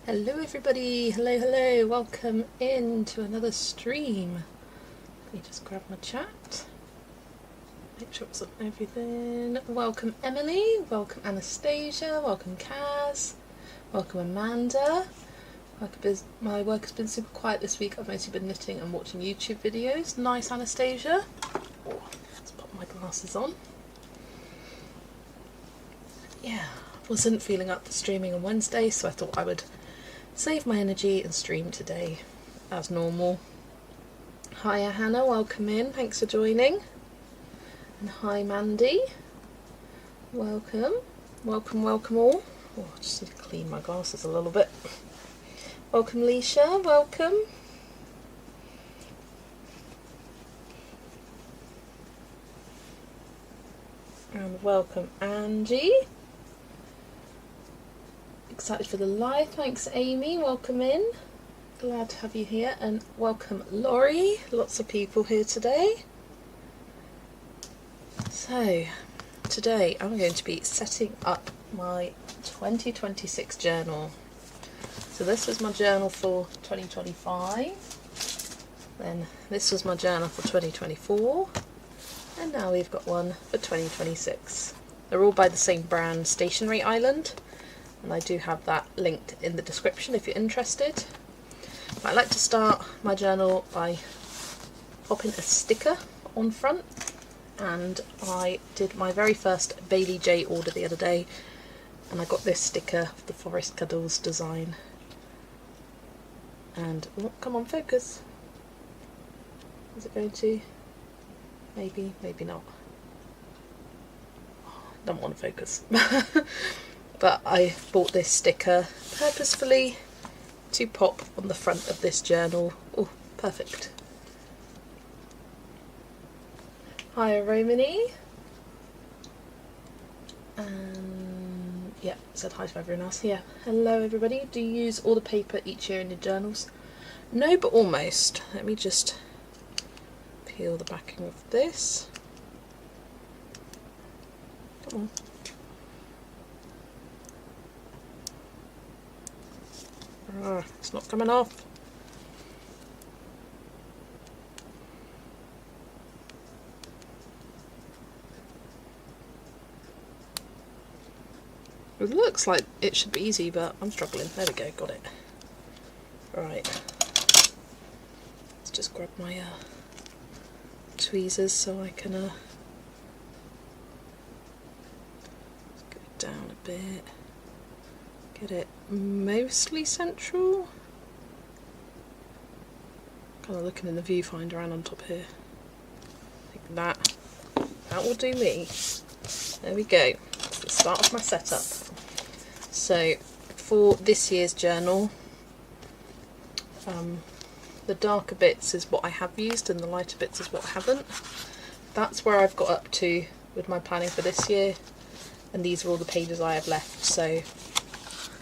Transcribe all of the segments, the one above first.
Hello everybody, hello, welcome in to another stream. Let me just grab my chat, make sure it's on everything. Welcome Emily, welcome Anastasia, welcome Kaz, welcome Amanda. My work has been super quiet this week. I've mostly been knitting and watching YouTube videos. Nice, Anastasia. Oh, let's put my glasses on. Yeah, I wasn't feeling up for streaming on Wednesday, so I thought I would save my energy and stream today as normal. Hiya Hannah, welcome in, thanks for joining. And hi Mandy, welcome all. Oh, I just need to clean my glasses a little bit. Welcome Leisha, welcome. And welcome Angie. Excited for the live, thanks Amy, welcome in. Glad to have you here, and welcome Laurie, lots of people here today. So, today I'm going to be setting up my 2026 journal. So this was my journal for 2025, then this was my journal for 2024, and now we've got one for 2026. They're all by the same brand, Stationery Island, and I do have that linked in the description if you're interested. But I like to start my journal by popping a sticker on front, and I did my very first Bailey J order the other day, and I got this sticker of the Forest Cuddles design. And oh, come on, focus. Is it going to? Maybe, maybe not. Don't want to focus. But I bought this sticker purposefully to pop on the front of this journal. Oh, perfect. Hi, Romany. Yeah, said hi to everyone else. Yeah, hello everybody. Do you use all the paper each year in your journals? No, but almost. Let me just peel the backing of this. Come on. It's not coming off. It looks like it should be easy, but I'm struggling. There we go, got it. Right. Let's just grab my tweezers so I can go it down a bit. Get it mostly central. Kind of looking in the viewfinder and on top here. Like that. That will do me. There we go. That's the start of my setup. So for this year's journal, the darker bits is what I have used and the lighter bits is what I haven't. That's where I've got up to with my planning for this year, and these are all the pages I have left. So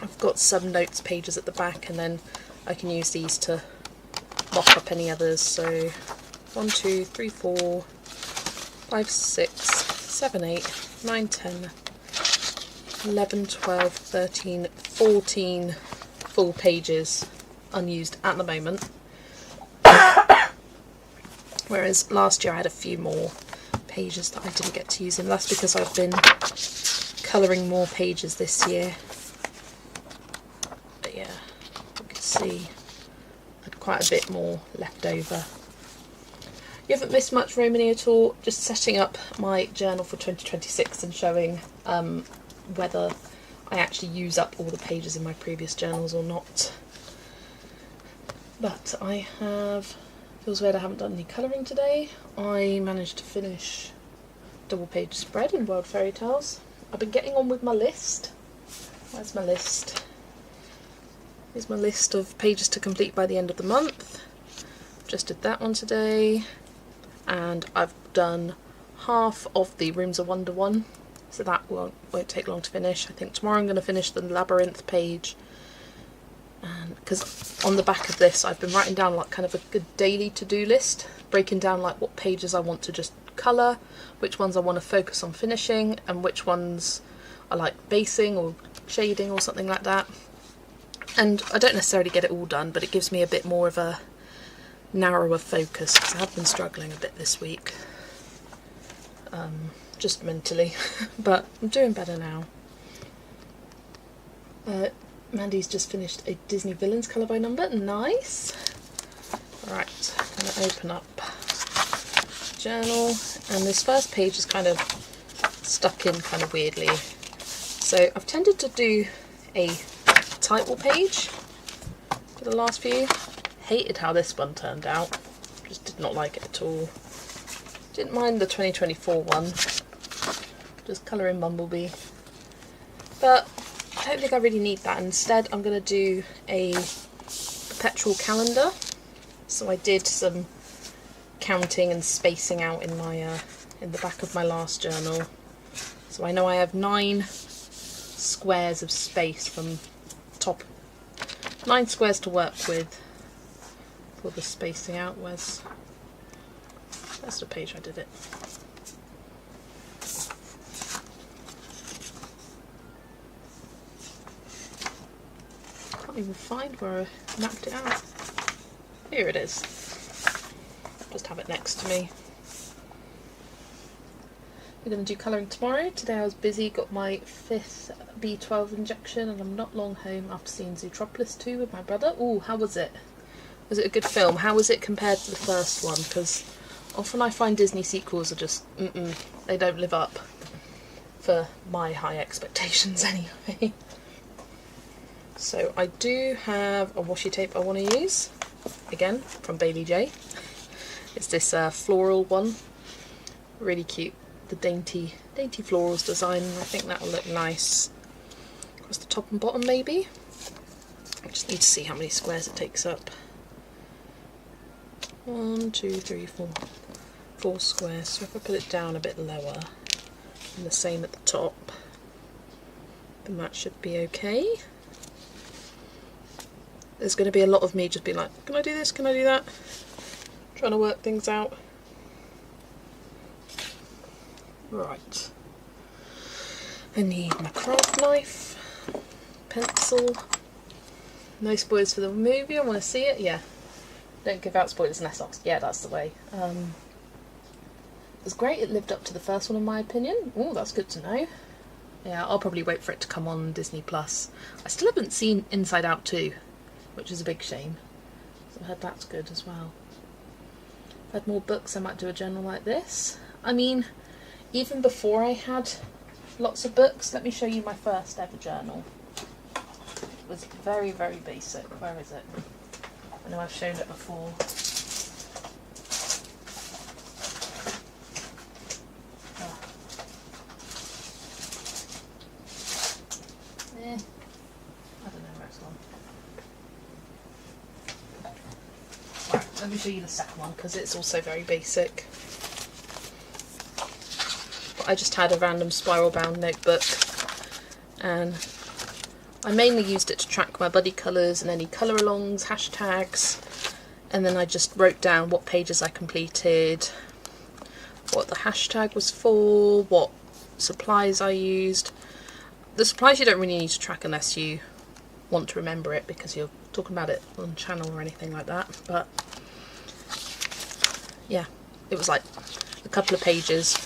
I've got some notes pages at the back, and then I can use these to mock up any others. So 1, 2, 3, 4, 5, 6, 7, 8, 9, 10, 11, 12, 13, 14 full pages unused at the moment. Whereas last year I had a few more pages that I didn't get to use, and that's because I've been colouring more pages this year. But yeah, you can see I had quite a bit more left over. You haven't missed much, Romany, at all. Just setting up my journal for 2026 and showing whether I actually use up all the pages in my previous journals or not. But I have... Feels weird I haven't done any colouring today. I managed to finish double page spread in World Fairy Tales. I've been getting on with my list. Where's my list? Here's my list of pages to complete by the end of the month. Just did that one today. And I've done half of the Rooms of Wonder one, so that won't take long to finish. I think tomorrow I'm going to finish the Labyrinth page, and because on the back of this I've been writing down like kind of a good daily to-do list, breaking down like what pages I want to just colour, which ones I want to focus on finishing, and which ones I like basing or shading or something like that. And I don't necessarily get it all done, but it gives me a bit more of a narrower focus, because I have been struggling a bit this week, just mentally, but I'm doing better now. Mandy's just finished a Disney Villains colour by number. Nice. Right, I'm going to open up the journal, and this first page is kind of stuck in kind of weirdly. So I've tended to do a title page for the last few. Hated how this one turned out. Just did not like it at all. Didn't mind the 2024 one. Just colouring Bumblebee. But I don't think I really need that. Instead, I'm going to do a perpetual calendar. So I did some counting and spacing out in my in the back of my last journal. So I know I have 9 squares of space from top. 9 squares to work with for the spacing out. That's the page I did it. Can't even find where I mapped it out. Here it is. Just have it next to me. We're going to do colouring tomorrow. Today I was busy, got my 5th B12 injection, and I'm not long home after seeing Zootropolis 2 with my brother. Ooh, how was it? Was it a good film? How was it compared to the first one? Because often I find Disney sequels are just, they don't live up for my high expectations anyway. So I do have a washi tape I want to use, again, from Bailey J. It's this floral one, really cute. The dainty florals design. I think that will look nice across the top and bottom maybe. I just need to see how many squares it takes up. 1, 2, 3, 4. 4 squares. So if I put it down a bit lower and the same at the top, then that should be okay. There's going to be a lot of me just being like, can I do this? Can I do that? Trying to work things out. Right, I need my craft knife, pencil, no spoilers for the movie, I want to see it, yeah, don't give out spoilers unless asked, yeah, that's the way. It was great, it lived up to the first one in my opinion. Oh, that's good to know. Yeah, I'll probably wait for it to come on Disney Plus. I still haven't seen Inside Out 2, which is a big shame, so I heard that's good as well. If I had more books I might do a journal like this. I mean, even before I had lots of books, let me show you my first ever journal. It was very, very basic. Where is it? I know I've shown it before. I don't know where it's gone. Right, let me show you the second one because it's also very basic. I just had a random spiral bound notebook, and I mainly used it to track my buddy colours and any colour alongs, hashtags, and then I just wrote down what pages I completed, what the hashtag was for, what supplies I used. The supplies you don't really need to track unless you want to remember it because you're talking about it on channel or anything like that, but yeah, it was like a couple of pages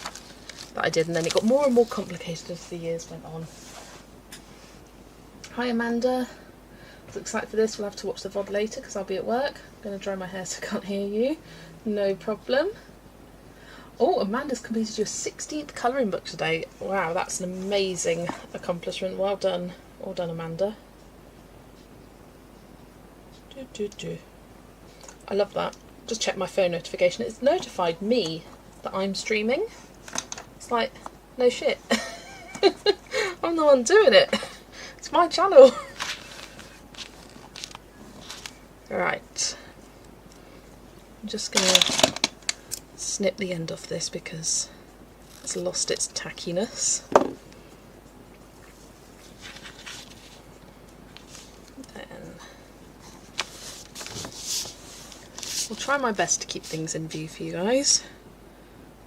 that I did, and then it got more and more complicated as the years went on. Hi Amanda, I'm excited for this. We'll have to watch the VOD later because I'll be at work. I'm going to dry my hair so I can't hear you. No problem. Oh, Amanda's completed your 16th colouring book today. Wow, that's an amazing accomplishment. Well done. Well done, Amanda. I love that. Just checked my phone notification. It's notified me that I'm streaming. It's like, no shit. I'm the one doing it. It's my channel. Right. I'm just going to snip the end off this because it's lost its tackiness. Then I'll try my best to keep things in view for you guys.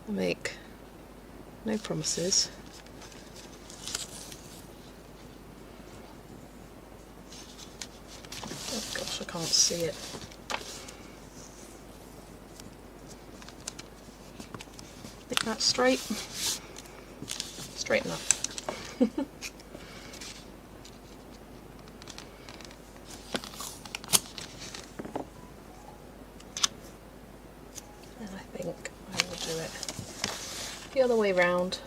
I'll make no promises. can't see it. Think that's straight? Straight enough. And I think I will do it the other way round.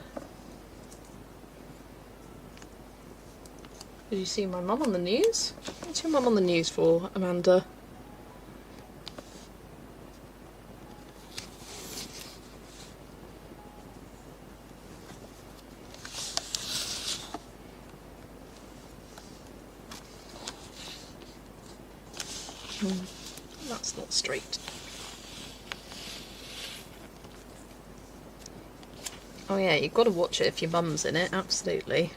Did you see my mum on the news? What's your mum on the news for, Amanda? That's not straight. Oh yeah, you've got to watch it if your mum's in it, absolutely.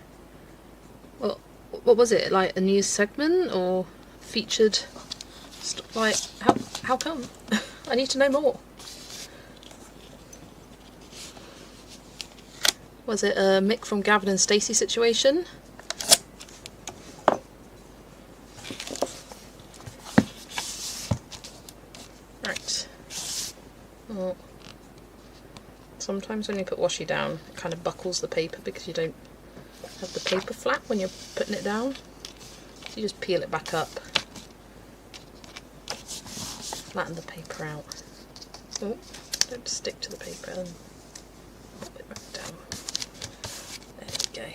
Well, what was it, like a news segment or featured? Like, how come? I need to know more. Was it a Mick from Gavin and Stacey situation? Right. Well, sometimes when you put washi down, it kind of buckles the paper because you don't have the paper flat when you're putting it down. So you just peel it back up, flatten the paper out. Oh, don't stick to the paper and pop it back down. There we go.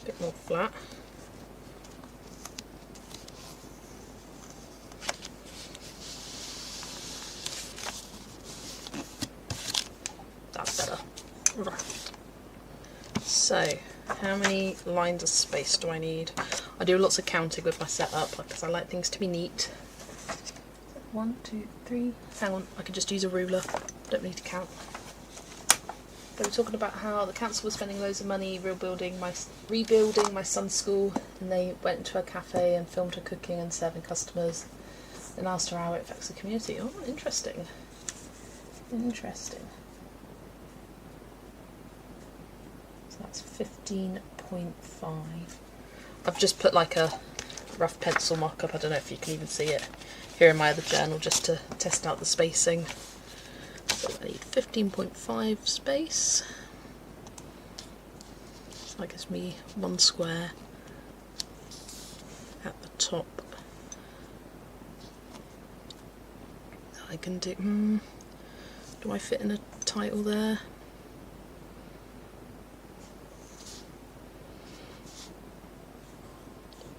A bit more flat. That's better. Right. So, how many lines of space do I need? I do lots of counting with my setup because I like things to be neat. 1, 2, 3. Hang on, I can just use a ruler. Don't need to count. They were talking about how the council was spending loads of money rebuilding my son's school, and they went to a cafe and filmed her cooking and serving customers and asked her how it affects the community. Oh, interesting. Interesting. So that's 15.5. I've just put like a rough pencil markup, I don't know if you can even see it, here in my other journal just to test out the spacing. So I need 15.5 space. So that gives me 1 square at the top. I can do, do I fit in a title there?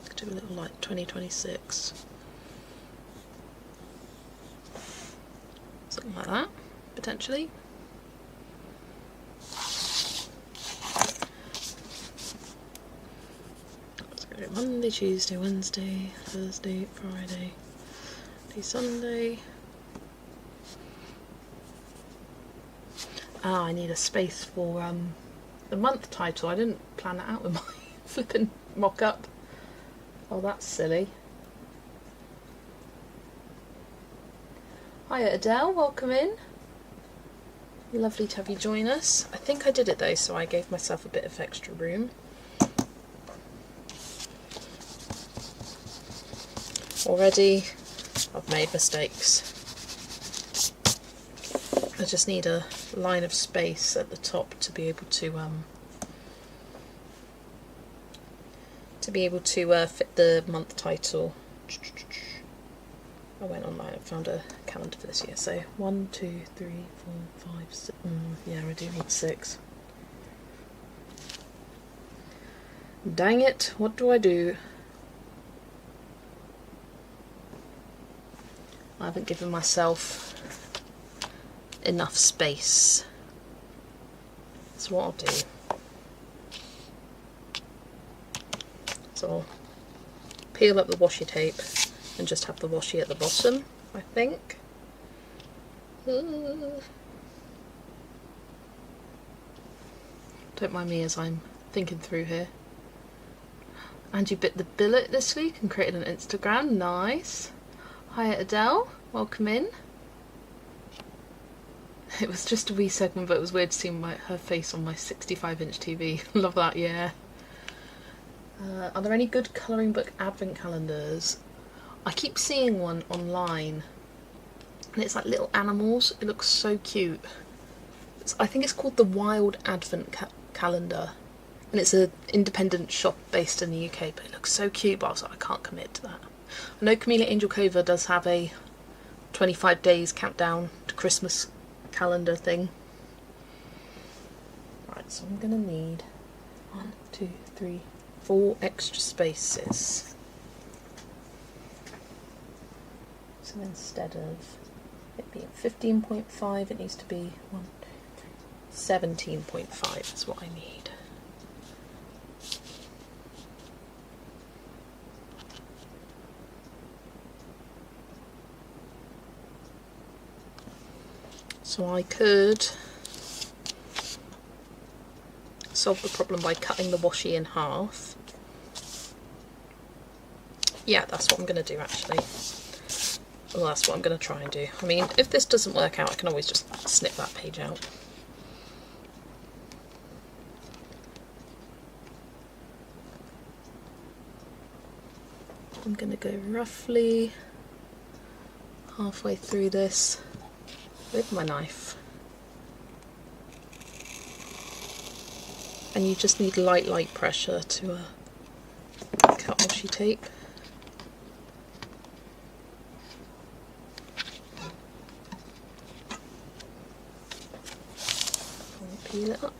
Could do a little like 2026. Something like that, potentially. Let's go Monday, Tuesday, Wednesday, Thursday, Friday, Sunday. Ah, I need a space for the month title. I didn't plan that out with my flipping mock-up. Oh, that's silly. Hiya Adele, welcome in. Lovely to have you join us. I think I did it though, so I gave myself a bit of extra room. Already, I've made mistakes. I just need a line of space at the top to be able to fit the month title. I went online and found a calendar for this year. So 1, 2, 3, 4, 5, 6. Yeah, I do need 6. Dang it! What do I do? I haven't given myself enough space. So what I'll do, so I'll peel up the washi tape and just have the washi at the bottom, I think. Don't mind me as I'm thinking through here. And you bit the billet this week and created an Instagram, nice. Hiya Adele, welcome in. It was just a wee segment, but it was weird seeing her face on my 65-inch TV. Love that, yeah. Are there any good colouring book advent calendars? I keep seeing one online and it's like little animals. It looks so cute. I think it's called the Wild Advent Calendar, and it's an independent shop based in the UK, but it looks so cute, but I was like, I can't commit to that. I know Camellia Angel Cova does have a 25 days countdown to Christmas calendar thing. Right, so I'm gonna need 1, 2, 3, 4 extra spaces. So instead of it being 15.5, it needs to be 17.5 is what I need. So I could solve the problem by cutting the washi in half. Yeah, that's what I'm going to do actually. Well, that's what I'm going to try and do. I mean, if this doesn't work out, I can always just snip that page out. I'm going to go roughly halfway through this with my knife. And you just need light pressure to cut washi tape. And peel it up.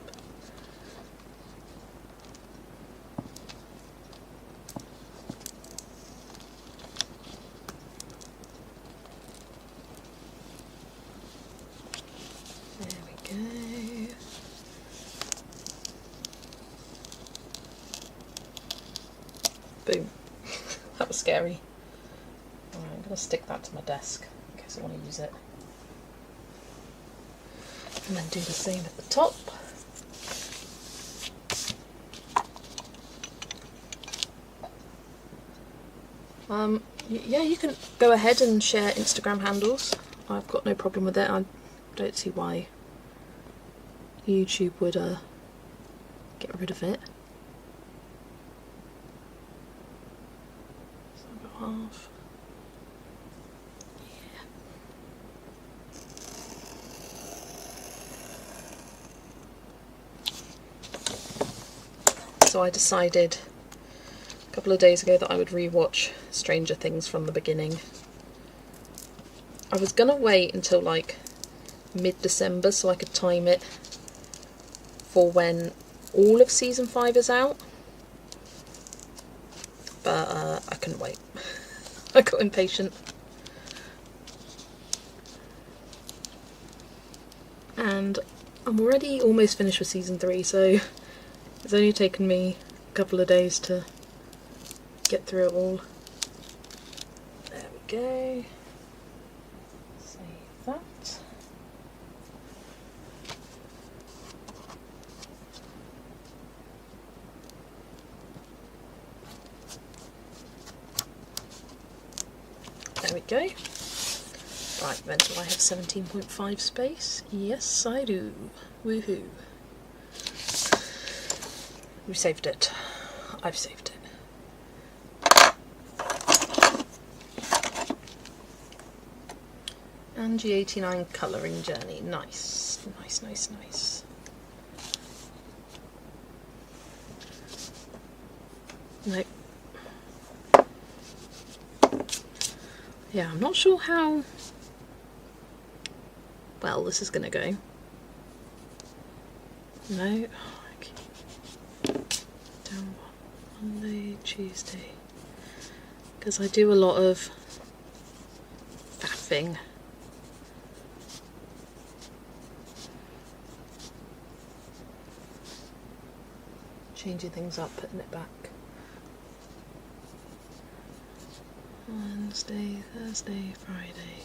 Boom. That was scary. Alright, I'm going to stick that to my desk in case I want to use it. And then do the same at the top. Yeah, you can go ahead and share Instagram handles. I've got no problem with it. I don't see why YouTube would get rid of it. Half. Yeah. So I decided a couple of days ago that I would rewatch Stranger Things from the beginning. I was gonna wait until like mid-December so I could time it for when all of season 5 is out. But I couldn't wait. I got impatient. And I'm already almost finished with season 3, so it's only taken me a couple of days to get through it all. There we go. Save that. There we go. Right, then do I have 17.5 space? Yes, I do. Woohoo. We saved it. I've saved it. And G89 colouring journey. Nice. Nice, nice, nice. Nope. Yeah, I'm not sure how well this is going to go. No. Okay. Down Monday, Tuesday. Because I do a lot of faffing. Changing things up, putting it back. Wednesday, Thursday, Friday,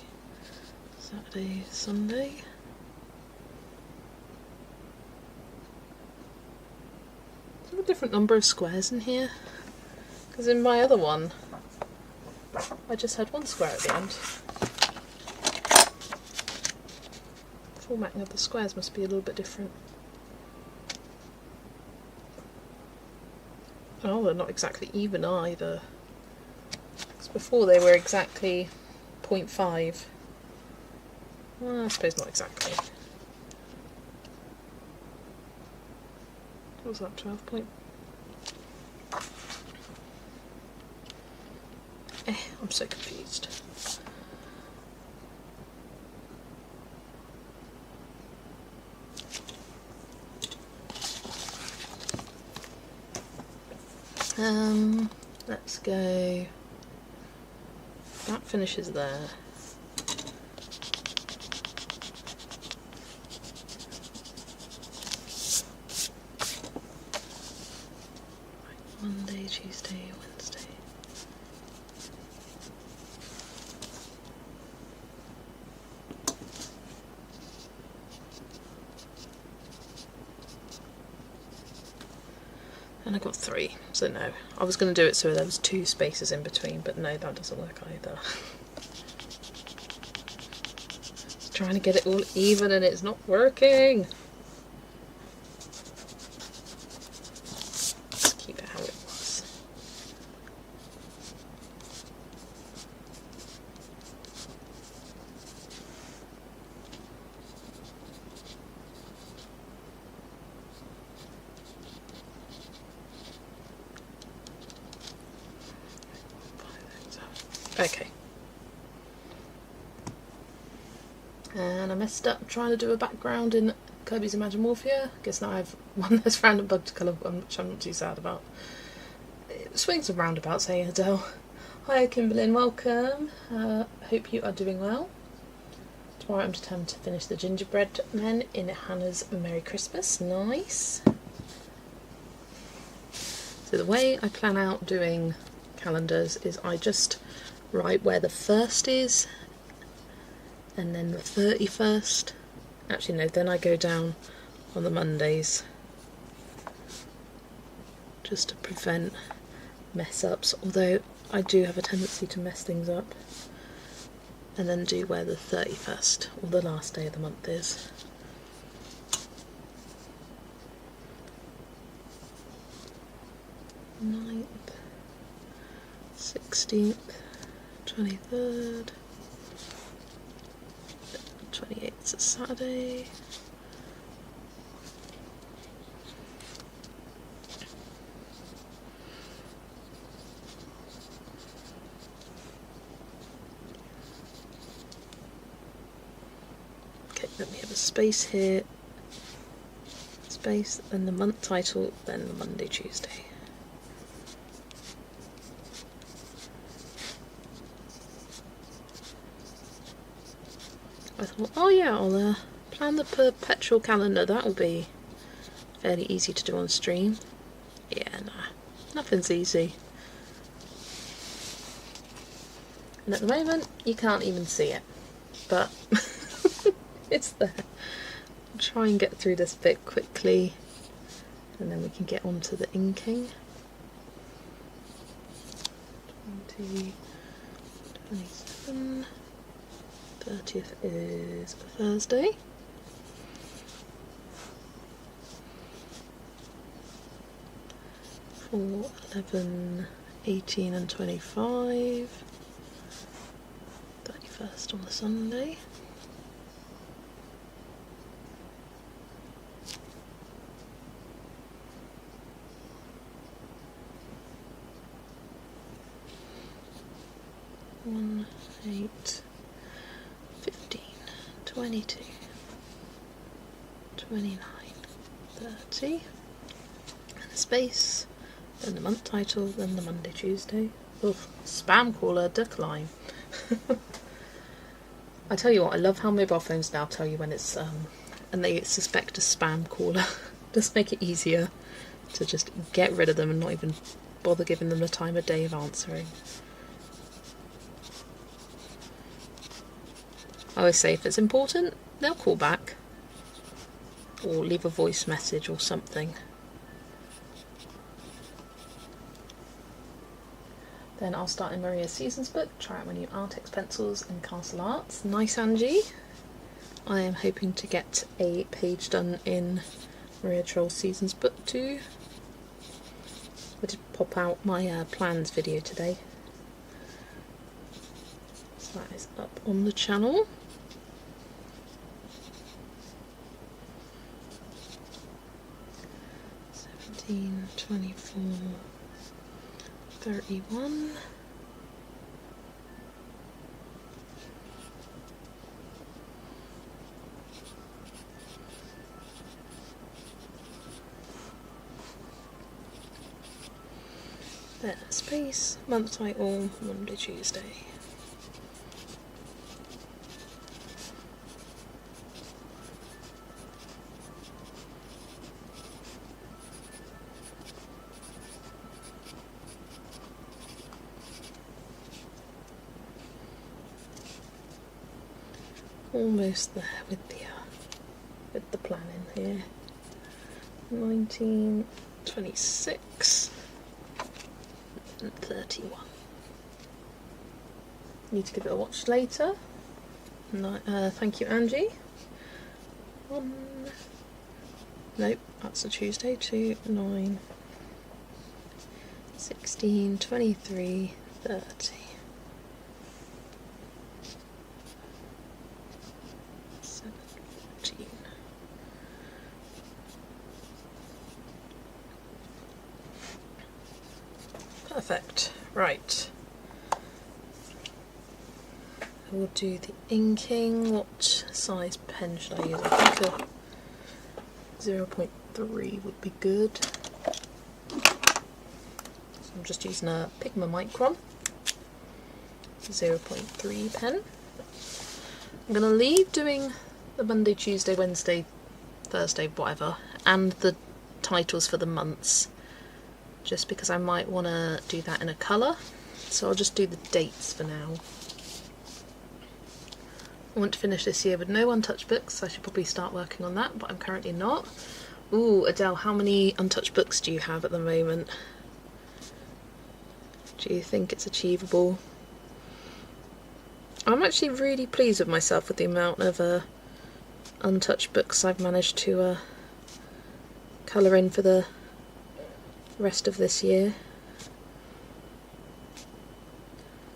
Saturday, Sunday. There's a different number of squares in here, because in my other one I just had one square at the end. The formatting of the squares must be a little bit different. Oh, they're not exactly even either. Before they were exactly 0.5. Well, I suppose not exactly. What was that, 12 point? I'm so confused. Let's go. That finishes there. Monday, Tuesday, Wednesday. And I got 3, so no. I was going to do it so there was 2 spaces in between, but no, that doesn't work either. Just trying to get it all even and it's not working. Let's keep it how it was. Okay. And I messed up trying to do a background in Kirby's Imagimorphia. Guess now I have one less random bug to colour, which I'm not too sad about. It swings and roundabouts, hey Adele. Hi Kimberlyn, welcome. Hope you are doing well. Tomorrow I'm determined to finish the gingerbread men in Hannah's Merry Christmas. Nice. So the way I plan out doing calendars is I just write where the 1st is and then the 31st. Actually no, then I go down on the Mondays just to prevent mess ups, although I do have a tendency to mess things up, and then do where the 31st or the last day of the month is. Ninth, 16th, 23rd, 28th is a Saturday. Okay, let me have a space here, space, then the month title, then the Monday, Tuesday. I thought, oh yeah, I'll plan the perpetual calendar, that'll be fairly easy to do on stream. Yeah, nah, nothing's easy. And at the moment, you can't even see it, but it's there. I'll try and get through this bit quickly, and then we can get on to the inking. 20, 27... 30th is a Thursday. For 11, 18 and 25. 31st on the Sunday. One, 8, 15, 22, 29, 30, and a space, then the month title, then the Monday, Tuesday. Oof, spam caller, decline. I tell you what, I love how mobile phones now tell you when it's, and they suspect a spam caller. Just make it easier to just get rid of them and not even bother giving them the time of day of answering. I always say if it's important, they'll call back or leave a voice message or something. Then I'll start in Maria's Seasons book, try out my new Artex pencils and Castle Arts. Nice, Angie. I am hoping to get a page done in Maria Troll's Seasons book too. I did pop out my plans video today. So that is up on the channel. $17, $24, $31. Then space, month title, Monday, Tuesday. Almost there with the planning here. 19, 26, and 31. Need to give it a watch later. No, thank you, Angie. Nope, that's a Tuesday. 2, 9, 16, 23, 30. 17. Perfect. Right. We'll do the inking. What size pen should I use? I think a 0.3 would be good. So I'm just using a Pigma Micron 0.3 pen. I'm going to leave doing the Monday, Tuesday, Wednesday, Thursday, whatever, and the titles for the months, just because I might want to do that in a colour. So I'll just do the dates for now. I want to finish this year with no untouched books, so I should probably start working on that, but I'm currently not. Ooh, Adele, how many untouched books do you have at the moment? Do you think it's achievable? I'm actually really pleased with myself with the amount of untouched books I've managed to colour in for the rest of this year.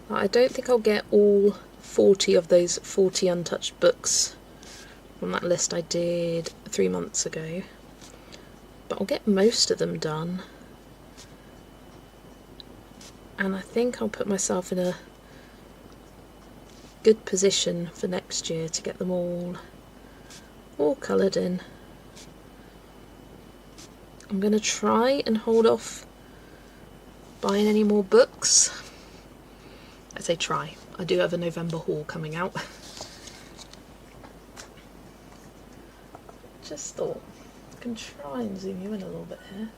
I don't think I'll get all 40 of those 40 untouched books from that list I did 3 months ago, but I'll get most of them done, and I think I'll put myself in a good position for next year to get them all coloured in. I'm going to try and hold off buying any more books. I say try. I do have a November haul coming out. Just thought I can try and zoom you in a little bit here.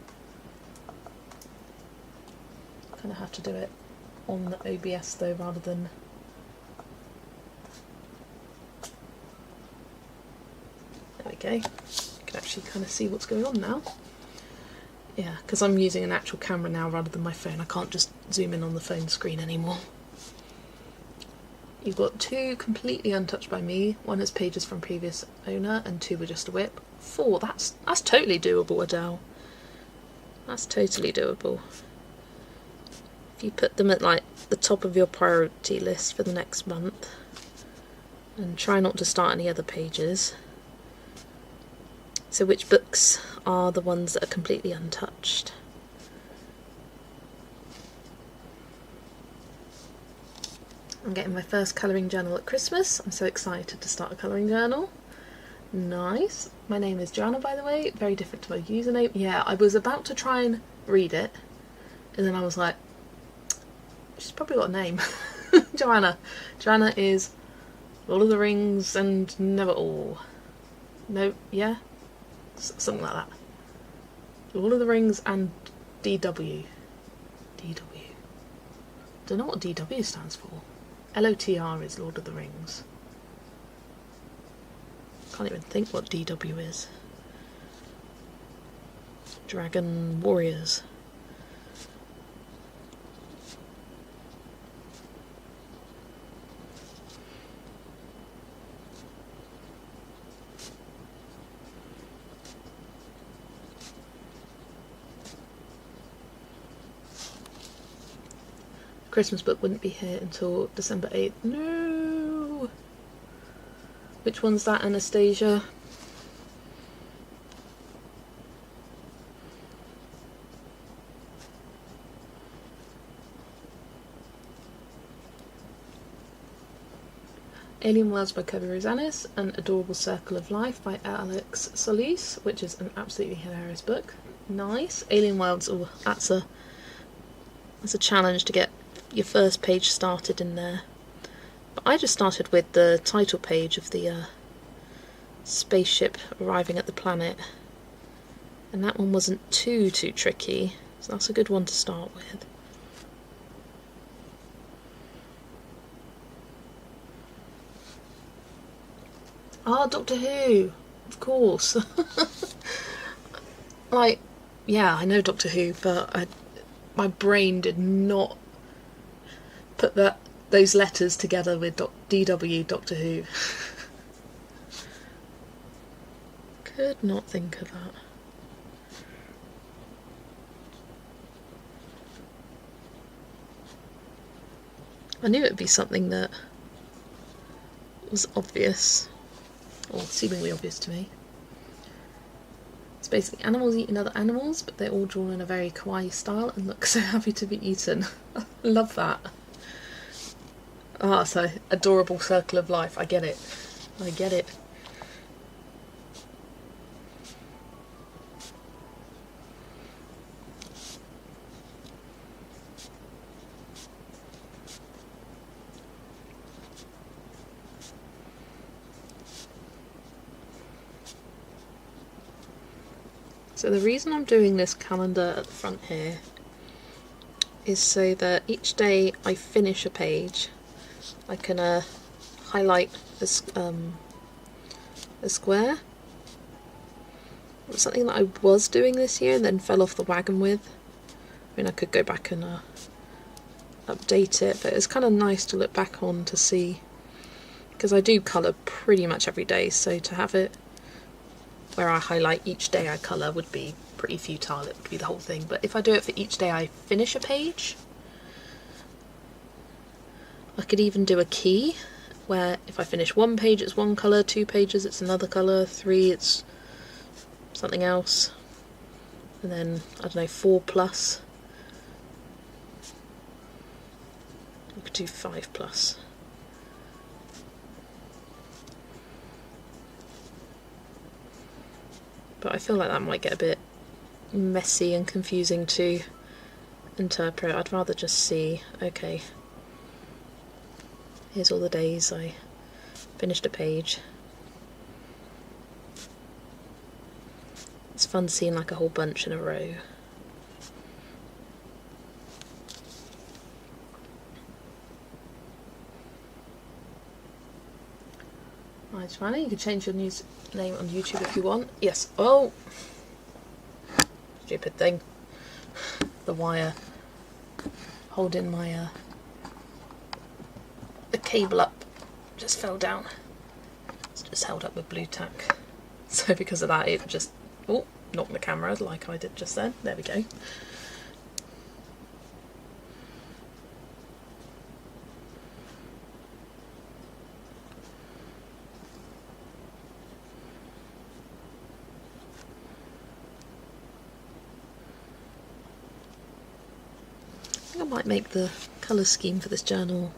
Kind of have to do it on the OBS though, rather than there we go. You can actually kind of see what's going on now. Yeah, because I'm using an actual camera now rather than my phone. I can't just zoom in on the phone screen anymore. You've got 2 completely untouched by me, 1 is pages from previous owner, and 2 were just a whip. 4, that's totally doable, Adele. That's totally doable. If you put them at like the top of your priority list for the next month, and try not to start any other pages. So which books are the ones that are completely untouched? I'm getting my first colouring journal at Christmas. I'm so excited to start a colouring journal. Nice. My name is Joanna, by the way. Very different to my username. Yeah, I was about to try and read it, and then I was like, she's probably got a name. Joanna. Joanna is Lord of the Rings and Never All. No, yeah? Something like that. Lord of the Rings and DW. DW. Don't know what DW stands for. LOTR is Lord of the Rings. Can't even think what DW is. Dragon Warriors. Christmas book wouldn't be here until December 8th. No! Which one's that, Anastasia? Alien Worlds by Kobe Rosanis and Adorable Circle of Life by Alex Solis, which is an absolutely hilarious book. Nice. Alien Worlds, oh, that's a challenge to get your first page started in there. But I just started with the title page of the spaceship arriving at the planet, and that one wasn't too tricky, so that's a good one to start with. Ah, Doctor Who! Of course. Like, yeah, I know Doctor Who, but my brain did not put those letters together with DW, Doctor Who. Could not think of that. I knew it would be something that was obvious, or seemingly obvious to me. It's basically animals eating other animals, but they're all drawn in a very kawaii style and look so happy to be eaten. Love that. Ah, so Adorable Circle of Life. I get it. I get it. So the reason I'm doing this calendar at the front here is so that each day I finish a page, I can highlight a square. It was something that I was doing this year and then fell off the wagon with. I mean, I could go back and update it, but it's kind of nice to look back on to see, because I do colour pretty much every day, so to have it where I highlight each day I colour would be pretty futile. It would be the whole thing. But if I do it for each day I finish a page, I could even do a key where if I finish one page it's one colour, 2 pages it's another colour, 3 it's something else, and then, I don't know, 4 plus. You could do 5 plus. But I feel like that might get a bit messy and confusing to interpret. I'd rather just see, okay, here's all the days I finished a page. It's fun seeing like a whole bunch in a row. Right, Joanna, you can change your news name on YouTube if you want. Yes. Oh! Stupid thing. The wire holding my the cable up just fell down. It's just held up with blue tack. So because of that it just knocked the camera like I did just then. There we go. I might make the colour scheme for this journal,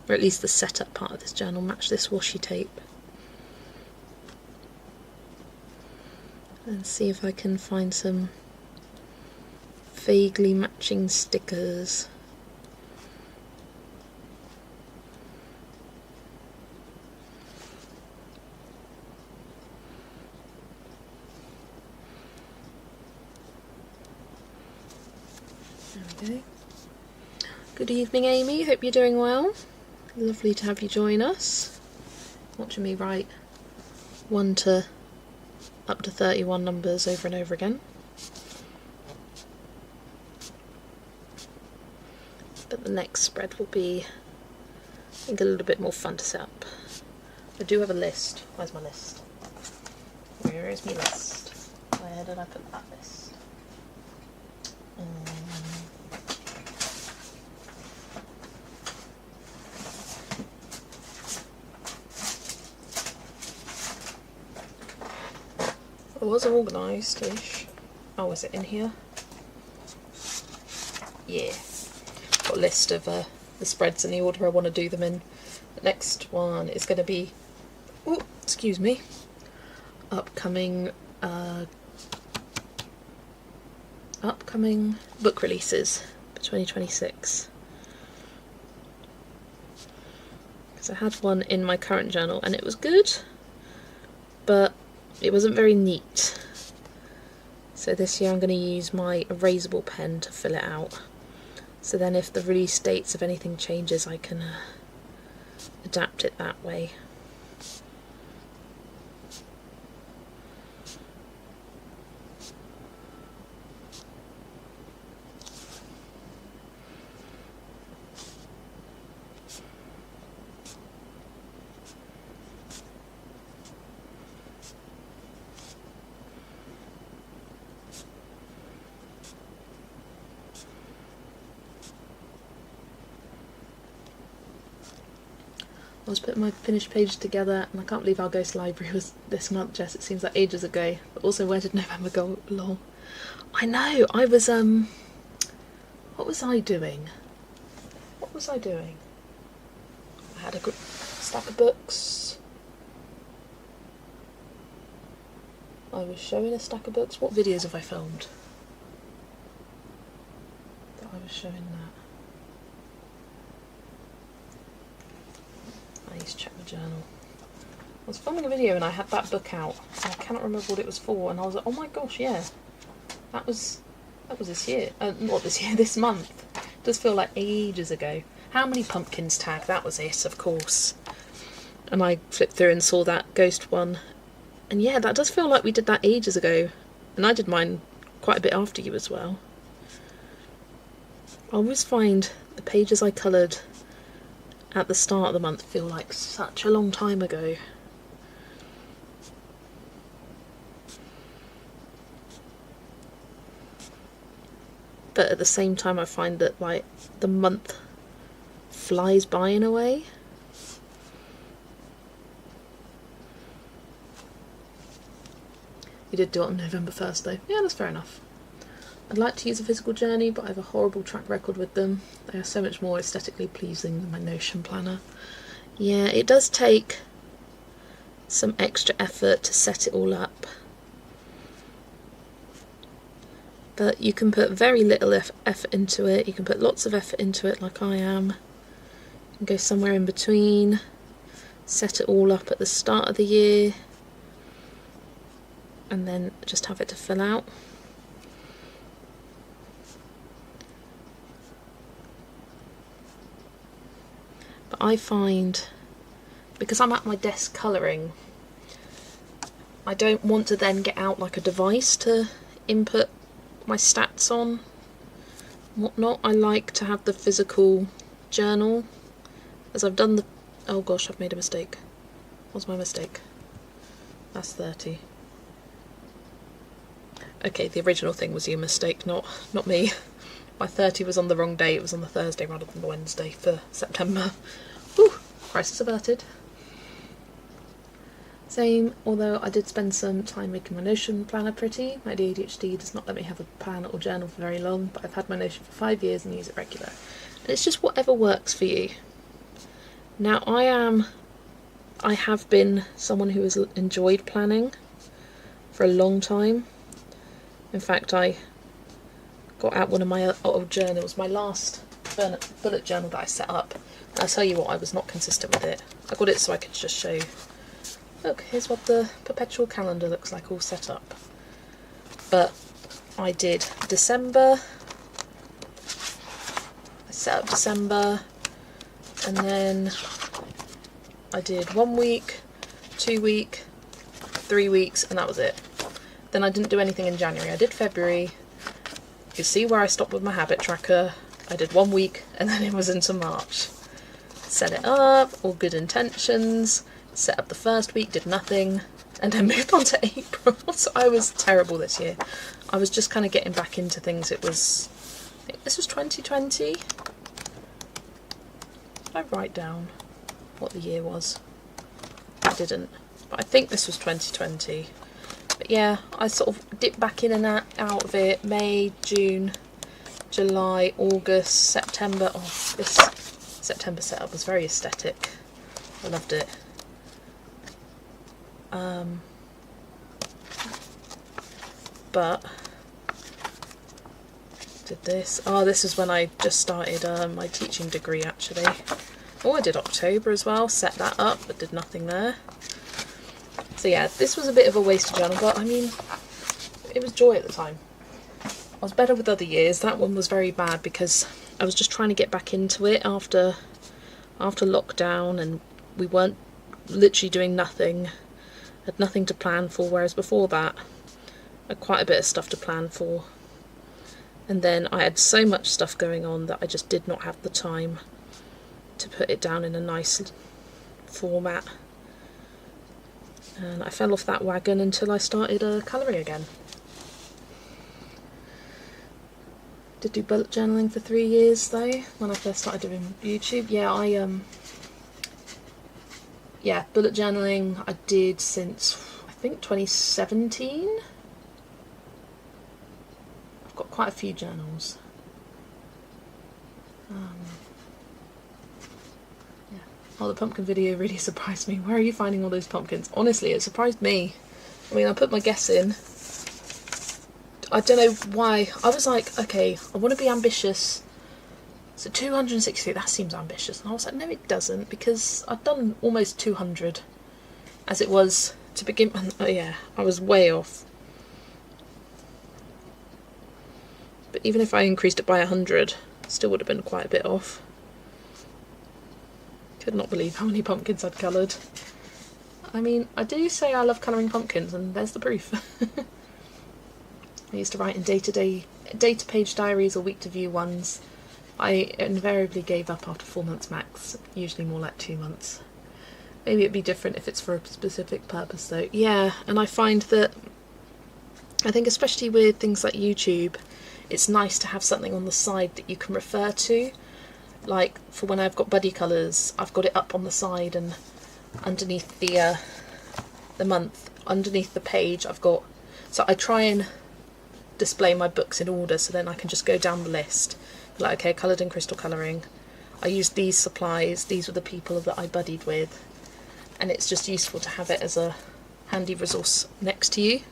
or at least the setup part of this journal, match this washi tape. And see if I can find some vaguely matching stickers. There we go. Good evening, Amy. Hope you're doing well. Lovely to have you join us. Watching me write 1 to up to 31 numbers over and over again. But the next spread will be, I think, a little bit more fun to set up. I do have a list. Where's my list? Where is my list? Where did I put that list? was organised-ish. Oh, is it in here? Yeah. Got a list of the spreads in the order I want to do them in. The next one is going to be, oh, excuse me, upcoming book releases for 2026. Because I had one in my current journal and it was good, but it wasn't very neat. So this year I'm going to use my erasable pen to fill it out. So then if the release dates of anything changes, I can adapt it that way. I was putting my finished page together and I can't believe our Ghost Library was this month, Jess. It seems like ages ago. But also, where did November go along? I know, I was, what was I doing? I had a good stack of books. I was showing a stack of books. What videos have I filmed that I was showing that? I need to check the journal. I was filming a video and I had that book out. And I cannot remember what it was for, and I was like, oh my gosh, yeah. That was this year. Not this year, this month. It does feel like ages ago. How Many Pumpkins tag, that was it, of course. And I flipped through and saw that ghost one. And yeah, that does feel like we did that ages ago. And I did mine quite a bit after you as well. I always find the pages I coloured at the start of the month feel like such a long time ago. But at the same time I find that like the month flies by in a way. You did do it on November 1st though. Yeah, that's fair enough. I'd like to use a physical journey, but I have a horrible track record with them. They are so much more aesthetically pleasing than my Notion planner. Yeah, it does take some extra effort to set it all up. But you can put very little effort into it. You can put lots of effort into it like I am. You can go somewhere in between. Set it all up at the start of the year. And then just have it to fill out. But I find, because I'm at my desk colouring, I don't want to then get out like a device to input my stats on and whatnot. I like to have the physical journal, as I've done the, oh gosh, I've made a mistake. What's my mistake? That's 30. Okay, the original thing was your mistake, not me. My 30 was on the wrong day, it was on the Thursday rather than the Wednesday for September. Whew, crisis averted. Same, although I did spend some time making my Notion planner pretty. My ADHD does not let me have a plan or journal for very long, but I've had my Notion for 5 years and use it regular. And it's just whatever works for you. Now I have been someone who has enjoyed planning for a long time. In fact, I got out one of my old journals, my last bullet journal that I set up. And I'll tell you what, I was not consistent with it. I got it so I could just show, look, here's what the perpetual calendar looks like all set up. But I did December, I set up December, and then I did 1 week, 2 week, 3 weeks, and that was it. Then I didn't do anything in January. I did February. You can see where I stopped with my habit tracker. I did 1 week and then it was into March. Set it up, all good intentions. Set up the first week, did nothing, and then moved on to April. So I was terrible this year. I was just kind of getting back into things. It was, I think this was 2020. Did I write down what the year was? I didn't. But I think this was 2020. But yeah, I sort of dipped back in and out of it. May, June, July, August, September. Oh, this September setup was very aesthetic. I loved it. But did this. Oh, this is when I just started my teaching degree, actually. Oh, I did October as well. Set that up, but did nothing there. So yeah, this was a bit of a wasted journal, but I mean, it was joy at the time. I was better with other years. That one was very bad because I was just trying to get back into it after lockdown, and we weren't literally doing nothing. Had nothing to plan for, whereas before that I had quite a bit of stuff to plan for. And then I had so much stuff going on that I just did not have the time to put it down in a nice format. And I fell off that wagon until I started colouring again. Did do bullet journaling for 3 years though, when I first started doing YouTube. Yeah, bullet journaling I did since, I think, 2017. I've got quite a few journals. Yeah. Oh, the pumpkin video really surprised me. Where are you finding all those pumpkins? Honestly, it surprised me. I mean, I put my guess in. I don't know why. I was like, okay, I want to be ambitious. So 260, that seems ambitious. And I was like, no, it doesn't, because I'd done almost 200 as it was to begin with. Oh yeah, I was way off. But even if I increased it by 100, still would have been quite a bit off. Could not believe how many pumpkins I'd coloured. I mean, I do say I love colouring pumpkins, and there's the proof. I used to write in data page diaries or week to view ones. I invariably gave up after 4 months max, usually more like 2 months. Maybe it'd be different if it's for a specific purpose though. Yeah, and I find that, I think especially with things like YouTube, it's nice to have something on the side that you can refer to. Like for when I've got buddy colours, I've got it up on the side, and underneath the month, underneath the page, I've got, so I try and display my books in order, so then I can just go down the list. Like, okay, coloured in crystal colouring. I used these supplies, these were the people that I buddied with, and it's just useful to have it as a handy resource next to you.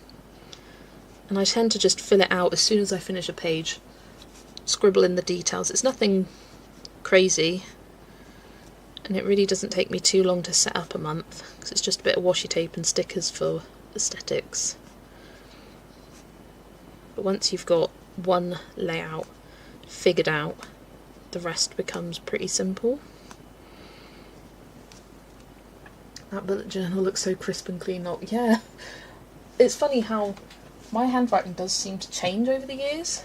And I tend to just fill it out as soon as I finish a page, scribble in the details. It's nothing crazy, and it really doesn't take me too long to set up a month, because it's just a bit of washi tape and stickers for aesthetics. But once you've got one layout figured out, the rest becomes pretty simple. That bullet journal looks so crisp and clean. Oh, yeah. It's funny how my handwriting does seem to change over the years.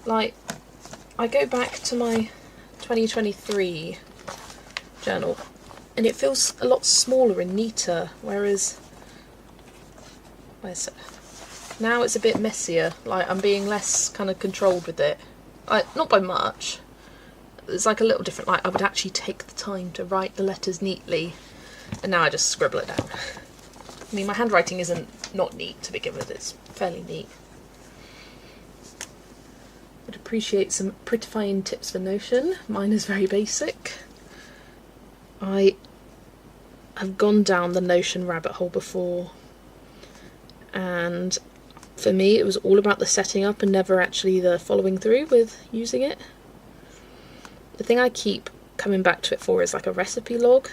Like, I go back to my 2023 journal and it feels a lot smaller and neater, whereas now it's a bit messier. Like, I'm being less kind of controlled with it. Like, not by much. It's like a little different. Like, I would actually take the time to write the letters neatly, and now I just scribble it down. I mean, my handwriting isn't not neat to begin with. It's fairly neat. Would appreciate some prettifying tips for Notion. Mine is very basic. I have gone down the Notion rabbit hole before, and for me it was all about the setting up and never actually the following through with using it. The thing I keep coming back to it for is like a recipe log,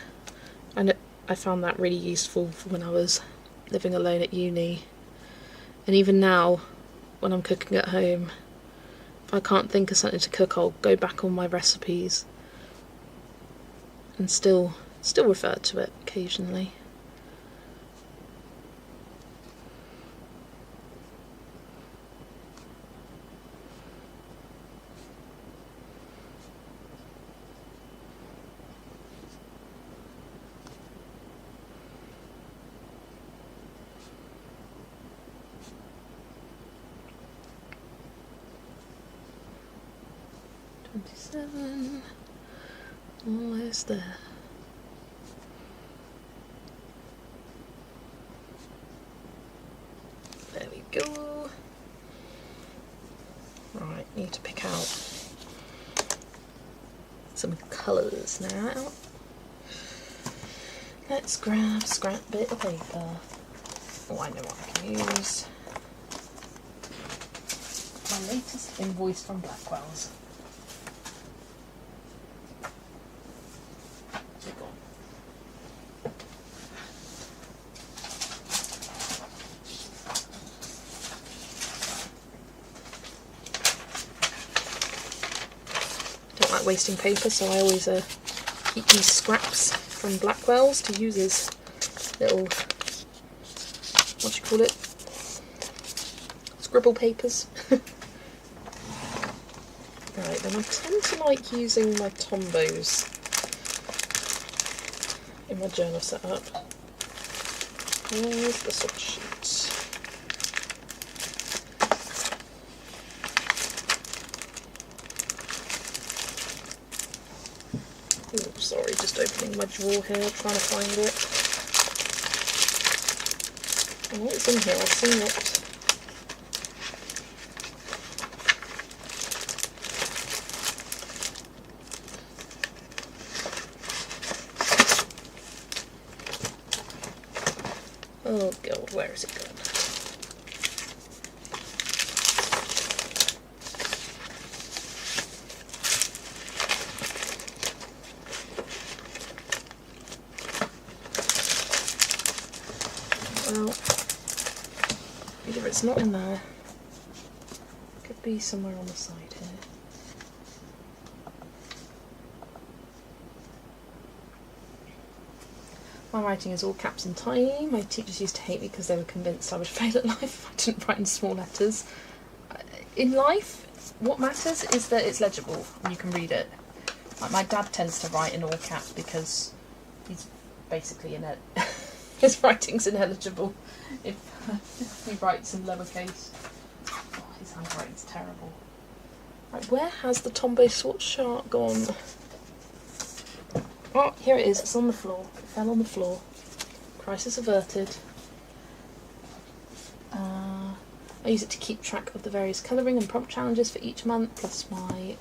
and I found that really useful for when I was living alone at uni. And even now, when I'm cooking at home, if I can't think of something to cook, I'll go back on my recipes and still refer to it occasionally. Almost there. go. Right, need to pick out some colours now. Let's grab a scrap bit of paper. Oh, I know what I can use. My latest invoice from Blackwell's. Don't like wasting paper, so I always keep these scraps from Blackwell's to use as little, what do you call it? Scribble papers. Right, then I tend to like using my Tombows in my journal setup. Where's the swatch sheet? Oh, sorry, just opening my drawer here, trying to find it. Oh, it's in here, I've seen it. Oh god, where is it gone? Well, either it's not in there, could be somewhere on the side here. My writing is all caps and tiny. My teachers used to hate me because they were convinced I would fail at life if I didn't write in small letters. In life, what matters is that it's legible and you can read it. Like, my dad tends to write in all caps because he's basically his writing's ineligible if he writes in lowercase. Oh, his handwriting's terrible. Right, where has the Tombow swatch chart gone? Oh, here it is. It's on the floor. It fell on the floor. Crisis averted. I use it to keep track of the various colouring and prompt challenges for each month, plus my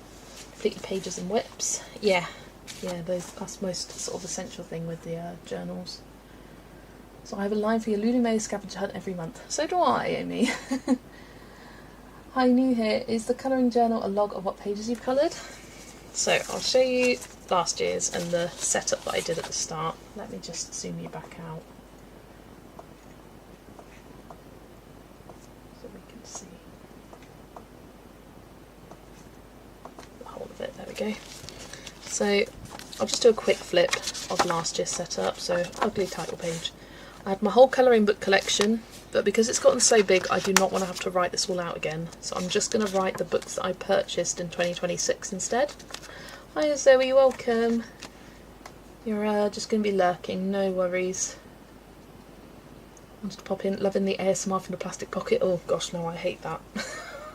completed pages and whips. Yeah, that's most sort of essential thing with the journals. So I have a line for your Lulu May scavenger hunt every month. So do I, Amy. Hi, new here. Is the colouring journal a log of what pages you've coloured? So I'll show you last year's and the setup that I did at the start. Let me just zoom you back out so we can see the whole of it. There we go. So I'll just do a quick flip of last year's setup. So ugly title page. I had my whole colouring book collection, but because it's gotten so big I do not want to have to write this all out again. So I'm just going to write the books that I purchased in 2026 instead. Hi Zoe, welcome. You're just going to be lurking, no worries. Wanted to pop in, loving the ASMR from the plastic pocket. Oh gosh, no, I hate that.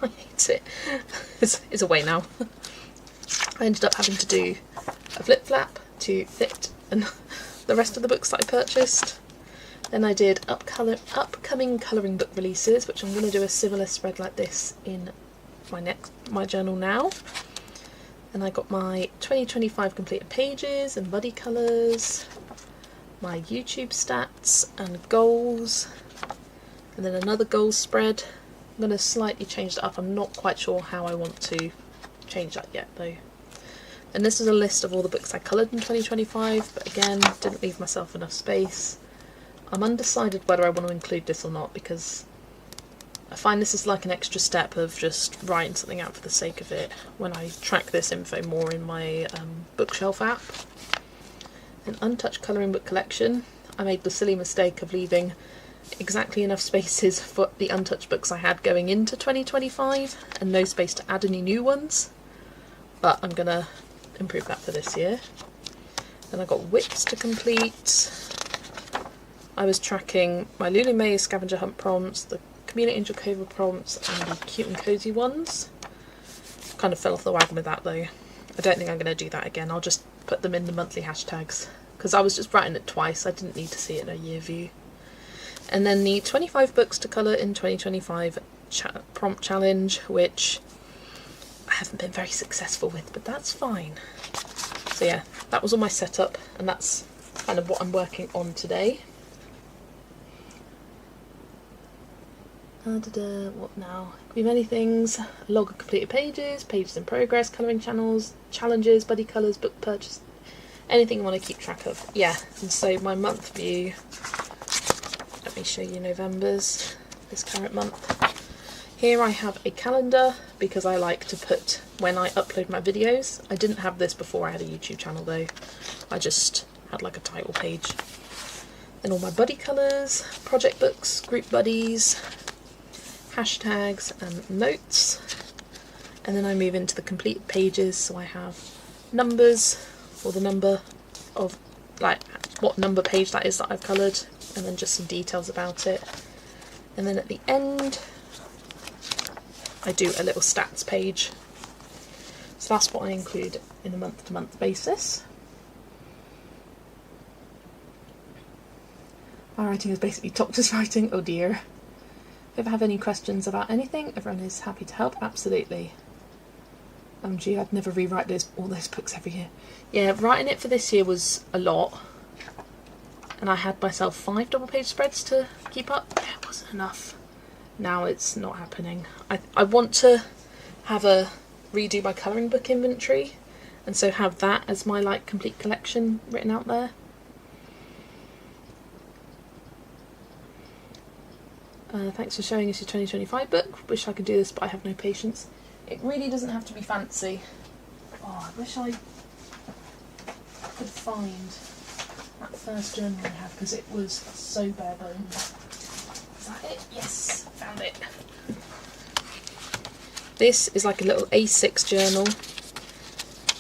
I hate it. It's away now. I ended up having to do a flip flap to fit and the rest of the books that I purchased. Then I did upcoming colouring book releases, which I'm going to do a similar spread like this in my journal now. And I got my 2025 completed pages and buddy colours, my YouTube stats and goals, and then another goals spread. I'm going to slightly change that up. I'm not quite sure how I want to change that yet though. And this is a list of all the books I coloured in 2025, but again, didn't leave myself enough space. I'm undecided whether I want to include this or not because I find this is like an extra step of just writing something out for the sake of it when I track this info more in my bookshelf app. An untouched colouring book collection. I made the silly mistake of leaving exactly enough spaces for the untouched books I had going into 2025 and no space to add any new ones, but I'm going to improve that for this year. Then I got whips to complete. I was tracking my Lulu May scavenger hunt prompts, the Community Angel Cobra prompts and the cute and cozy ones. Kind of fell off the wagon with that though. I don't think I'm going to do that again. I'll just put them in the monthly hashtags because I was just writing it twice. I didn't need to see it in a year view. And then the 25 books to colour in 2025 prompt challenge, which I haven't been very successful with, but that's fine. So yeah, that was all my setup, and that's kind of what I'm working on today. What now? Could be many things. A log of completed pages, pages in progress, colouring channels, challenges, buddy colours, book purchase, anything I want to keep track of. Yeah, and so my month view, let me show you November's, this current month. Here I have a calendar because I like to put when I upload my videos. I didn't have this before I had a YouTube channel though. I just had like a title page. Then all my buddy colours, project books, group buddies, hashtags and notes. And then I move into the completed pages, so I have numbers for the number of, like, what number page that is that I've coloured, and then just some details about it. And then at the end I do a little stats page. So that's what I include in a month-to-month basis. My writing is basically doctor's writing, oh dear. If you have any questions about anything, everyone is happy to help, absolutely. Gee, I'd never rewrite all those books every year. Yeah, writing it for this year was a lot. And I had myself 5 double page spreads to keep up. Yeah, it wasn't enough. Now it's not happening. I want to redo my colouring book inventory, and so have that as my like complete collection written out there. Thanks for showing us your 2025 book. Wish I could do this, but I have no patience. It really doesn't have to be fancy. Oh, I wish I could find that first journal I had, because it was so bare bones. Is that it? Yes, found it. This is like a little A6 journal,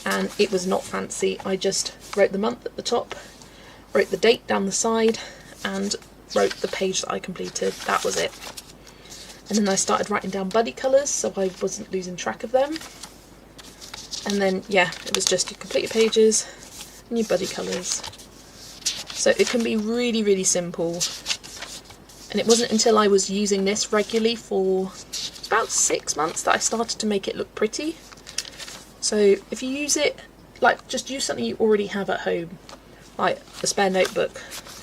and it was not fancy. I just wrote the month at the top, wrote the date down the side, and wrote the page that I completed. That was it. And then I started writing down buddy colours so I wasn't losing track of them. And then, yeah, it was just your completed pages and your buddy colours. So it can be really, really simple. And it wasn't until I was using this regularly for about 6 months that I started to make it look pretty. So if you use it, like, just use something you already have at home, like a spare notebook.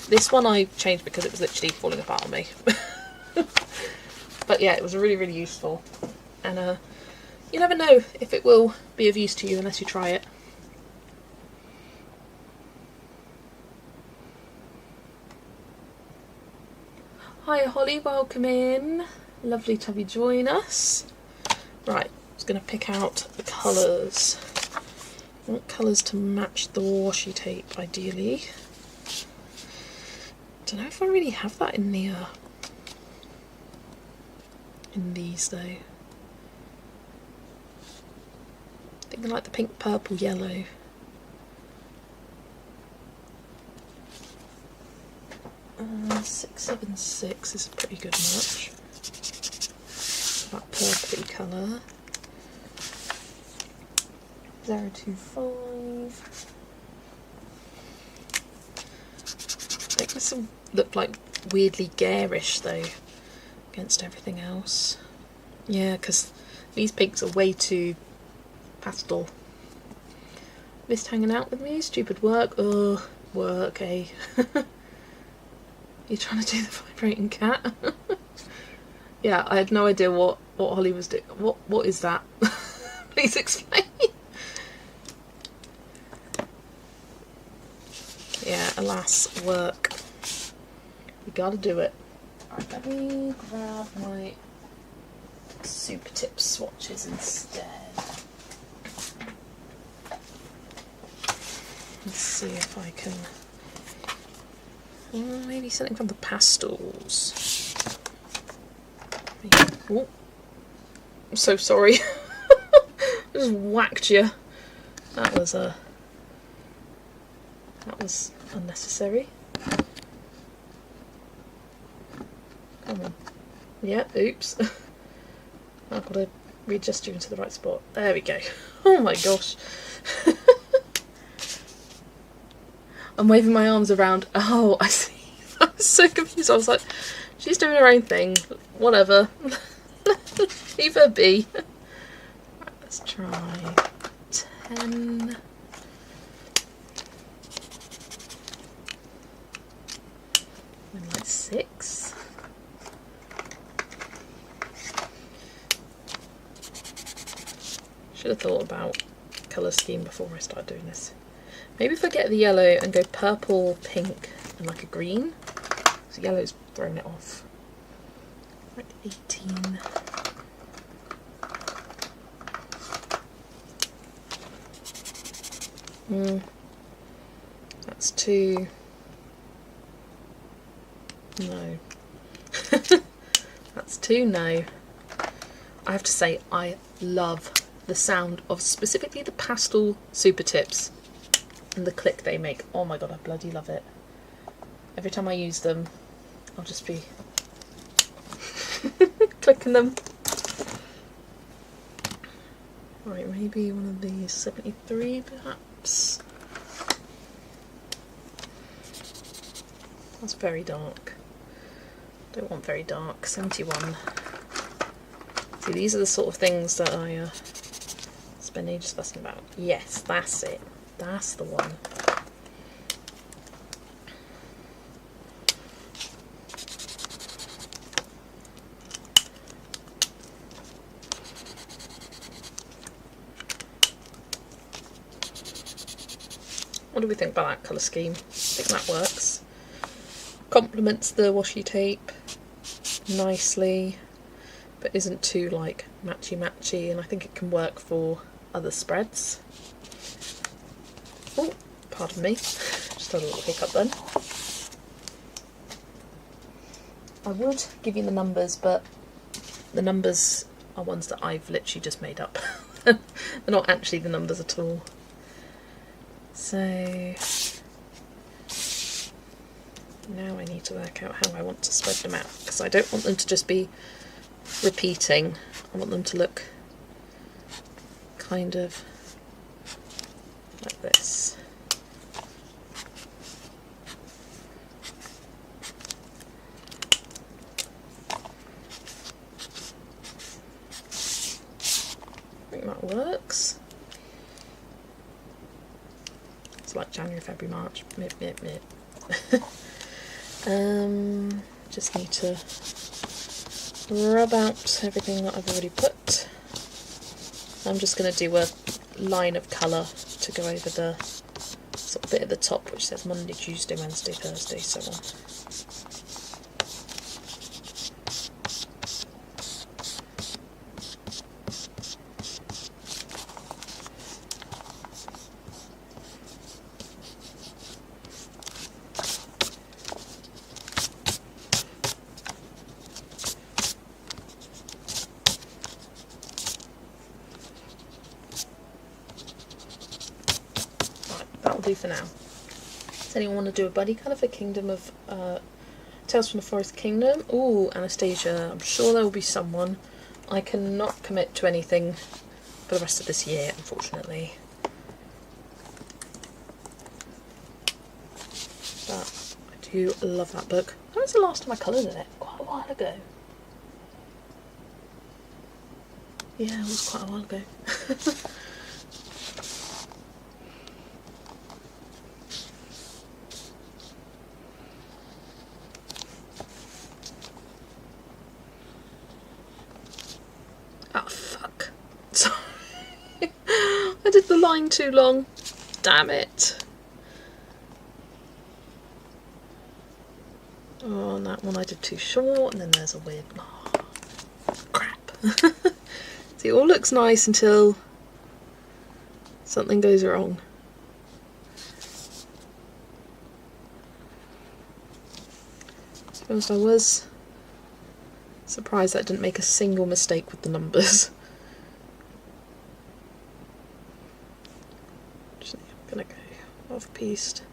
This one I changed because it was literally falling apart on me. But yeah, it was really, really useful. And you never know if it will be of use to you unless you try it. Hi Holly, welcome in. Lovely to have you join us. Right, I'm just going to pick out the colours. I want colours to match the washi tape, ideally. Don't know if I really have that in the in these though. I think I like the pink, purple, yellow. 676 is a pretty good match. That purpley colour. 025. I think this will look like weirdly garish though against everything else. Yeah, because these pinks are way too pastel. Missed hanging out with me? Stupid work? Ugh, work, eh? You trying to do the vibrating cat? Yeah, I had no idea what Holly was doing. What is that? Please explain. Yeah, alas, work. You gotta do it. Alright, let me grab my Super Tip swatches instead. Let's see if I can... maybe something from the pastels. Oh, I'm so sorry. I just whacked you. That was unnecessary. Come on. Yeah, oops. I've got to readjust you into the right spot. There we go. Oh my gosh. I'm waving my arms around. Oh, I see. was so confused. I was like, she's doing her own thing. Whatever. Leave her be. Right, let's try 10. And like 6. Should have thought about colour scheme before I started doing this. Maybe if I get the yellow and go purple, pink and like a green. So yellow's thrown it off. Like 18. That's 2. No. That's 2 no. I have to say I love the sound of specifically the pastel super tips and the click they make. Oh my god, I bloody love it. Every time I use them, I'll just be clicking them. Right, maybe one of these 73 perhaps. That's very dark. Don't want very dark. 71. See, these are the sort of things that I spend ages fussing about. Yes, that's it. That's the one. What do we think about that colour scheme? I think that works. Complements the washi tape nicely, but isn't too like matchy, and I think it can work for other spreads. Oh, pardon me, just had a little hiccup then. I would give you the numbers, but the numbers are ones that I've literally just made up. They're not actually the numbers at all. So now I need to work out how I want to spread them out, because I don't want them to just be repeating. I want them to look kind of like this. I think that works. It's like January, February, March. Just need to rub out everything that I've already put. I'm just going to do a line of colour to go over the sort of bit at the top which says Monday, Tuesday, Wednesday, Thursday, so on. That'll do for now. Does anyone want to do a buddy colour for Kingdom of Tales from the Forest Kingdom? Ooh, Anastasia. I'm sure there will be someone. I cannot commit to anything for the rest of this year, unfortunately. But I do love that book. When was the last time I coloured in it? Quite a while ago. Yeah, it was quite a while ago. I did the line too long. Damn it. Oh, and that one I did too short, and then there's a weird... Oh, crap. See, it all looks nice until something goes wrong. To be honest, I was surprised that I didn't make a single mistake with the numbers. I'm gonna go off-piste.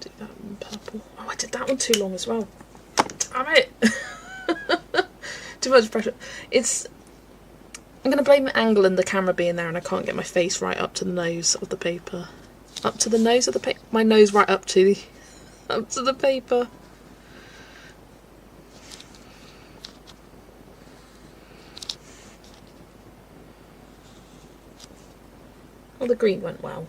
Do that one purple. Oh, I did that one too long as well. Damn it! Too much pressure. I'm gonna blame the angle and the camera being there, and I can't get my face right up to the nose of the paper. Up to the nose of the paper? My nose right up to up to the paper. Well, the green went well.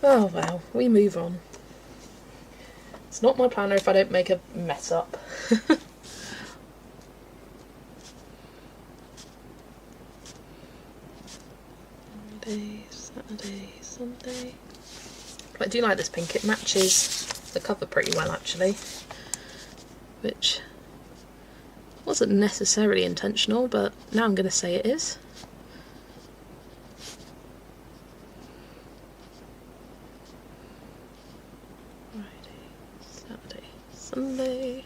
Oh well, we move on. It's not my planner if I don't make a mess up. Friday, Saturday, Sunday. I do like this pink, it matches the cover pretty well actually, which wasn't necessarily intentional, but now I'm going to say it is. Friday, Saturday, Sunday.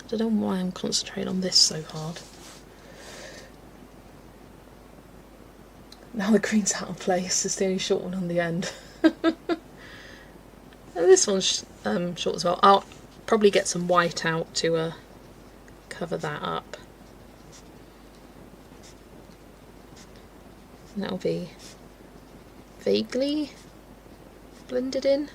I don't know why I'm concentrating on this so hard. Now the green's out of place, it's the only short one on the end. And this one's short as well. I'll probably get some white out to cover that up. And that'll be vaguely blended in.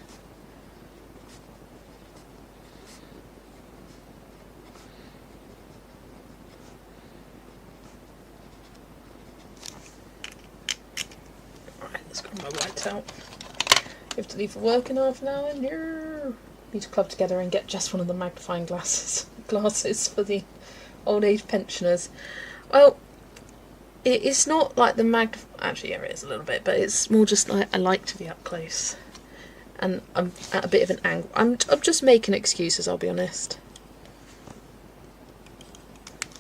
My white out. We have to leave for work in half an hour. No. Need to club together and get just one of the magnifying glasses for the old age pensioners. Well, it's not like the actually yeah, it is a little bit, but it's more just like I like to be up close, and I'm at a bit of an angle. I'm just making excuses, I'll be honest.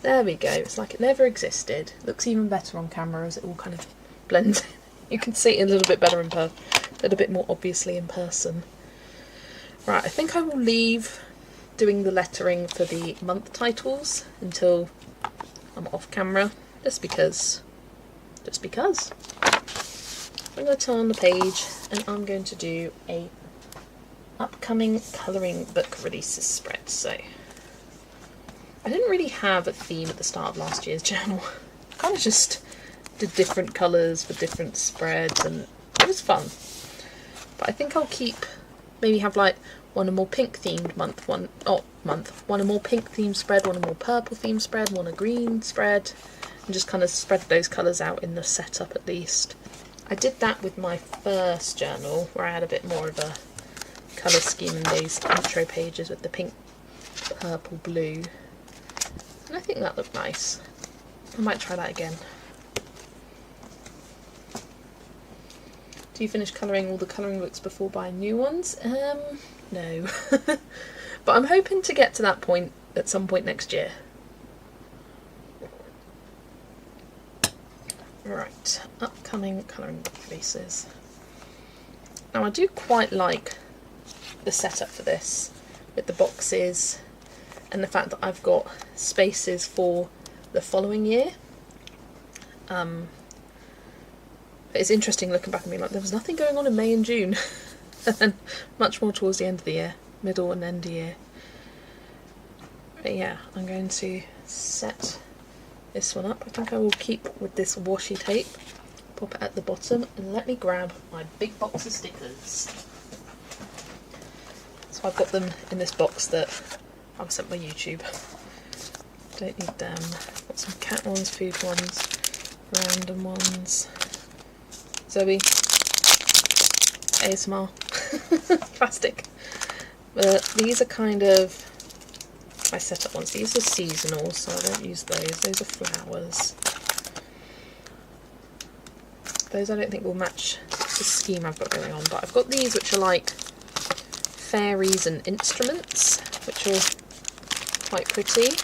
There we go. It's like it never existed. Looks even better on camera as it all kind of blends in. You can see it a little bit better in person, a little bit more obviously in person. Right, I think I will leave doing the lettering for the month titles until I'm off camera, just because. I'm going to turn the page and I'm going to do a upcoming colouring book releases spread. So I didn't really have a theme at the start of last year's journal. I kind of just did different colours for different spreads and it was fun. But I think I'll maybe have like one a more pink themed one a more pink themed spread, one a more purple themed spread, one a green spread, and just kind of spread those colours out in the setup at least. I did that with my first journal where I had a bit more of a colour scheme in these intro pages with the pink, purple, blue, and I think that looked nice. I might try that again. Do you finish colouring all the colouring books before buying new ones? No. But I'm hoping to get to that point at some point next year. Right, upcoming colouring book releases. Now I do quite like the setup for this, with the boxes and the fact that I've got spaces for the following year. It's interesting looking back and being like, there was nothing going on in May and June. And then much more towards the end of the year, middle and end of year. But yeah, I'm going to set this one up. I think I will keep with this washi tape, pop it at the bottom, and let me grab my big box of stickers. So I've got them in this box that I've sent by YouTube. Don't need them. Got some cat ones, food ones, random ones. Zoe, ASMR, plastic. But these are kind of my setup ones. These are seasonal, so I don't use those. Those are flowers. Those I don't think will match the scheme I've got going on, but I've got these which are like fairies and instruments. which are quite pretty.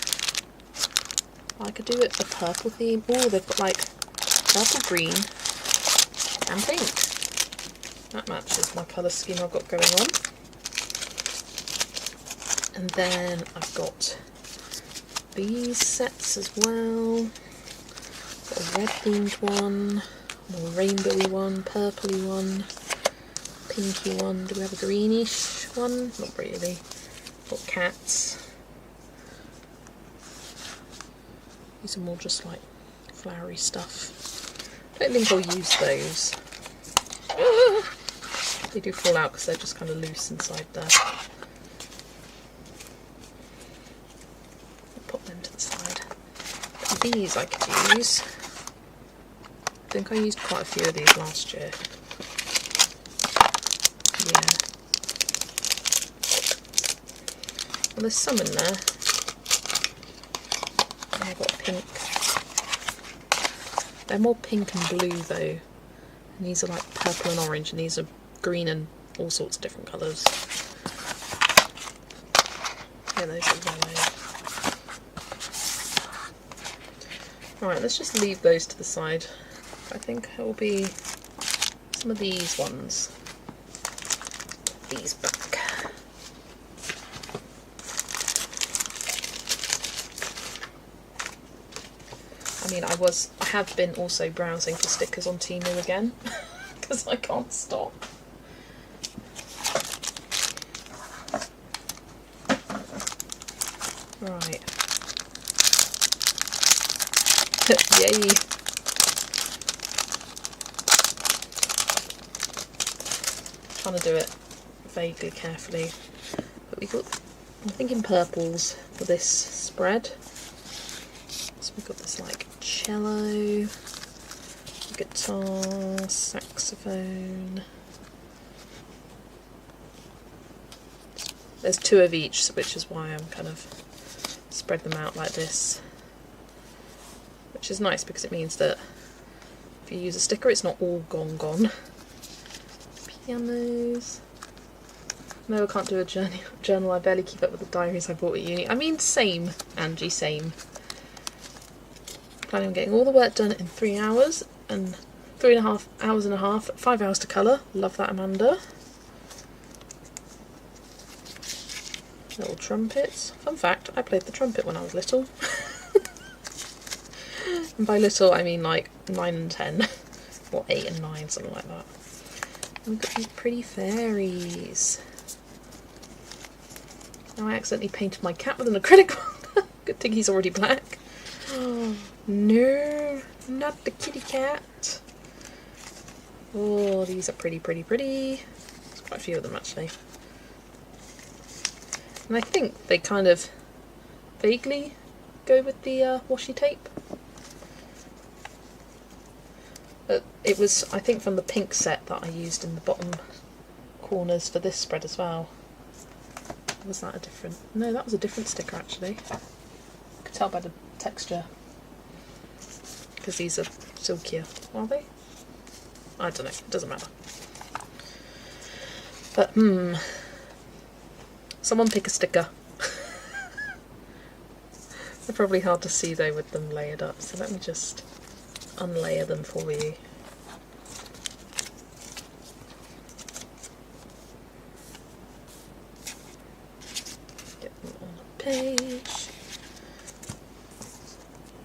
I could do it a purple theme. Oh, they've got like purple, green and pink. That matches my colour scheme I've got going on. And then I've got these sets as well. Got a red themed one, more rainbowy one, purpley one, pinky one. Do we have a greenish one? Not really. Got cats. These are more just like flowery stuff. Don't think I'll use those. They do fall out because they're just kind of loose inside there. I'll put them to the side. But these I could use. I think I used quite a few of these last year. Yeah. Well, there's some in there. And I've got pink. They're more pink and blue though. And these are like purple and orange, and these are green and all sorts of different colours. Yeah, those are yellow. Right, let's just leave those to the side. I think it will be some of these ones. These back. I mean, I have been also browsing for stickers on Temu again, because I can't stop. Right. Yay! Trying to do it vaguely carefully. But we got, I'm thinking purples for this spread. So we've got this like cello, guitar, saxophone. There's two of each, which is why I'm kind of spread them out like this. Which is nice because it means that if you use a sticker, it's not all gone. Pianos. No, I can't do a journal. I barely keep up with the diaries I bought at uni. I mean, same, Angie, same. Planning on getting all the work done in 3 hours and 3.5 hours and a half, 5 hours to colour. Love that, Amanda. Little trumpets. Fun fact, I played the trumpet when I was little. And by little I mean like 9 and 10. Or 8 and 9, something like that. And we've got these pretty fairies. Now I accidentally painted my cat with an acrylic one. Good thing he's already black. Oh, no, not the kitty cat. Oh, these are pretty. There's quite a few of them actually. And I think they kind of vaguely go with the washi tape. It was, I think, from the pink set that I used in the bottom corners for this spread as well. Was that a different? No, that was a different sticker actually. I could tell by the texture. Because these are silkier, are they? I don't know, it doesn't matter. But, someone pick a sticker. They're probably hard to see though with them layered up, so let me just unlayer them for you. Get them on the page.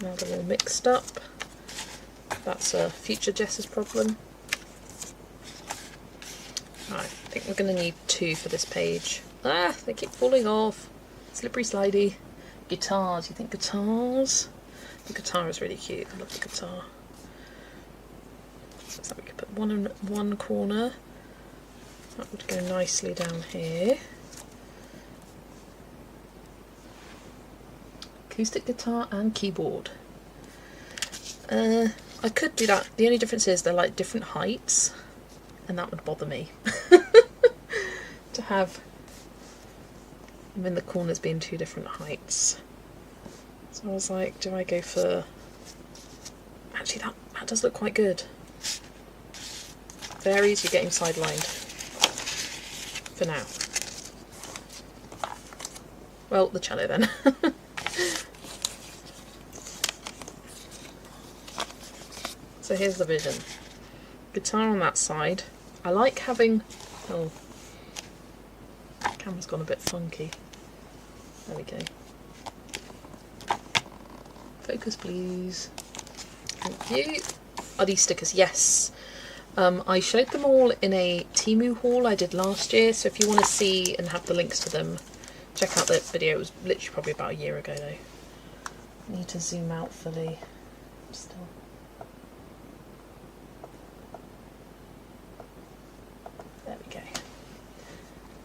Now they're all mixed up. That's a future Jess's problem. Right, I think we're going to need 2 for this page. Ah, they keep falling off. Slippery slidey. Guitars, you think guitars? The guitar is really cute, I love the guitar. So we could put one in one corner. That would go nicely down here. Acoustic guitar and keyboard. I could do that. The only difference is they're like different heights, and that would bother me. To have them in the corners being 2 different heights. So I was like, do I go for... Actually, that does look quite good. Fairies, you're getting sidelined. For now. Well, the cello then. So here's the vision. Guitar on that side. I like having... Oh, camera's gone a bit funky. There we go. Focus please. Thank you. Are these stickers? Yes. I showed them all in a Temu haul I did last year, so if you want to see and have the links to them, check out that video. It was literally probably about a year ago though. Need to zoom out fully. Still. There we go.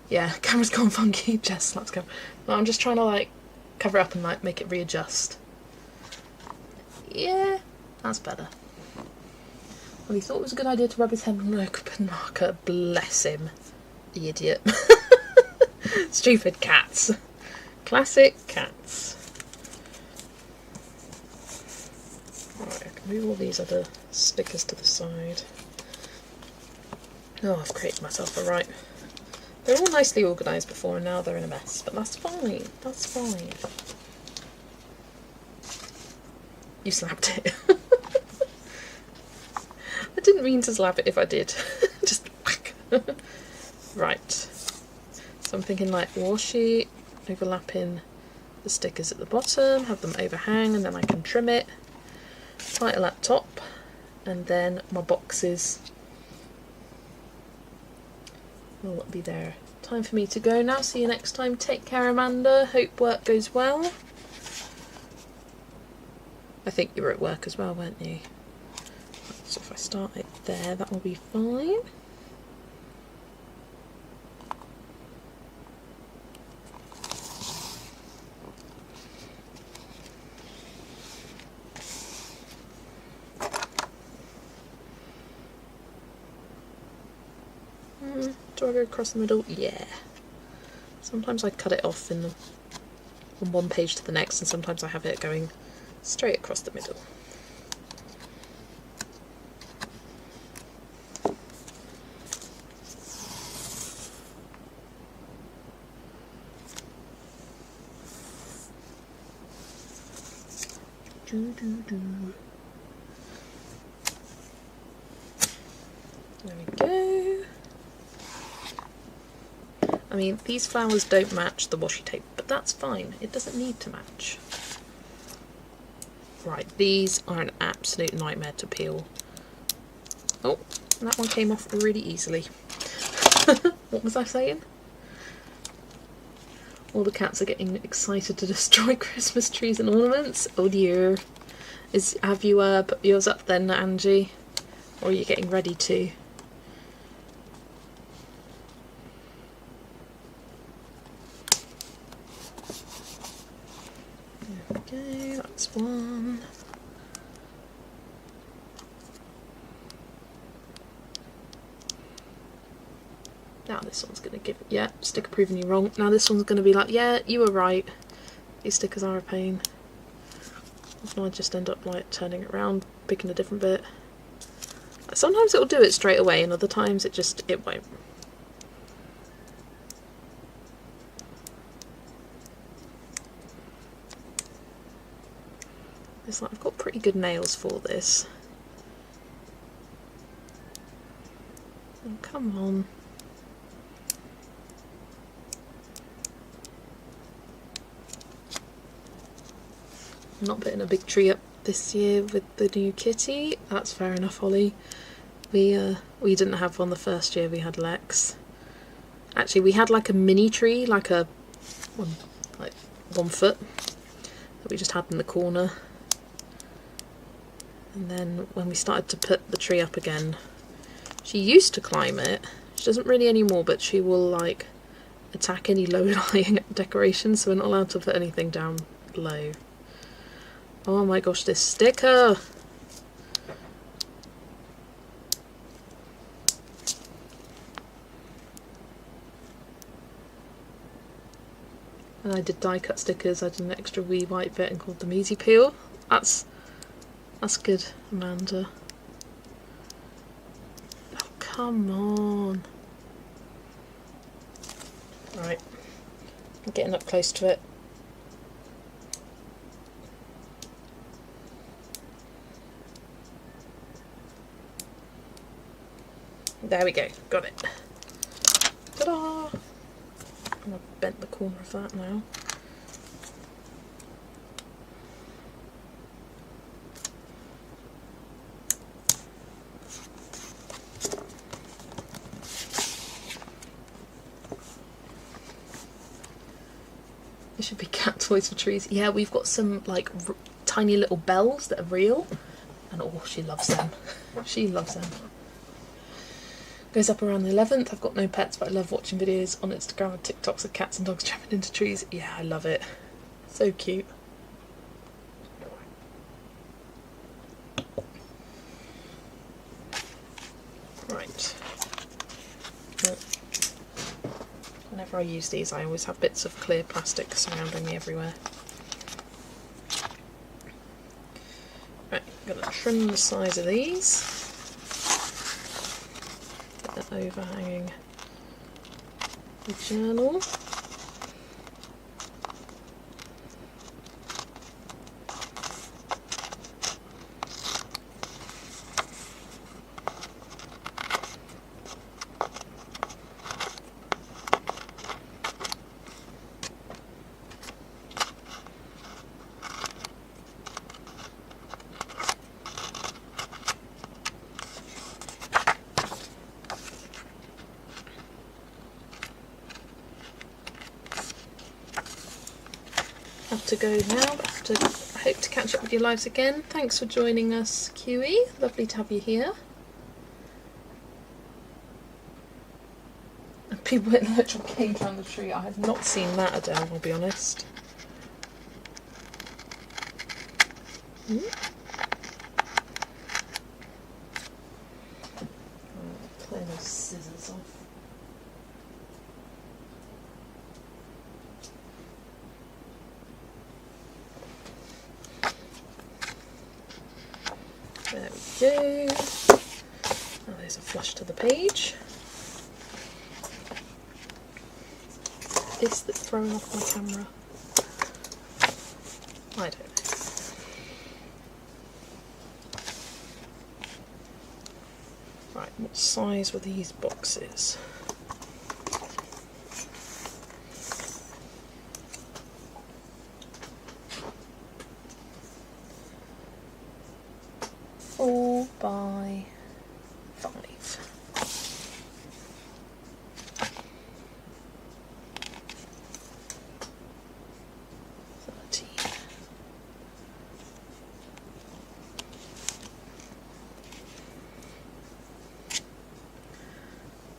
Yeah, camera's gone funky. Jess slaps camera. No, I'm just trying to like cover it up and like make it readjust. Yeah, that's better. Well, he thought it was a good idea to rub his head on an open marker. Bless him. The idiot. Stupid cats. Classic cats. Right, I can move all these other stickers to the side. Oh, I've created myself a right. They're all nicely organised before and now they're in a mess, but that's fine. That's fine. You slapped it. I didn't mean to slap it if I did. Just whack. Right. So I'm thinking like washi, overlapping the stickers at the bottom, have them overhang, and then I can trim it. Title at top, and then my boxes will be there. Time for me to go now. See you next time. Take care, Amanda. Hope work goes well. I think you were at work as well, weren't you? So if I start it there, that will be fine. Do I go across the middle? Yeah. Sometimes I cut it off in from one page to the next, and sometimes I have it going straight across the middle. There we go. I mean, these flowers don't match the washi tape, but that's fine. It doesn't need to match. Right, these are an absolute nightmare to peel. Oh, that one came off really easily. What was I saying? All the cats are getting excited to destroy Christmas trees and ornaments. Oh dear. Have you put yours up then, Angie? Or are you getting ready to? Okay, that's one. Now this one's going to give it, yeah, sticker proving you wrong. Now this one's going to be like, yeah, you were right. These stickers are a pain. And I just end up like turning it around, picking a different bit. Sometimes it'll do it straight away, and other times it won't. It's like I've got pretty good nails for this. Oh, come on. I'm not putting a big tree up this year with the new kitty. That's fair enough, Holly. We didn't have one the first year we had Lex. Actually, we had like a mini tree, like 1 foot, that we just had in the corner. And then when we started to put the tree up again, she used to climb it. She doesn't really anymore, but she will like attack any low-lying decorations, so we're not allowed to put anything down low. Oh my gosh, this sticker! And I did die cut stickers. I did an extra wee white bit and called them Easy Peel. That's good, Amanda. Oh, come on. Right, I'm getting up close to it. There we go, got it. Ta-da! I'm going to bend the corner of that now. It should be cat toys for trees. Yeah, we've got some like tiny little bells that are real, and oh, she loves them. She loves them. Goes up around the 11th. I've got no pets, but I love watching videos on Instagram and TikToks of cats and dogs jumping into trees. Yeah, I love it. So cute. Right. Well, whenever I use these, I always have bits of clear plastic surrounding me everywhere. Right, I'm going to trim the size of these. Get that overhanging the journal. Have to go now, but I hope to catch up with your lives again. Thanks for joining us, QE. Lovely to have you here. And people in electric cage around the tree. I have not seen that, Adele, I'll be honest. Clear those scissors off. There we go. Now there's a flush to the page. Is that throwing off my camera? I don't know. Right, what size were these boxes? By 5. 13.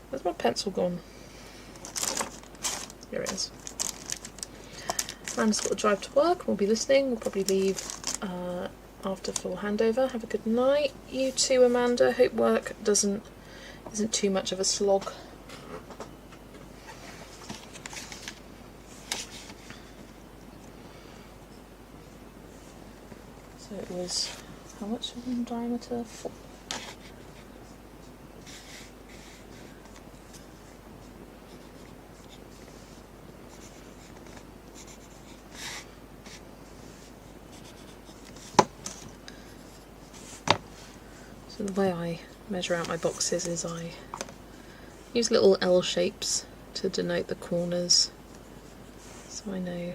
Where's my pencil gone? Here it is. Amanda's got to drive to work. We'll be listening. We'll probably leave after full handover. Have a good night. You too, Amanda. Hope work isn't too much of a slog. So it was, how much in diameter? 4. So the way I measure out my boxes is I use little L shapes to denote the corners, so I know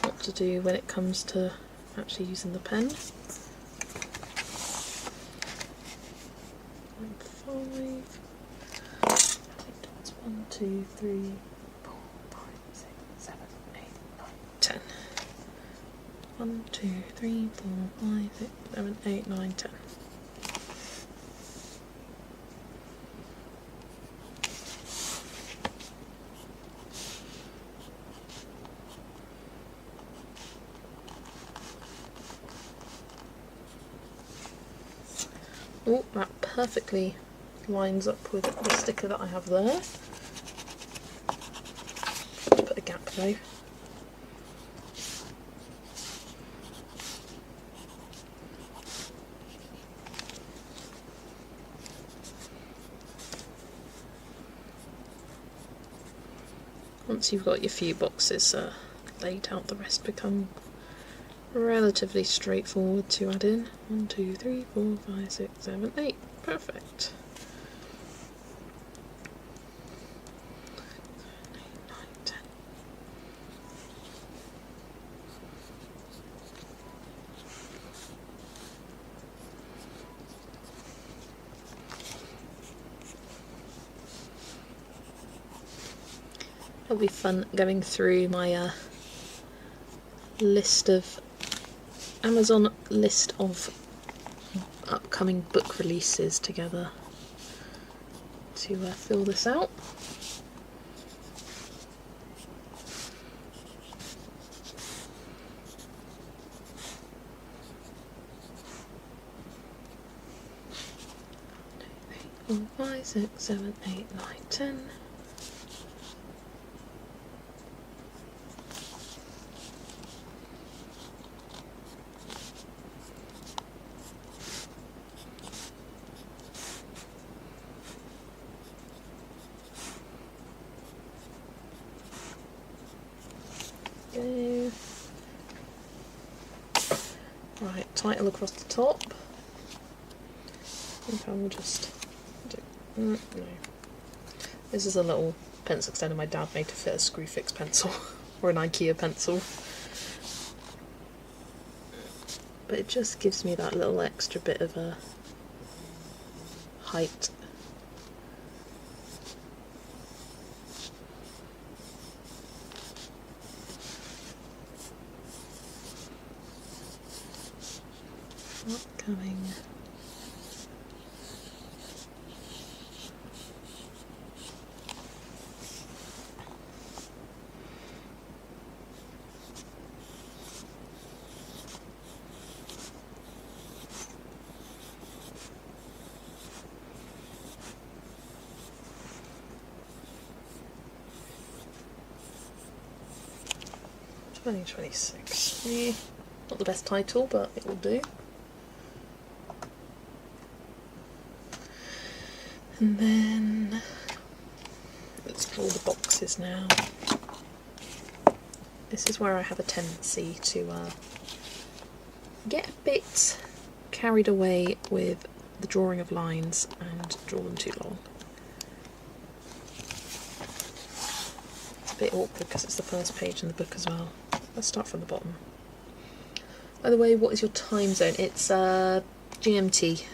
what to do when it comes to actually using the pen. 5. I think that's 1, 2, 3, 4, 5, 6, 7, 8, 9, 10. 1, 2, 3, 4, 5, 6, 7, 8, 9, 10. Oh, that perfectly lines up with the sticker that I have there. Put a gap though. Once you've got your few boxes laid out, the rest become relatively straightforward to add in. 1, 2, 3, 4, 5, 6, 7, 8. Perfect. It'll be fun going through my Amazon list of upcoming book releases together to fill this out. Four, 5, 6, 7, 8, 9, 10. Go. Right, title across the top. I think I'll just do. No. This is a little pencil extender my dad made to fit a Screwfix pencil or an IKEA pencil. But it just gives me that little extra bit of a height. Upcoming. "2026. Not the best title, but it will do. And then let's draw the boxes now. This is where I have a tendency to get a bit carried away with the drawing of lines and draw them too long. It's a bit awkward because it's the first page in the book as well. Let's start from the bottom. By the way, what is your time zone? It's GMT,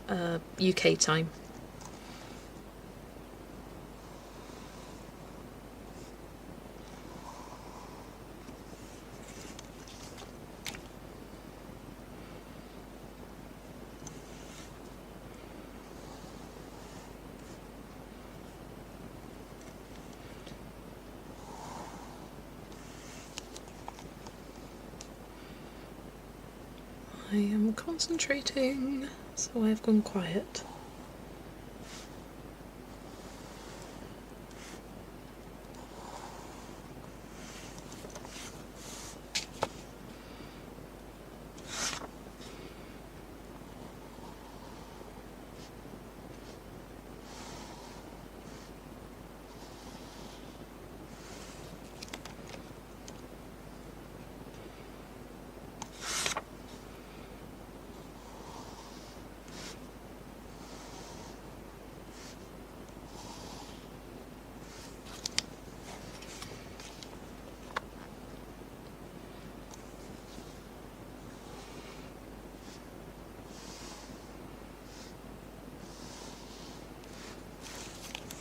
UK time. I am concentrating, so I have gone quiet.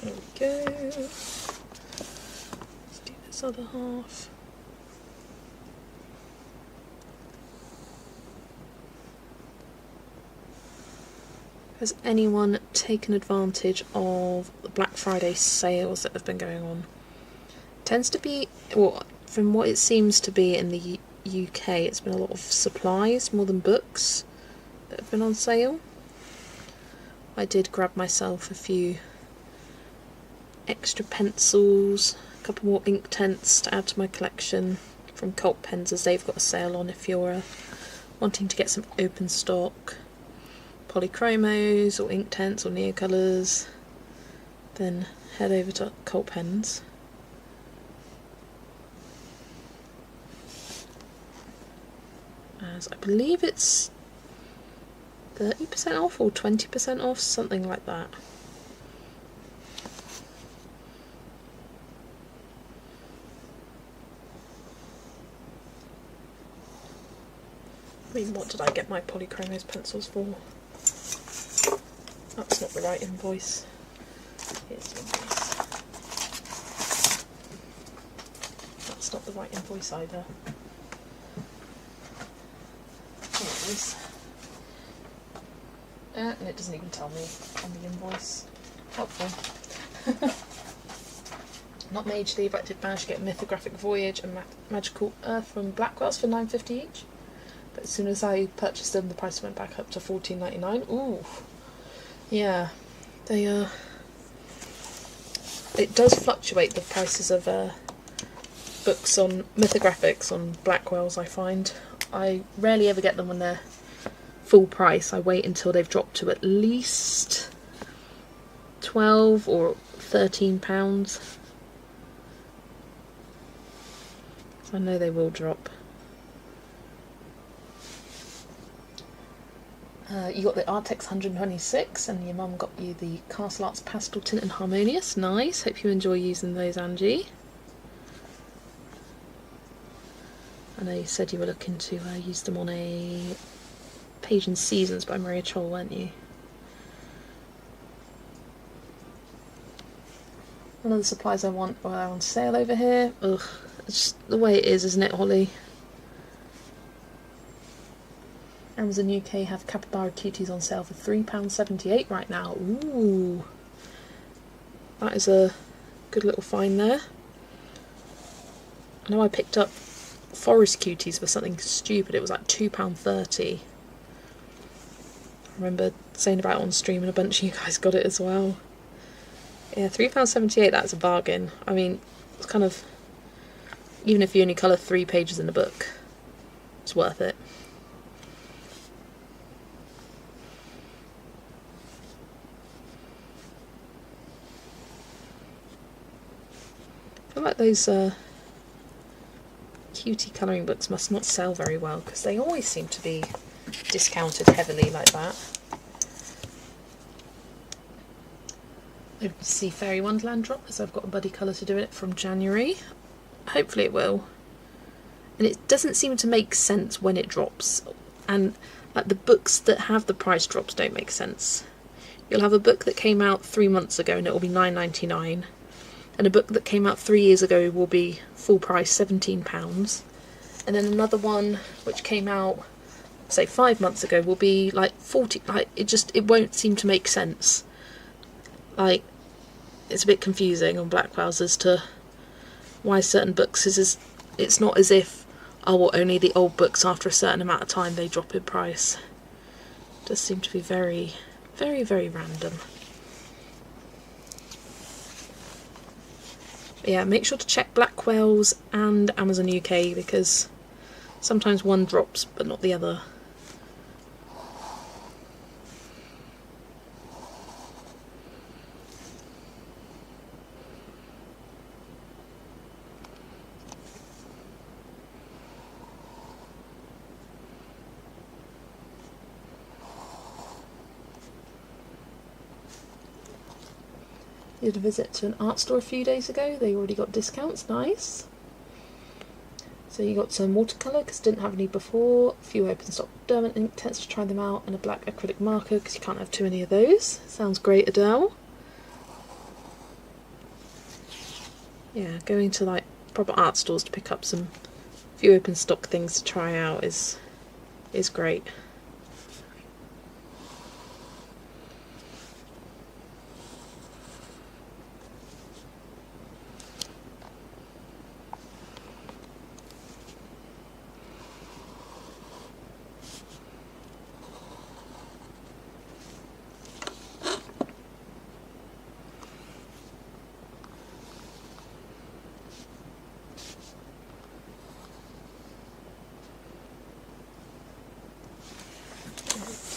There we go. Let's do this other half. Has anyone taken advantage of the Black Friday sales that have been going on? Tends to be, well, from what it seems to be in the UK, it's been a lot of supplies more than books that have been on sale. I did grab myself a few extra pencils, a couple more Inktense to add to my collection from Cult Pens, as they've got a sale on if you're wanting to get some open stock polychromos or Inktense or Neocolours. Then head over to Cult Pens. As I believe it's 30% off or 20% off, something like that. I mean, what did I get my Polychromos pencils for? That's not the right invoice. Here's the invoice. That's not the right invoice either. Here it is. And it doesn't even tell me on the invoice. Helpful. Not majorly, but I did manage to get Mythographic Voyage and Magical Earth from Blackwell's for $9.50 each. But as soon as I purchased them, the price went back up to $14.99. Ooh. Yeah. They it does fluctuate, the prices of books on Mythographics on Blackwell's, I find. I rarely ever get them when they're full price. I wait until they've dropped to at least £12 or £13. So I know they will drop. You got the Artex 126 and your mum got you the Castle Arts Pastel Tint and Harmonious. Nice. Hope you enjoy using those, Angie. I know you said you were looking to use them on a Page and Seasons by Maria Troll, weren't you? One of the supplies I want are on sale over here. Ugh, it's just the way it is, isn't it, Holly? Amazon UK have Capybara Cuties on sale for £3.78 right now. Ooh, that is a good little find there. I know I picked up Forest Cuties for something stupid. It was like £2.30. I remember saying about it on stream and a bunch of you guys got it as well. Yeah, £3.78, that's a bargain. I mean, it's kind of, even if you only colour 3 pages in a book, it's worth it. I feel like those cutie colouring books must not sell very well, because they always seem to be discounted heavily like that. I see Fairy Wonderland drop, because I've got a buddy colour to do it from January. Hopefully it will. And it doesn't seem to make sense when it drops. And like the books that have the price drops don't make sense. You'll have a book that came out 3 months ago and it will be £9.99. And a book that came out 3 years ago will be full price £17. And then another one which came out, say 5 months ago, will be like 40. Like it won't seem to make sense. Like, it's a bit confusing on Blackwell's as to why certain books it's not as if, oh well, only the old books after a certain amount of time they drop in price. It does seem to be very, very, very random. But yeah, make sure to check Blackwell's and Amazon UK, because sometimes one drops but not the other. Did a visit to an art store a few days ago. They already got discounts. Nice. So you got some watercolour because didn't have any before, a few open stock Derwent ink tents to try them out, and a black acrylic marker because you can't have too many of those. Sounds great, Adele. Yeah, going to like proper art stores to pick up some few open stock things to try out is great.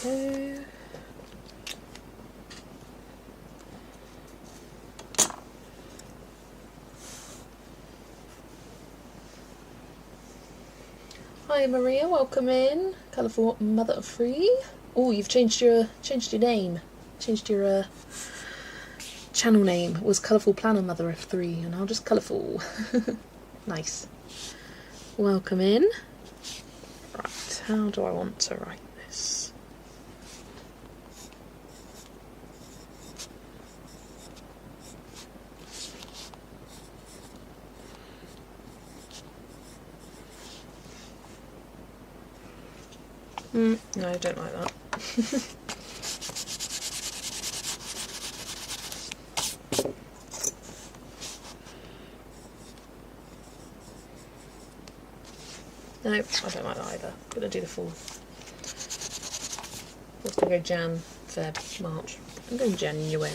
Okay. Hi Maria, welcome in. Colourful Mother of Three. Oh, you've changed your name. Changed your channel name. It was Colourful Planner Mother of Three, and now just Colourful. Nice. Welcome in. Right, how do I want to write this? No, I don't like that. No, I don't like that either. I'm going to do the full. I was going to go Jan, Feb, March. I'm going January.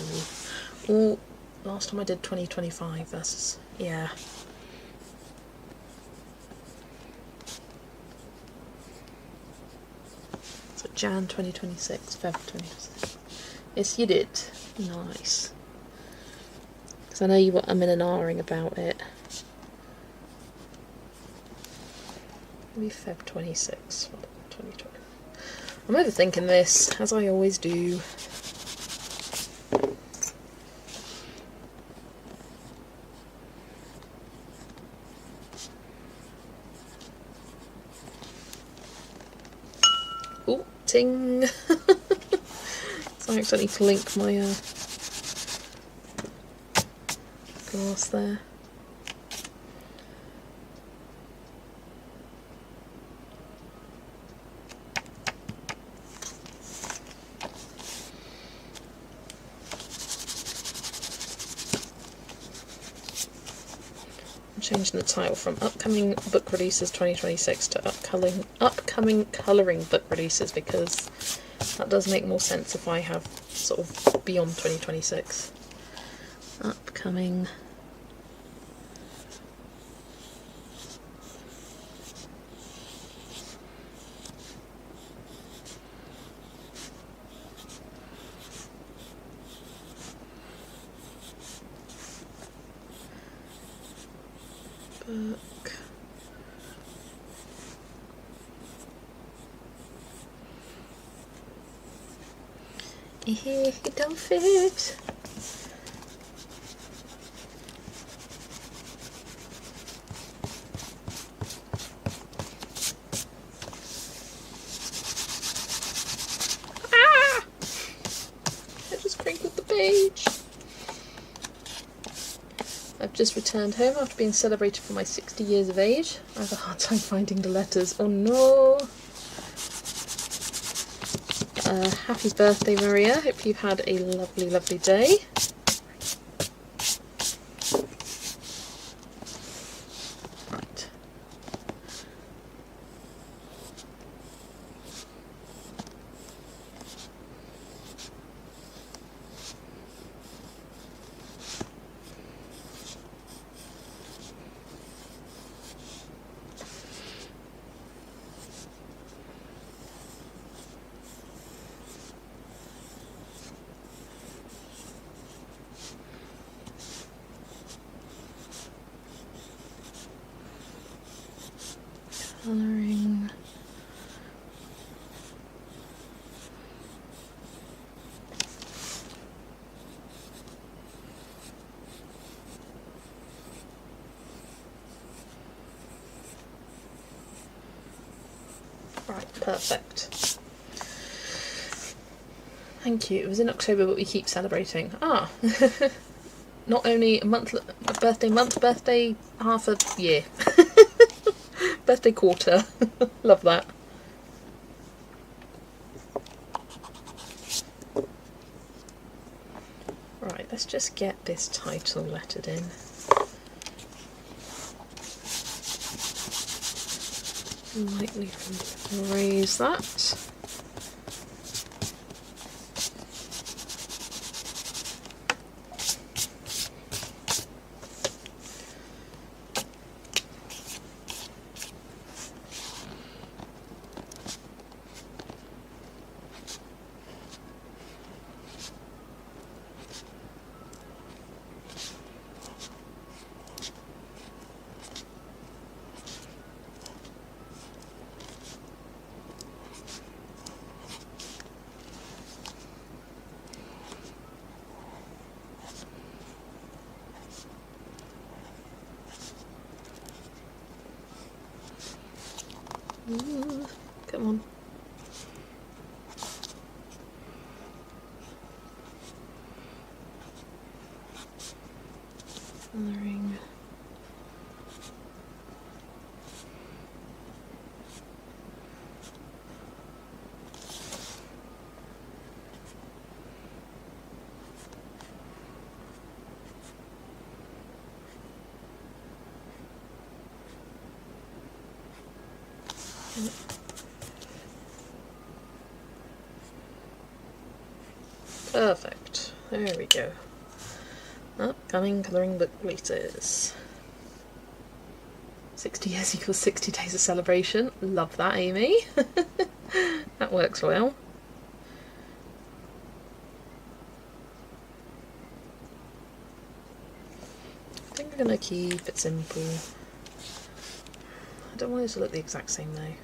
Oh, last time I did 2025, that's, yeah. So Jan 2026, Feb 2026. Yes, you did. Nice. Because I know you were umming and ahhing about it. Maybe Feb 26, 2020. I'm overthinking this, as I always do. Oh, ting! So I accidentally clinked my glass there. Changing the title from Upcoming Book Releases 2026 to Upcoming Colouring Book Releases, because that does make more sense if I have sort of beyond 2026. Upcoming book. It don't fit. Ah! I just crinkled the page. I've just returned home after being celebrated for my 60 years of age. I have a hard time finding the letters. Oh no! Happy birthday, Maria. Hope you've had a lovely, lovely day. Right. Colouring. Right, perfect. Thank you. It was in October, but we keep celebrating. Ah, not only a month, birthday half a year. Birthday quarter. Love that. Right, let's just get this title lettered in. Lightly raise that. Come on. Colouring. Perfect. There we go. Upcoming colouring book releases. 60 years equals 60 days of celebration. Love that, Amy. That works well. I think I'm going to keep it simple. I don't want it to look the exact same though.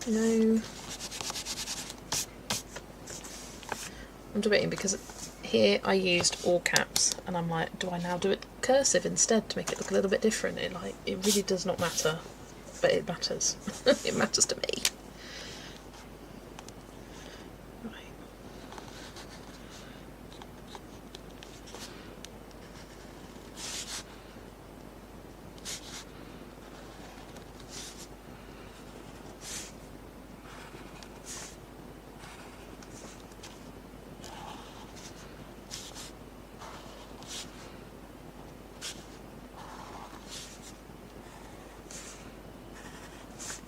No. I'm debating because here I used all caps and I'm like, do I now do it cursive instead to make it look a little bit different? It really does not matter, but it matters. It matters to me. Right.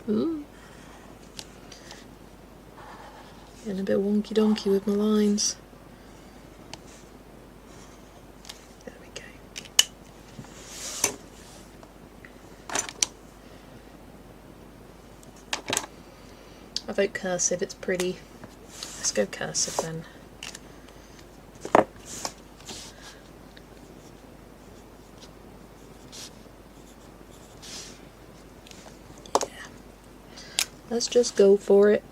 Ooh. Getting a bit wonky donkey with my lines. There we go. I vote cursive, it's pretty. Let's go cursive then. Let's just go for it.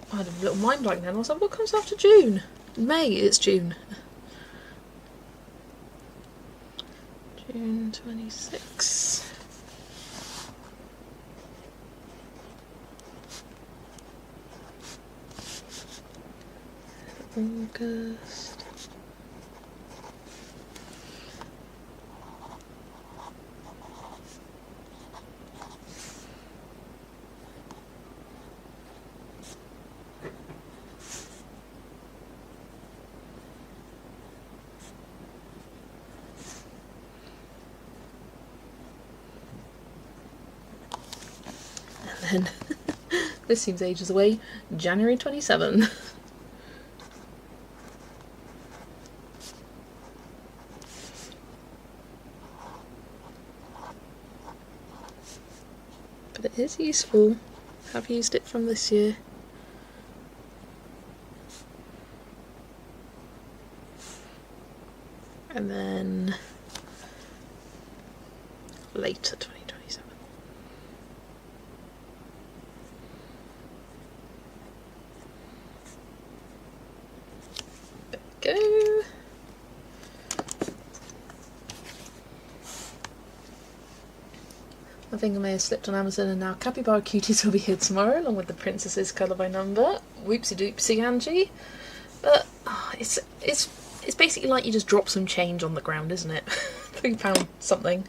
I had a little mind blank then. I was like, what comes after June? May, it's June. June 26. August. And then, this seems ages away, January 27. But it is useful. I've used it from this year. And then later 2027. There we go. I think I may have slipped on Amazon, and now Capybara Cuties will be here tomorrow along with the Princesses colour by number. Whoopsie doopsie, Angie. But it's basically like you just drop some change on the ground, isn't it? £3 something.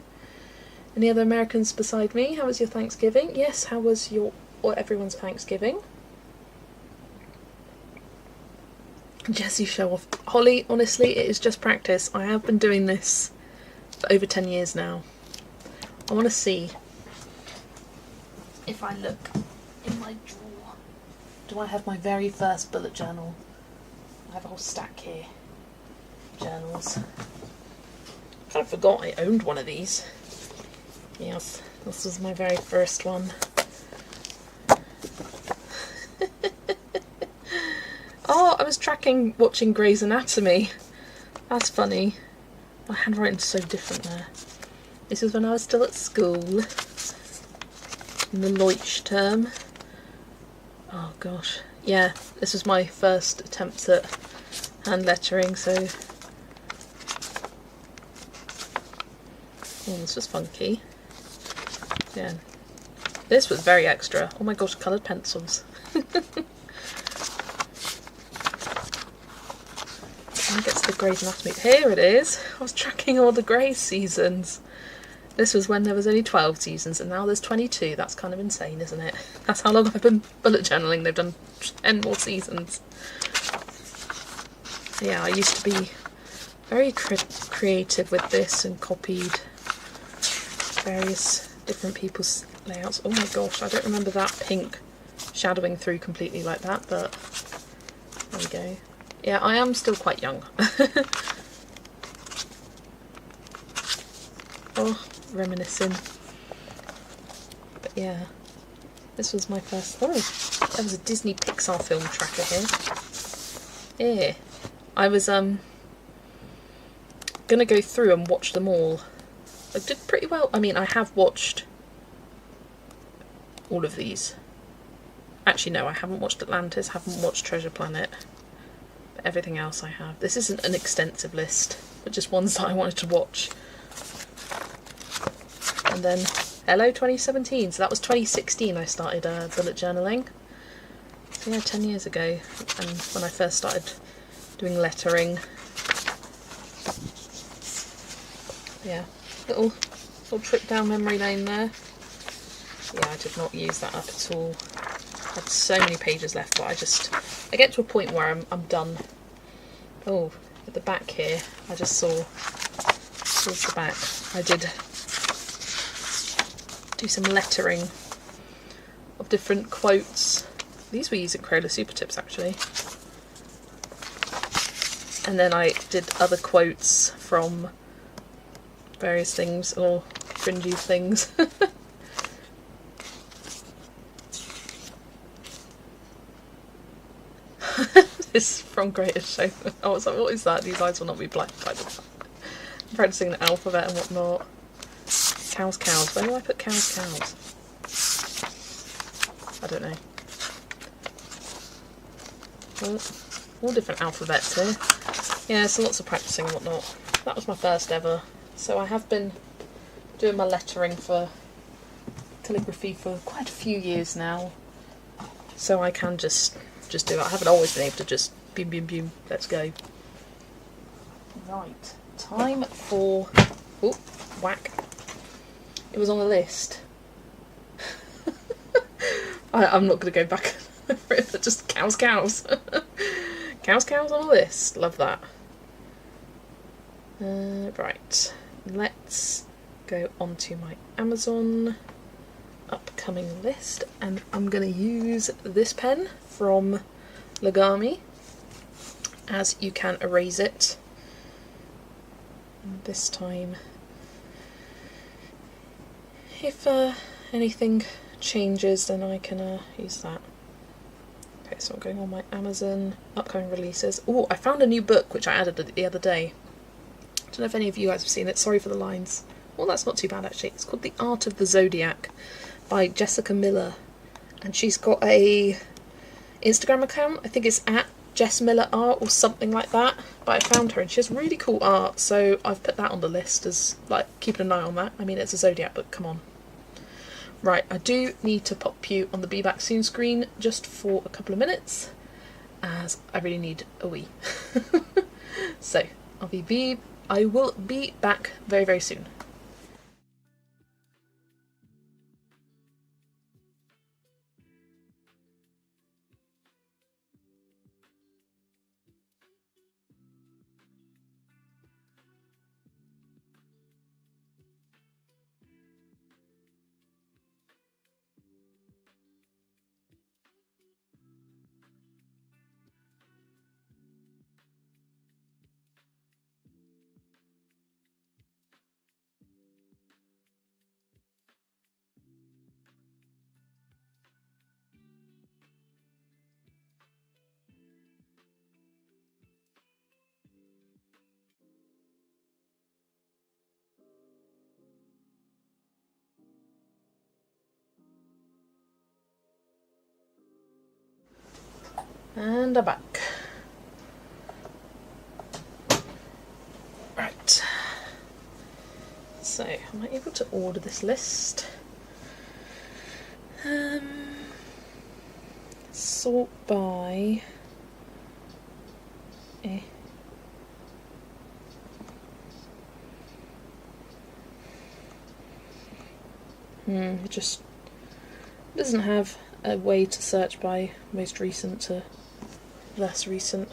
Any other Americans beside me? How was your Thanksgiving? Yes, how was your or everyone's Thanksgiving? Jessie, show off. Holly, honestly, it is just practice. I have been doing this for over 10 years now. I want to see if I look in my drawer. Do I have my very first bullet journal? I have a whole stack here. Journals. I kind of forgot I owned one of these. Yes, this was my very first one. Oh, I was watching Grey's Anatomy. That's funny. My handwriting's so different there. This was when I was still at school. In the Leutsch term. Oh gosh. Yeah, this was my first attempt at hand lettering, so... Oh, this was funky. Yeah. This was very extra. Oh my gosh, coloured pencils. And gets the Grey's Anatomy. Here it is. I was tracking all the Grey seasons. This was when there was only 12 seasons, and now there's 22. That's kind of insane, isn't it? That's how long I've been bullet journaling. They've done 10 more seasons. Yeah, I used to be very creative with this and copied various different people's layouts. Oh my gosh, I don't remember that pink shadowing through completely like that, but there we go. Yeah, I am still quite young. Oh, reminiscing. But yeah, this was my first. Oh, there was a Disney Pixar film tracker here. Yeah, I was gonna go through and watch them all. I did pretty well. I mean, I have watched all of these. Actually, no, I haven't watched Atlantis, haven't watched Treasure Planet. But everything else I have. This isn't an extensive list, but just ones that I wanted to watch. And then, hello 2017. So that was 2016 I started bullet journaling. So yeah, 10 years ago. And when I first started doing lettering. Yeah, little trip down memory lane there. Yeah, I did not use that up at all. I had so many pages left, but I get to a point where I'm done. Oh, at the back here, I just saw towards the back. I did do some lettering of different quotes. These were using Crayola Super Tips actually. And then I did other quotes from various things, or fringy things. This from Greatest Showman. I was like, what is that? These eyes will not be black. I'm practicing the alphabet and whatnot. Cows, cows. Where do I put cows, cows? I don't know. Well, all different alphabets here. Yeah, so lots of practicing and whatnot. That was my first ever. So I have been doing my lettering for calligraphy for quite a few years now. So I can just do it. I haven't always been able to just boom, boom, boom, let's go. Right, time for, oh, whack. It was on the list. I'm not going to go back over it, but just cows, cows. Cows, cows on a list. Love that. Right, let's go onto my Amazon upcoming list, and I'm going to use this pen from Lagami, as you can erase it. And this time, if anything changes, then I can use that. Okay, so I'm going on my Amazon upcoming releases. Oh, I found a new book which I added the other day. I don't know if any of you guys have seen it. Sorry for the lines. Well, that's not too bad actually. It's called The Art of the Zodiac by Jessica Miller, and she's got a Instagram account. I think it's at Jess Miller Art or something like that. But I found her and she has really cool art, so I've put that on the list as like keeping an eye on that. I mean, it's a Zodiac book. Come on. Right, I do need to pop you on the Be Back Soon screen just for a couple of minutes, as I really need a wee. So I will be back very, very soon. And I'm back. Right. So, am I able to order this list? Sort by... It just doesn't have a way to search by most recent to less recent.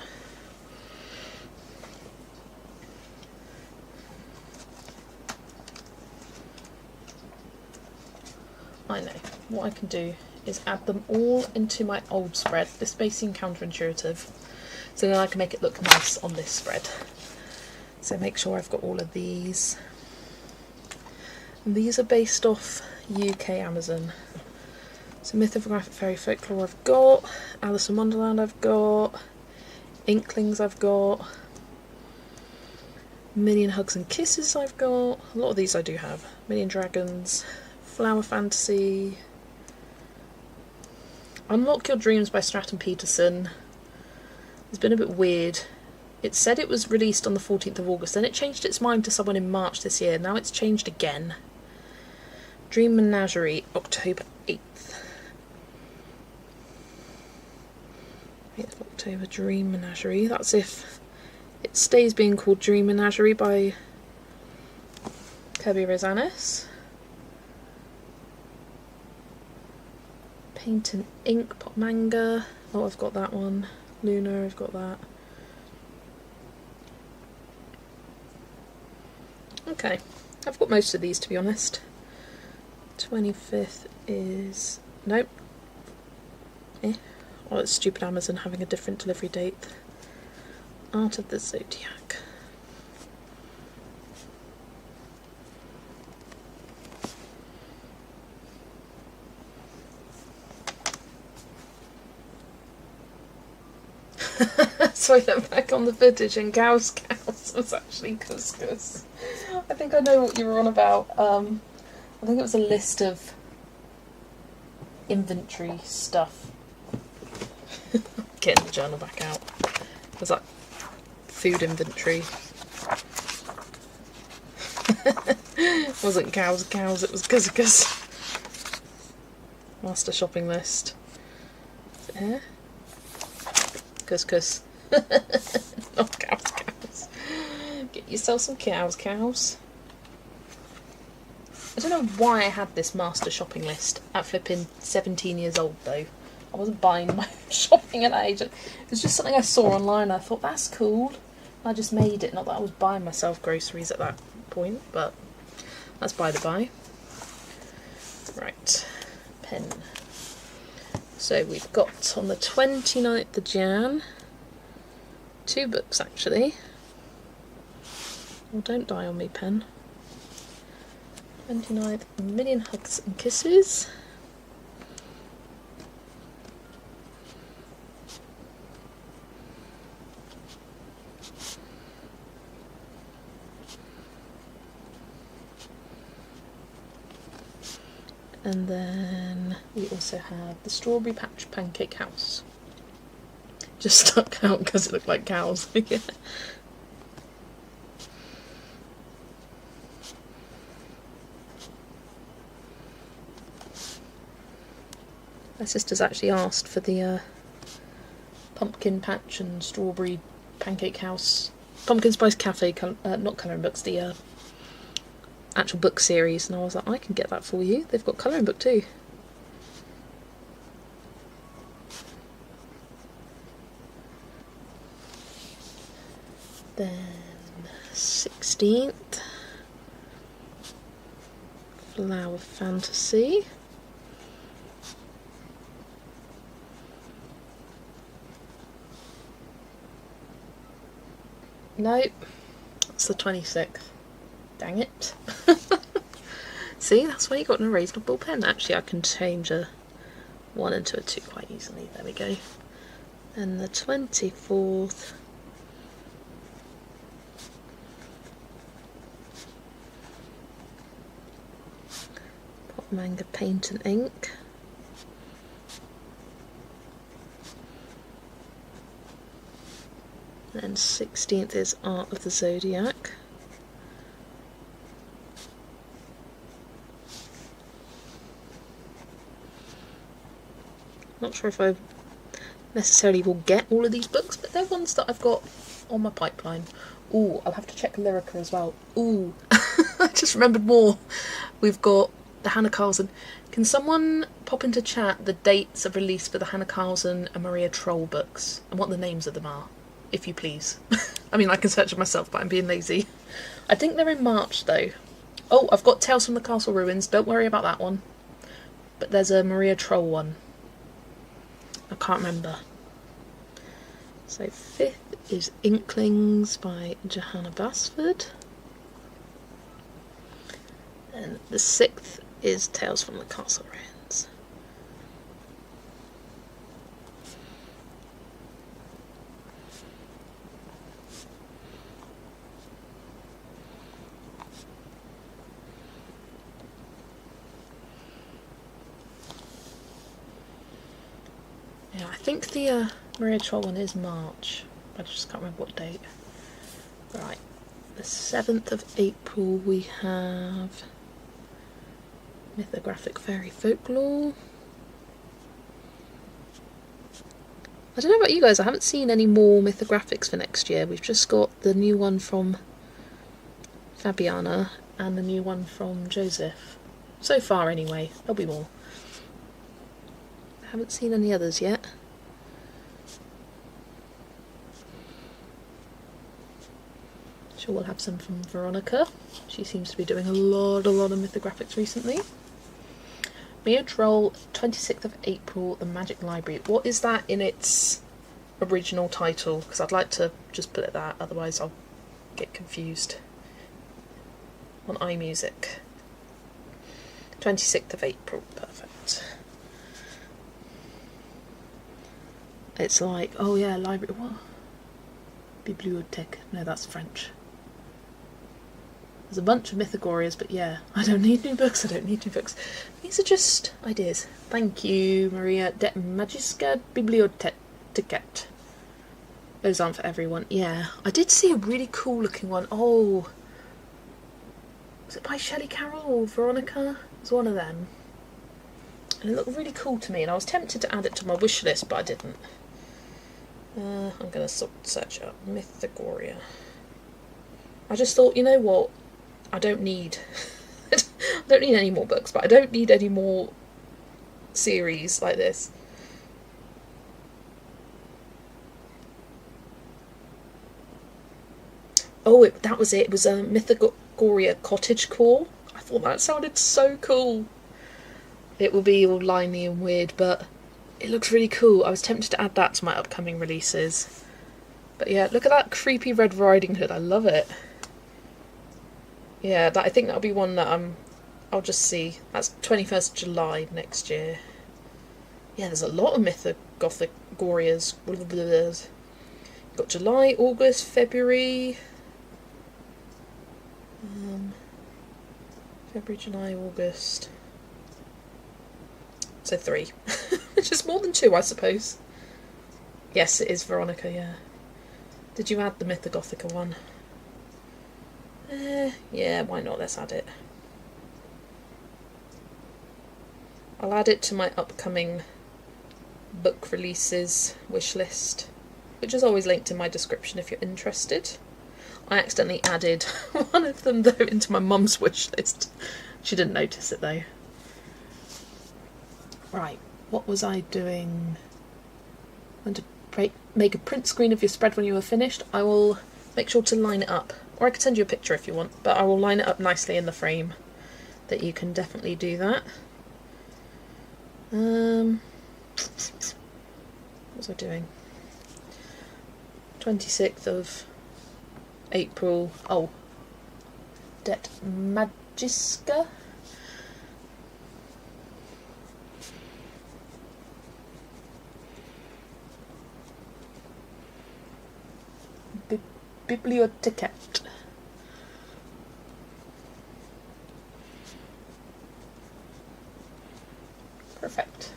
I know. What I can do is add them all into my old spread. This may seem counterintuitive, so then I can make it look nice on this spread. So make sure I've got all of these. And these are based off UK Amazon. So Myth of Graphic Fairy Folklore I've got, Alice in Wonderland I've got, Inklings I've got, Million Hugs and Kisses I've got, a lot of these I do have, Million Dragons, Flower Fantasy, Unlock Your Dreams by Stratton Peterson. It's been a bit weird. It said it was released on the 14th of August, then it changed its mind to someone in March this year, now it's changed again. Dream Menagerie, October 8th. 8th of October, Dream Menagerie. That's if it stays being called Dream Menagerie by Kirby Rosanis. Paint and Ink, Pop Manga. Oh, I've got that one. Luna, I've got that. Okay, I've got most of these to be honest. 25th is... nope. Oh, it's stupid Amazon having a different delivery date. Art of the Zodiac. Sorry, I'm back on the footage, and cows was actually couscous. I think I know what you were on about. I think it was a list of inventory stuff. Getting the journal back out. It was like food inventory. It wasn't cows, it was couscous. Master shopping list. Is it here? Couscous. Not cows. Get yourself some cows. I don't know why I had this master shopping list at flipping 17 years old though. I wasn't buying my shopping at that age. It was just something I saw online and I thought that's cool. I just made it, not that I was buying myself groceries at that point, but that's by the by. Right, pen. So we've got on the 29th of Jan, 2 books actually. Well, don't die on me, pen. 29th, Million Hugs and Kisses. And then we also have the Strawberry Patch Pancake House. Just stuck out because it looked like cows. Yeah. My sister's actually asked for the Pumpkin Patch and Strawberry Pancake House, Pumpkin Spice Cafe, not colouring books, the actual book series, and I was like, I can get that for you. They've got colouring book too. Then 16th, Flower Fantasy. Nope, it's the 26th. Dang it. See, that's why you got an erasable pen. Actually, I can change a 1 into a 2 quite easily. There we go. And the 24th. Pop Manga Paint and Ink. Then 16th is Art of the Zodiac. sure if I necessarily will get all of these books, but they're ones that I've got on my pipeline. Ooh, I'll have to check Lyrica as well. Ooh, I just remembered more. We've got the Hannah Carlson. Can someone pop into chat the dates of release for the Hannah Carlson and Maria Troll books and what the names of them are, if you please? I mean, I can search it myself, but I'm being lazy. I think they're in March, though. Oh, I've got Tales from the Castle Ruins. Don't worry about that one. But there's a Maria Troll one. I can't remember. So 5th is Inklings by Johanna Basford. And the 6th is Tales from the Castle Ruins. Yeah, I think the Maria Troll one is March. I just can't remember what date. Right, the 7th of April we have Mythographic Fairy Folklore. I don't know about you guys, I haven't seen any more mythographics for next year. We've just got the new one from Fabiana and the new one from Joseph. So far anyway, there'll be more. I haven't seen any others yet. Sure we'll have some from Veronica. She seems to be doing a lot of mythographics recently. Maria Troll, 26th of April, The Magic Library. What is that in its original title? Because I'd like to just put it that, otherwise I'll get confused. On iMusic. 26th of April, perfect. It's like, oh yeah, library, what? Bibliothèque, no, that's French. There's a bunch of Mythagorias, but yeah, I don't need new books, These are just ideas. Thank you, Maria. De Magiska Bibliothèque. Those aren't for everyone. Yeah, I did see a really cool looking one. Oh, was it by Shelley Carroll or Veronica? It was one of them. And it looked really cool to me, and I was tempted to add it to my wish list, but I didn't. I'm going to search up Mythagoria. I just thought, you know what? I don't need I don't need any more books, but I don't need any more series like this. Oh, that was it. It was a Mythagoria Cottagecore. I thought that sounded so cool. It will be all liney and weird, but it looks really cool. I was tempted to add that to my upcoming releases. But yeah, look at that creepy Red Riding Hood. I love it. Yeah, I think that'll be one that I'll just see. That's 21st July next year. Yeah, there's a lot of Mythagorias. You've got July, August, February. February, July, August. So 3. Which is more than 2, I suppose. Yes, it is Veronica, yeah. Did you add the Mythagothica one? Yeah, why not? Let's add it. I'll add it to my upcoming book releases wish list, which is always linked in my description if you're interested. I accidentally added one of them, though, into my mum's wish list. She didn't notice it, though. Right, what was I doing? I'm going to make a print screen of your spread when you are finished. I will make sure to line it up. Or I could send you a picture if you want, but I will line it up nicely in the frame, that you can definitely do that. What was I doing? 26th of April. Oh, De Magiska. Bibliothèque. Perfect.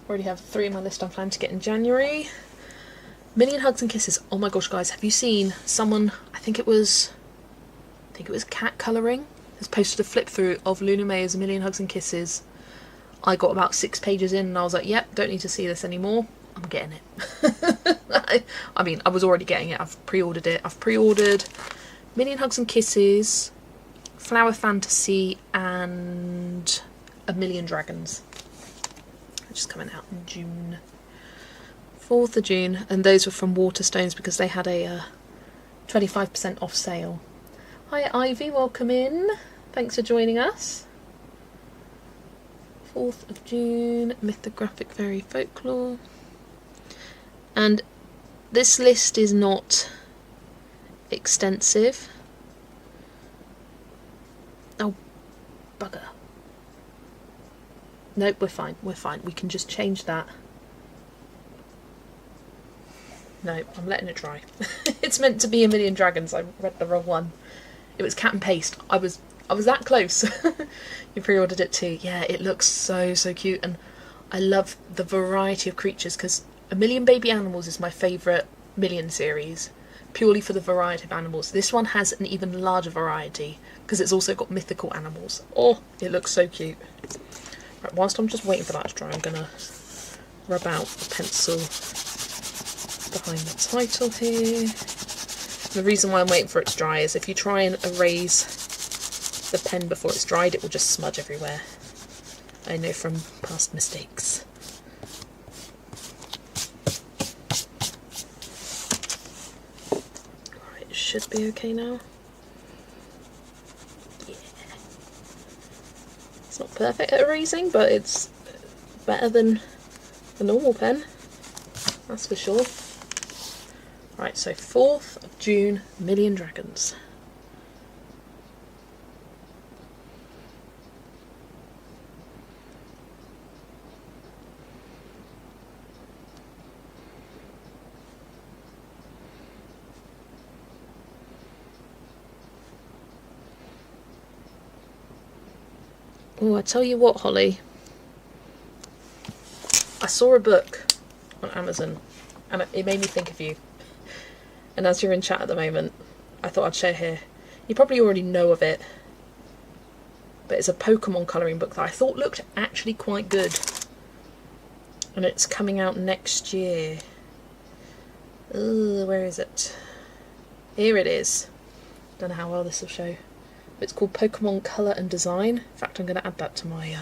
Already have 3 on my list I'm planning to get in January. Million Hugs and Kisses. Oh my gosh, guys, have you seen someone, I think it was Cat Colouring, has posted a flip through of Luna Mayer's A Million Hugs and Kisses I got about 6 pages in and I was like, yep, don't need to see this anymore. I'm getting it. I mean, I was already getting it. I've pre-ordered it. I've pre-ordered Million Hugs and Kisses, Flower Fantasy, and A Million Dragons, which is coming out in June. 4th of June. And those were from Waterstones because they had a 25% off sale. Hi Ivy, welcome in. Thanks for joining us. 4th of June, Mythographic Fairy Folklore. And this list is not extensive. Oh, bugger. Nope, we're fine, we're fine. We can just change that. No, I'm letting it dry. It's meant to be A Million Dragons. I read the wrong one. It was Cat and Paste. I was that close. You pre-ordered it too. Yeah, it looks so cute, and I love the variety of creatures because A Million Baby Animals is my favourite Million series, purely for the variety of animals. This one has an even larger variety because it's also got mythical animals. Oh, it looks so cute. Right, whilst I'm just waiting for that to dry, I'm gonna rub out the pencil behind the title here. The reason why I'm waiting for it to dry is if you try and erase the pen before it's dried, it will just smudge everywhere. I know from past mistakes. Alright, it should be okay now. Yeah. It's not perfect at erasing, but it's better than the normal pen, that's for sure. Right, so 4th of June, Million Dragons. Oh, I tell you what, Holly. I saw a book on Amazon and it made me think of you. And as you're in chat at the moment, I thought I'd share here. You probably already know of it, but it's a Pokemon colouring book that I thought looked actually quite good. And it's coming out next year. Ugh, where is it? Here it is. Don't know how well this will show. It's called Pokemon Colour and Design. In fact, I'm going to add that to my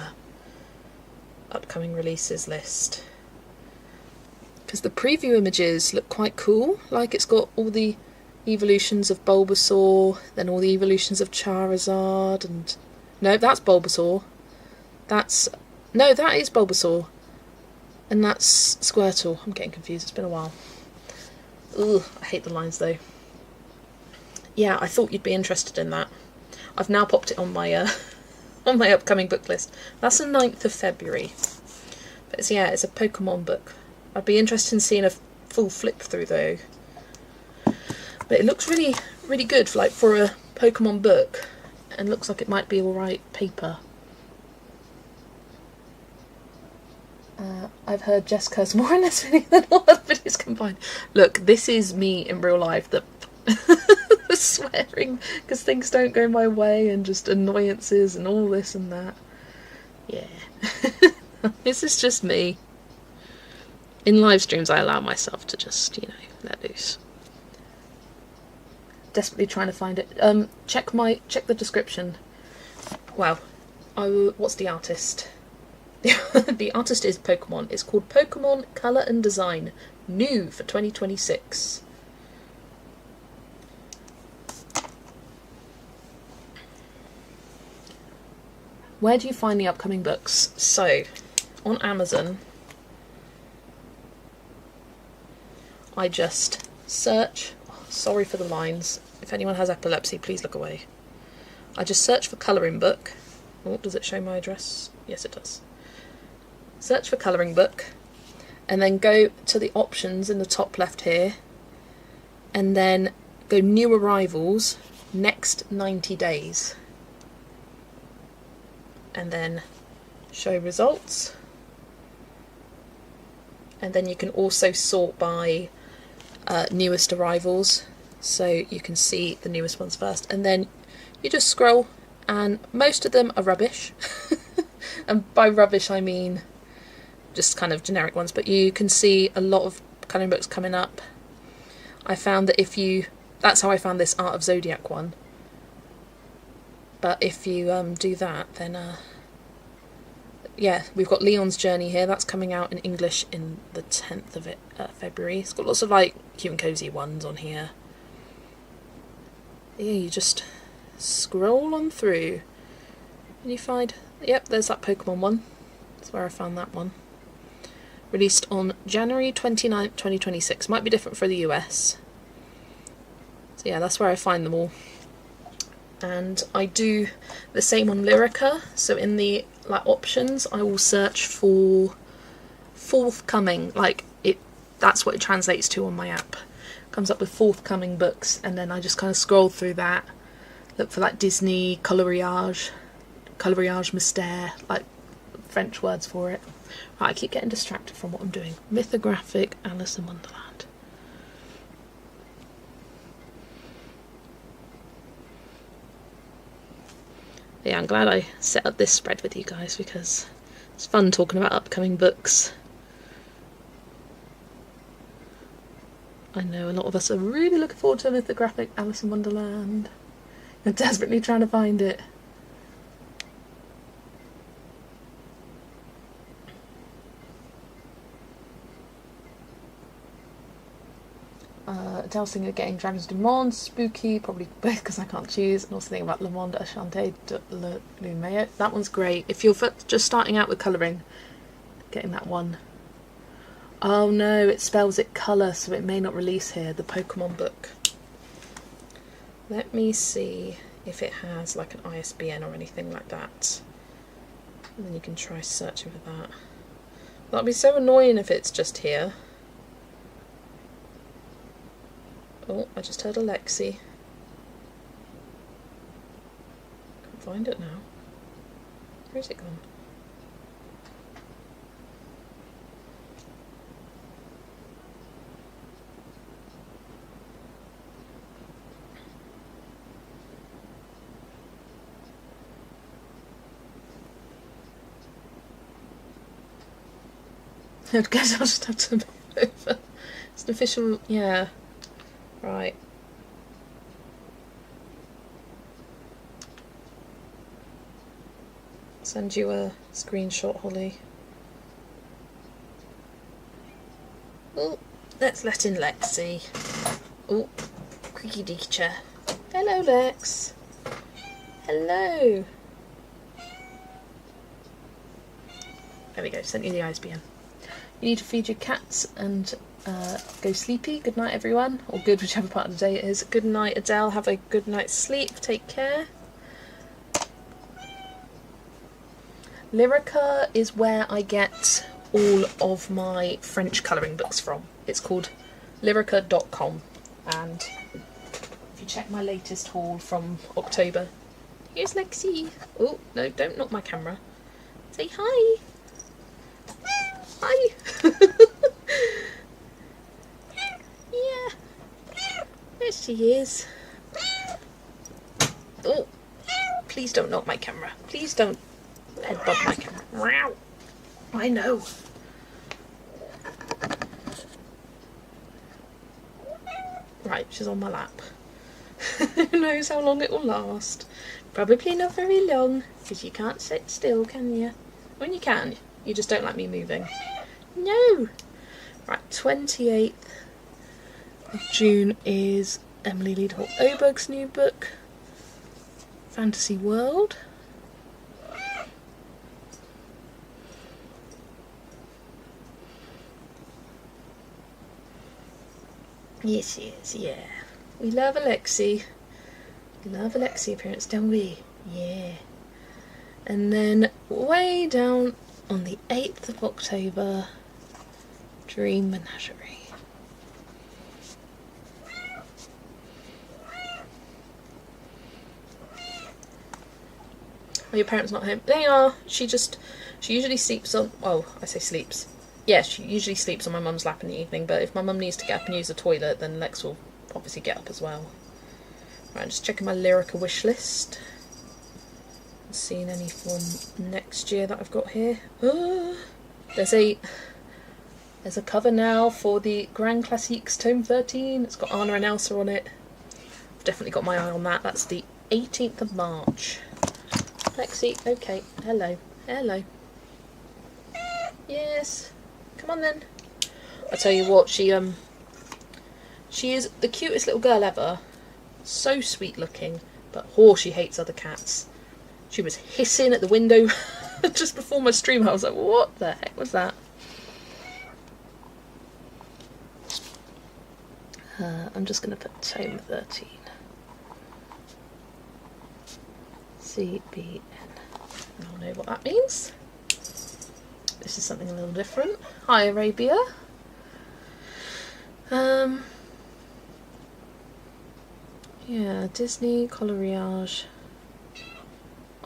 upcoming releases list. Because the preview images look quite cool. Like, it's got all the evolutions of Bulbasaur, then all the evolutions of Charizard, and... No, that's Bulbasaur. No, that is Bulbasaur. And that's Squirtle. I'm getting confused, it's been a while. Ugh, I hate the lines though. Yeah, I thought you'd be interested in that. I've now popped it on my on my upcoming book list. That's the 9th of February. But it's a Pokemon book. I'd be interested in seeing a full flip through though. But it looks really, really good for a Pokemon book, and looks like it might be alright paper. I've heard Jess curse more in this video than all other videos combined. Look, this is me in real life, that swearing because things don't go my way and just annoyances and all this and that. Yeah. This is just me. In live streams I allow myself to just, let loose. Desperately trying to find it. Check the description. Wow. What's the artist? The artist is Pokemon. It's called Pokemon Colour and Design, new for 2026. Where do you find the upcoming books? So, on Amazon, I just search... Sorry for the lines. If anyone has epilepsy, please look away. I just search for colouring book. Oh, does it show my address? Yes, it does. Search for colouring book, and then go to the options in the top left here, and then go new arrivals, next 90 days. And then show results. And then you can also sort by newest arrivals, so you can see the newest ones first, and then you just scroll, and most of them are rubbish. And by rubbish I mean just kind of generic ones, but you can see a lot of colouring books coming up. I found that that's how I found this Art of Zodiac one. But if you do that, then yeah, we've got Leon's Journey here. That's coming out in English in the 10th of February. It's got lots of like cute and cosy ones on here. Yeah, you just scroll on through and you find, yep, there's that Pokemon one. That's where I found that one. Released on January 29th, 2026. Might be different for the US. So yeah, that's where I find them all. And I do the same on Lyrica. So in the like options, I will search for forthcoming. That's what it translates to on my app. It comes up with forthcoming books, and then I just kind of scroll through that, look for like Disney, coloriage mystère, like French words for it. Right, I keep getting distracted from what I'm doing. Mythographic Alice in Wonderland. Yeah, I'm glad I set up this spread with you guys because it's fun talking about upcoming books. I know a lot of us are really looking forward to Mythographic Alice in Wonderland. You're desperately trying to find it. Adele's thinking of getting Dragons du Monde, spooky, probably because I can't choose, and also thinking about Le Monde Enchanté de Lumière. That one's great. If you're just starting out with colouring, getting that one. Oh no, it spells it colour, so it may not release here, the Pokemon book. Let me see if it has like an ISBN or anything like that. And then you can try searching for that. That'd be so annoying if it's just here. Oh, I just heard Alexi. Can't find it now. Where's it gone? I guess I'll just have to move over. It's an official, yeah. Right. Send you a screenshot, Holly. Oh, let's let in Lexi. Oh, creaky deaky chair. Hello, Lex. Hello. There we go, sent you the ISBN. You need to feed your cats and go sleepy. Good night, everyone. Or good, whichever part of the day it is. Good night, Adele. Have a good night's sleep. Take care. Lyrica is where I get all of my French colouring books from. It's called lyrica.com. And if you check my latest haul from October... Here's Lexi. Oh, no, don't knock my camera. Say hi. Hi. Yeah. There she is. Oh, please don't knock my camera. Please don't headbutt my camera. I know. Right, she's on my lap. Who knows how long it will last? Probably not very long, because you can't sit still, can you? When you can, you just don't like me moving. No! Right, 28th of June is Emily Liedholt Oberg's new book, Fantasy World. Yes, yes, yeah. We love Alexi. We love Alexi appearance, don't we? Yeah. And then way down on the 8th of October, Dream Menagerie. Are your parents not home? They are. She usually sleeps on, oh, I say sleeps. Yeah, she usually sleeps on my mum's lap in the evening, but if my mum needs to get up and use the toilet, then Lex will obviously get up as well. Right, I'm just checking my Lyrica wish list. haven't seen any from next year that I've got here. There's a cover now for the Grand Classiques Tome 13. It's got Anna and Elsa on it. I've definitely got my eye on that. That's the 18th of March. Lexi, okay, hello, hello. Yes, come on then. I tell you what, she is the cutest little girl ever. So sweet looking, but she hates other cats. She was hissing at the window just before my stream. I was like, what the heck was that? I'm just going to put Tome 13. CBN. And I'll know what that means. This is something a little different. Hi, Arabia. Yeah, Disney, Coloriage.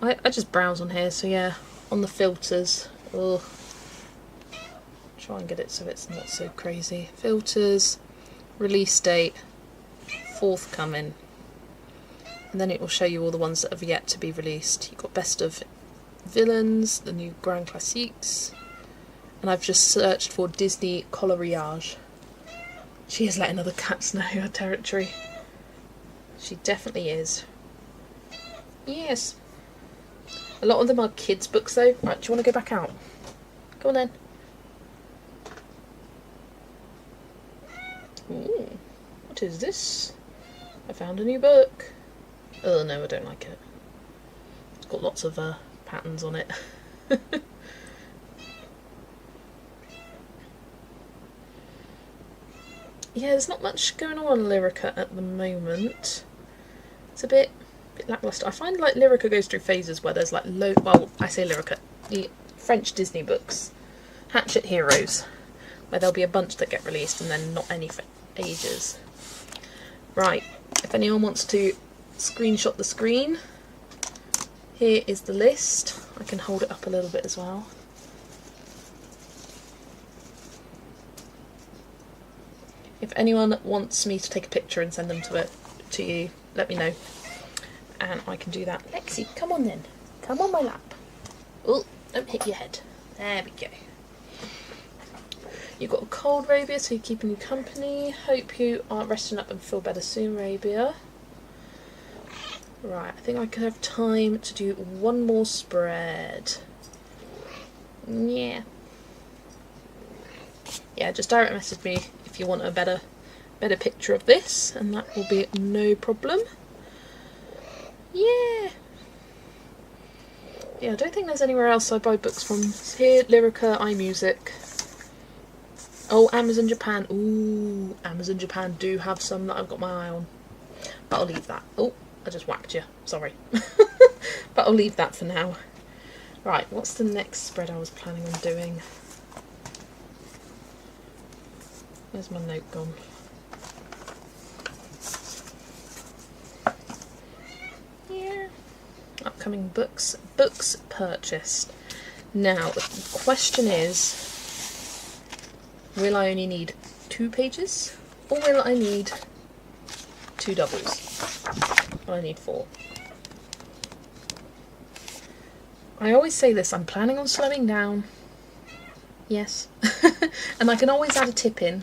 I just browse on here, so yeah, on the filters. Ugh. Try and get it so it's not so crazy. Filters, release date, forthcoming. And then it will show you all the ones that have yet to be released. You've got Best of Villains, the new Grand Classiques. And I've just searched for Disney Coloriage. She is letting other cats know her territory. She definitely is. Yes. A lot of them are kids' books though. Right, do you want to go back out? Go on then. Ooh, what is this? I found a new book. Oh no, I don't like it. It's got lots of patterns on it. Yeah, there's not much going on Lyrica at the moment. It's a bit lackluster. I find like Lyrica goes through phases where there's like well, I say Lyrica, the French Disney books, Hatchet Heroes, where there'll be a bunch that get released and then not any for ages. Right, if anyone wants to screenshot the screen, here is the list. I can hold it up a little bit as well. If anyone wants me to take a picture and send them to you, let me know. And I can do that. Lexi, come on then. Come on my lap. Oh, don't hit your head. There we go. You've got a cold, Rabia, so you're keeping you company. Hope you are resting up and feel better soon, Rabia. Right, I think I could have time to do one more spread. Yeah. Yeah, just direct message me if you want a better picture of this, and that will be no problem. Yeah. Yeah, I don't think there's anywhere else I buy books from. It's here, Lyrica, iMusic. Oh, Amazon Japan. Ooh, Amazon Japan do have some that I've got my eye on. But I'll leave that. Oh, I just whacked you. Sorry. But I'll leave that for now. Right, what's the next spread I was planning on doing? Where's my note gone? Yeah. Upcoming books. Books purchased. Now, the question is, will I only need 2 pages? Or will I need 2 doubles? Will I need 4? I always say this, I'm planning on slowing down. Yes. And I can always add a tip in,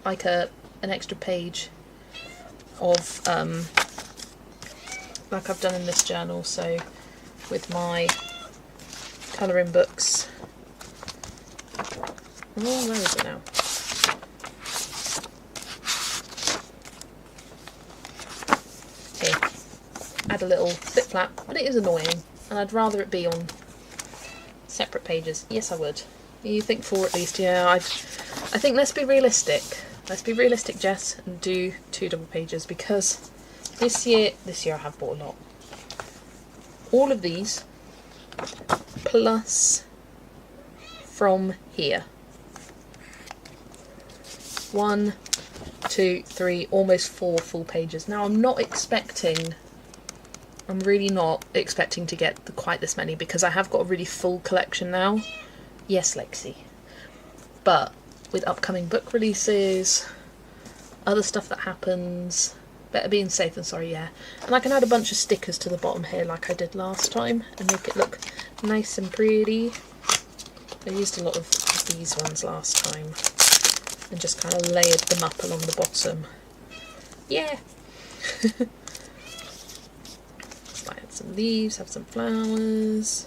like an extra page of, like I've done in this journal, so with my colouring books. Oh, where is it now? Here. Add a little flip flap, but it is annoying, and I'd rather it be on separate pages. Yes, I would. You think 4 at least? Yeah, I think let's be realistic. Let's be realistic, Jess, and do 2 double pages, because this year I have bought a lot. All of these, plus from here. 1, 2, 3, almost 4 full pages. Now I'm really not expecting to get quite this many, because I have got a really full collection now. Yes, Lexi. But with upcoming book releases, other stuff that happens, Better being safe than sorry, yeah. And I can add a bunch of stickers to the bottom here like I did last time and make it look nice and pretty. I used a lot of these ones last time and just kind of layered them up along the bottom. Yeah! So I had some leaves, have some flowers.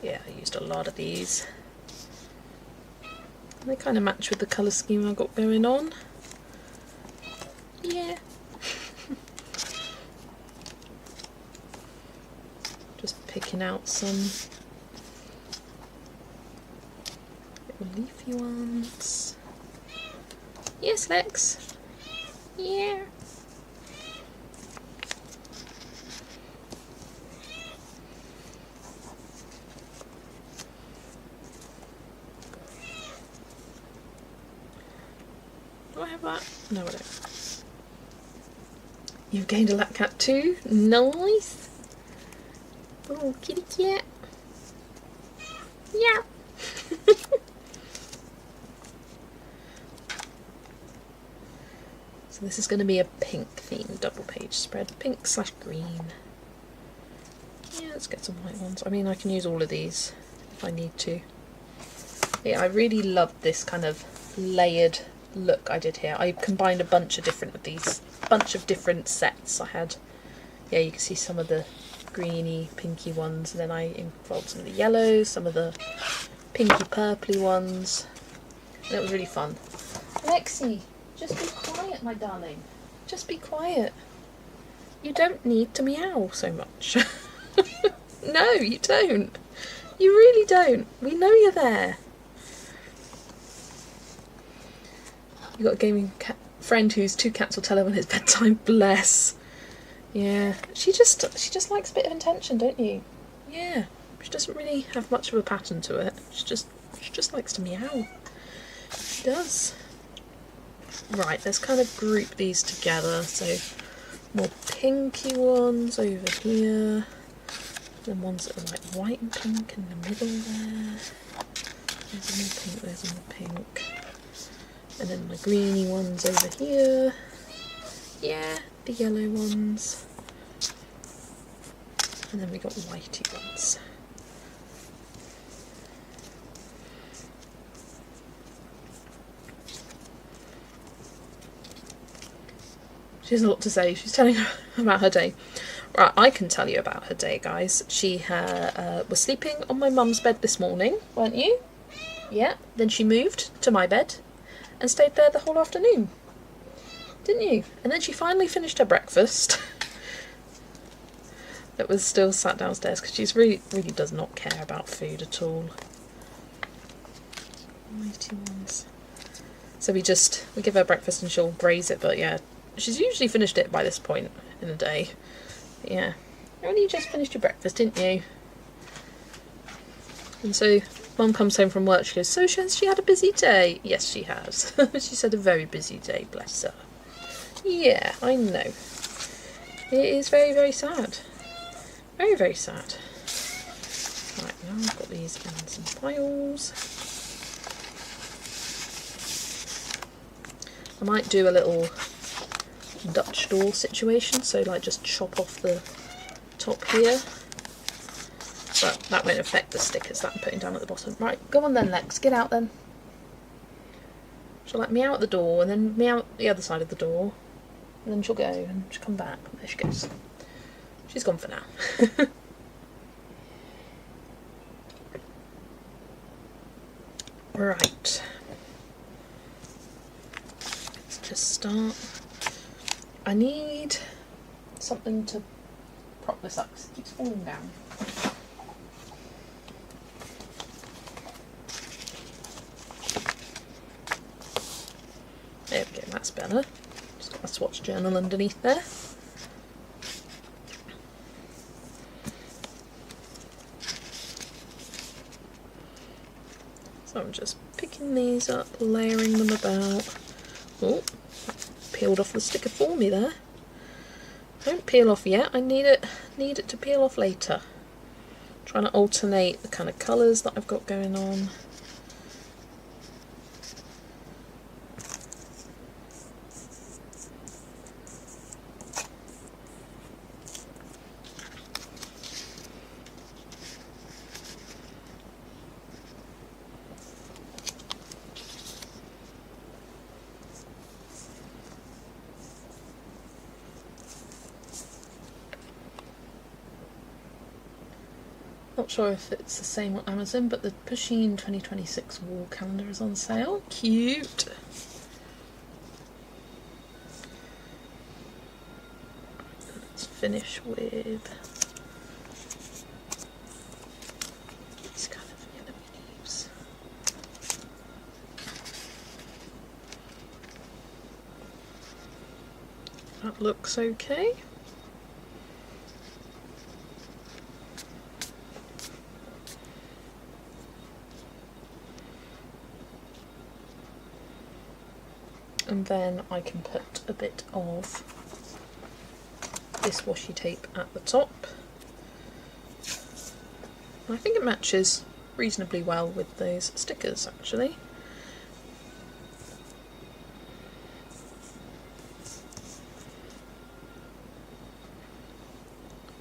Yeah, I used a lot of these. They kind of match with the colour scheme I've got going on. Yeah. Just picking out some little leafy ones. Yes, Lex. Yeah. Do I have that? No, I don't. You've gained a lap cat too? Nice! Oh, kitty cat. Yeah! So this is going to be a pink themed double page spread. Pink / green. Yeah, let's get some white ones. I mean, I can use all of these if I need to. Yeah, I really love this kind of layered look I did here. I combined a bunch of different sets. I had, yeah, you can see some of the greeny, pinky ones, and then I involved some of the yellows, some of the pinky, purpley ones, and it was really fun. Lexi, just be quiet, my darling. Just be quiet. You don't need to meow so much. No, you don't. You really don't. We know you're there. You've got a gaming friend whose 2 cats will tell her when it's bedtime. Bless. Yeah, she just likes a bit of attention, don't you? Yeah, she doesn't really have much of a pattern to it. She just likes to meow. She does. Right, let's kind of group these together. So more pinky ones over here, then ones that are like white and pink in the middle there. There's more pink. There's more pink. And then my greeny ones over here. Yeah, the yellow ones. And then we got whitey ones. She has a lot to say. She's telling her about her day. Right, I can tell you about her day, guys. She was sleeping on my mum's bed this morning, weren't you? Yeah. Then she moved to my bed and stayed there the whole afternoon. Didn't you? And then she finally finished her breakfast. It was still sat downstairs because she really does not care about food at all. Mighty ones. So we give her breakfast and she'll graze it, but yeah, she's usually finished it by this point in the day. But yeah, you only just finished your breakfast, didn't you? And so Mum comes home from work, she goes, so has she had a busy day? Yes, she has. She's had a very busy day, bless her. Yeah, I know. It is very, very sad. Very, very sad. Right, now I've got these in some piles. I might do a little Dutch door situation, so like just chop off the top here. But that won't affect the stickers that I'm putting down at the bottom. Right, go on then, Lex, get out then. She'll like meow at the door and then meow at the other side of the door. And then she'll go and she'll come back. There she goes. She's gone for now. Right. Let's just start. I need something to prop this up because it keeps falling down. There we go, that's better. Just got my swatch journal underneath there. So I'm just picking these up, layering them about. Oh, peeled off the sticker for me there. Don't peel off yet, I need it to peel off later. Trying to alternate the kind of colours that I've got going on. Not sure if it's the same on Amazon, but the Pusheen 2026 wall calendar is on sale. Cute! Let's finish with these kind of yellow leaves. That looks okay. And then I can put a bit of this washi tape at the top. I think it matches reasonably well with those stickers actually.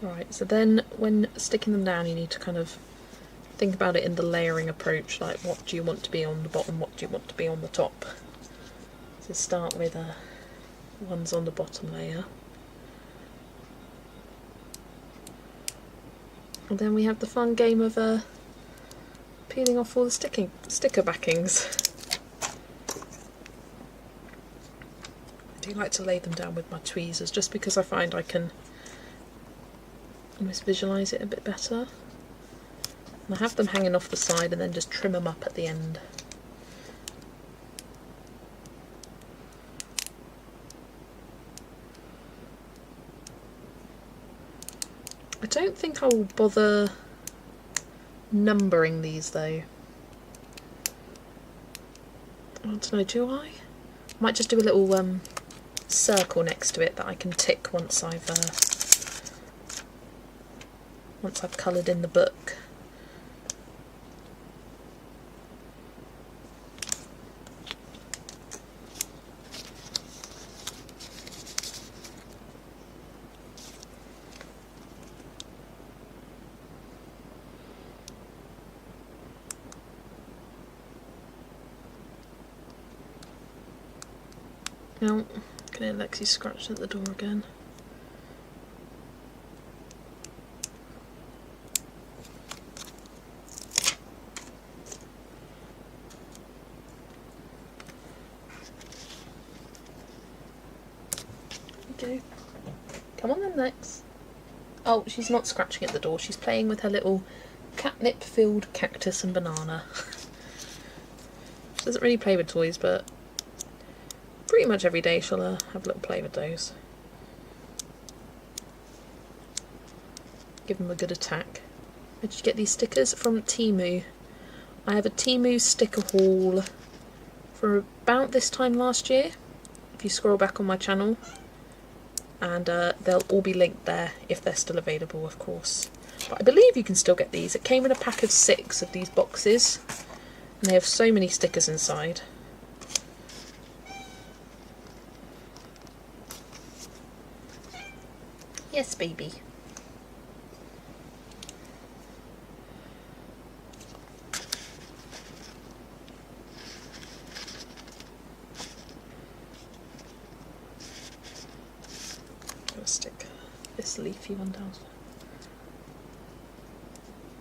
Right, so then when sticking them down you need to kind of think about it in the layering approach, like what do you want to be on the bottom, what do you want to be on the top. So start with ones on the bottom layer. And then we have the fun game of peeling off all the sticker backings. I do like to lay them down with my tweezers just because I find I can almost visualise it a bit better. And I have them hanging off the side and then just trim them up at the end. I don't think I will bother numbering these though. I don't know, do I? Might just do a little circle next to it that I can tick once I've coloured in the book. No, can hear Lexi scratch at the door again. Okay. Come on then, Lex. Oh, she's not scratching at the door, she's playing with her little catnip-filled cactus and banana. She doesn't really play with toys, but pretty much every day she'll have a little play with those. Give them a good attack. Where did you get these stickers? From Temu. I have a Temu sticker haul for about this time last year, if you scroll back on my channel, and they'll all be linked there if they're still available, of course. But I believe you can still get these. It came in a pack of 6 of these boxes, and they have so many stickers inside. Yes, baby. I'm gonna stick this leafy one down.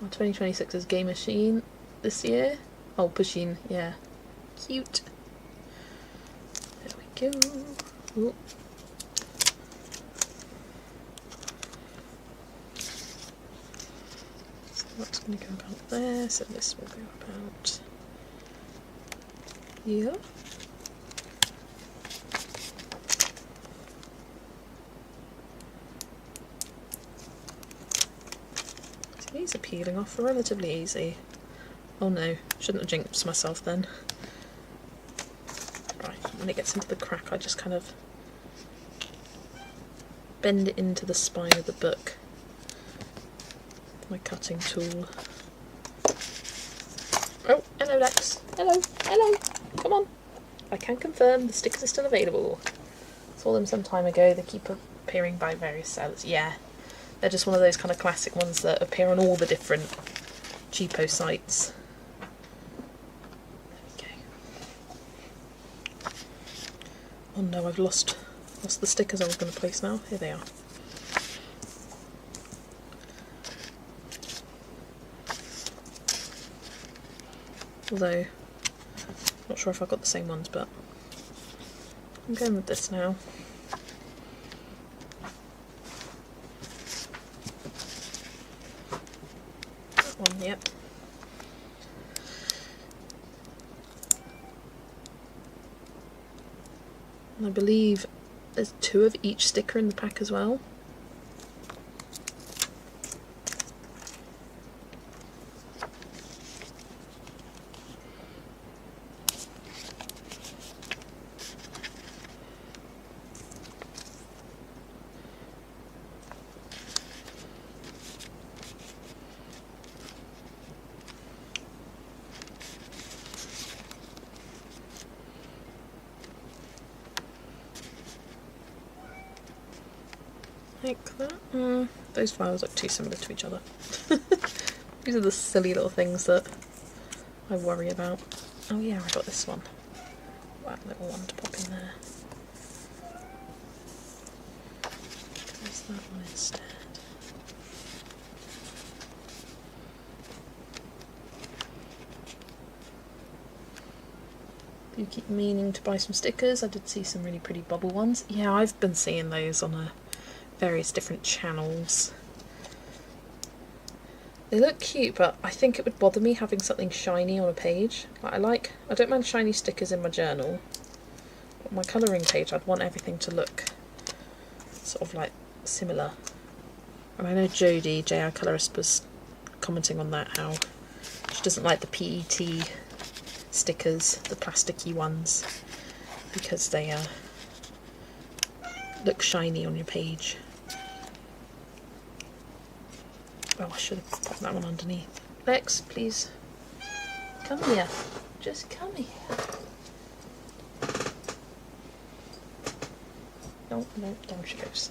My 2026 is Game Machine this year. Oh, Pusheen, yeah. Cute. There we go. Ooh. That's going to go about there, so this will go about here. So these are peeling off relatively easy. Oh no, shouldn't have jinxed myself then. Right, when it gets into the crack I just kind of bend it into the spine of the book. My cutting tool. Oh, hello Lex. Hello, hello. Come on. I can confirm the stickers are still available. Saw them some time ago. They keep appearing by various sellers. Yeah, they're just one of those kind of classic ones that appear on all the different cheapo sites. There we go. Oh no, I've lost the stickers I was going to place now. Here they are. although not sure if I've got the same ones, but I'm going with this now. That one, yep. And I believe there's 2 of each sticker in the pack as well. Like that. Those files look too similar to each other. These are the silly little things that I worry about. Oh yeah, I got this one. That little one to pop in there. There's that one instead. You keep meaning to buy some stickers. I did see some really pretty bubble ones. Yeah, I've been seeing those on various different channels. They look cute, but I think it would bother me having something shiny on a page. Like, I don't mind shiny stickers in my journal, but my colouring page, I'd want everything to look sort of like similar. And I know Jodie, JR Colorist, was commenting on that, how she doesn't like the PET stickers, the plasticky ones, because they look shiny on your page. Oh, I should have popped that one underneath. Lex, please come here. Just come here. No, no, down she goes.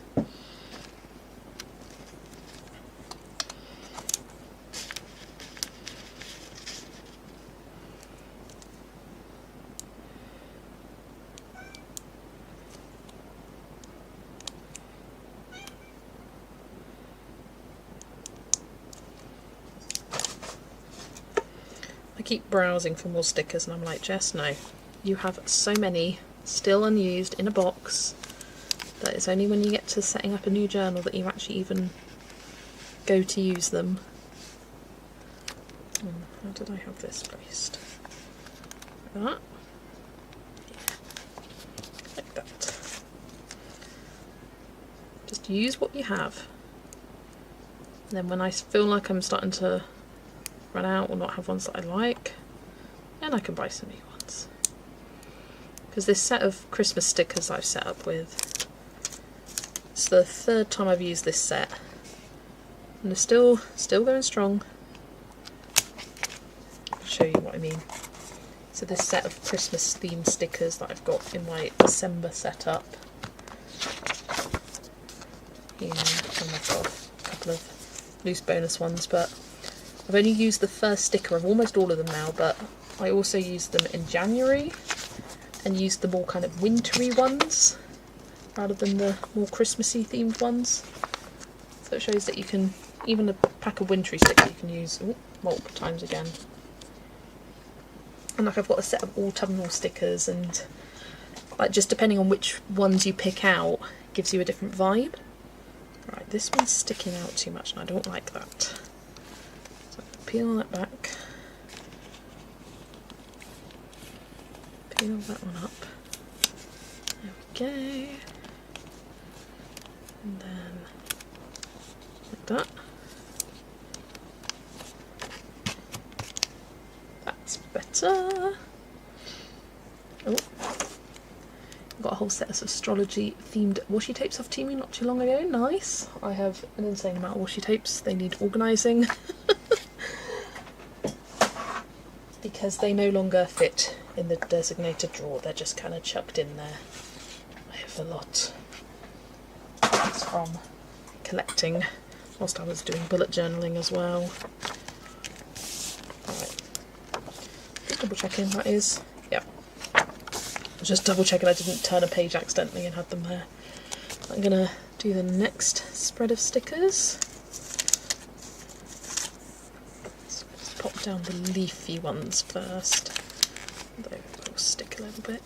I keep browsing for more stickers and I'm like, Jess, no. You have so many still unused in a box that it's only when you get to setting up a new journal that you actually even go to use them. How did I have this placed? Like that? Yeah. Like that. Just use what you have. And then when I feel like I'm starting to run out or not have ones that I like, and I can buy some new ones. Because this set of Christmas stickers I've set up with, it's the 3rd time I've used this set, and they're still going strong. I'll show you what I mean. So this set of Christmas themed stickers that I've got in my December setup. Here, and I've got a couple of loose bonus ones, but I've only used the first sticker of almost all of them now, but I also used them in January and used the more kind of wintry ones rather than the more Christmassy themed ones. So it shows that you can, even a pack of wintry stickers you can use multiple times again. And like I've got a set of autumnal stickers, and like just depending on which ones you pick out gives you a different vibe. Right, this one's sticking out too much and I don't like that. Peel that back, peel that one up, there we go, and then like that. That's better. Oh, got a whole set of astrology themed washi tapes off Temu not too long ago. Nice. I have an insane amount of washi tapes. They need organising. Because they no longer fit in the designated drawer, they're just kind of chucked in there. I have a lot. It's from collecting whilst I was doing bullet journaling as well. Alright, just double checking that is, yep. Just double checking I didn't turn a page accidentally and had them there. I'm gonna do the next spread of stickers. Pop down the leafy ones first. They will stick a little bit.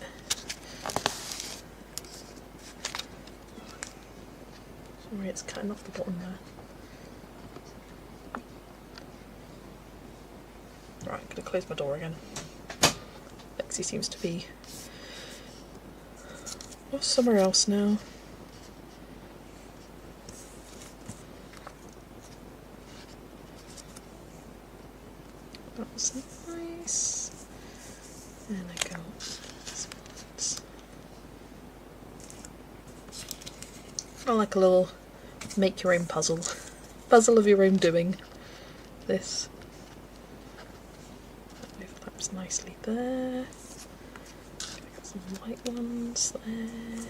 Sorry, it's cutting off the bottom there. Right, I'm going to close my door again. Lexi seems to be off somewhere else now. That's nice. And I go. I like a little make your own puzzle. Puzzle of your own doing. This. That overlaps nicely there. Got some white ones there.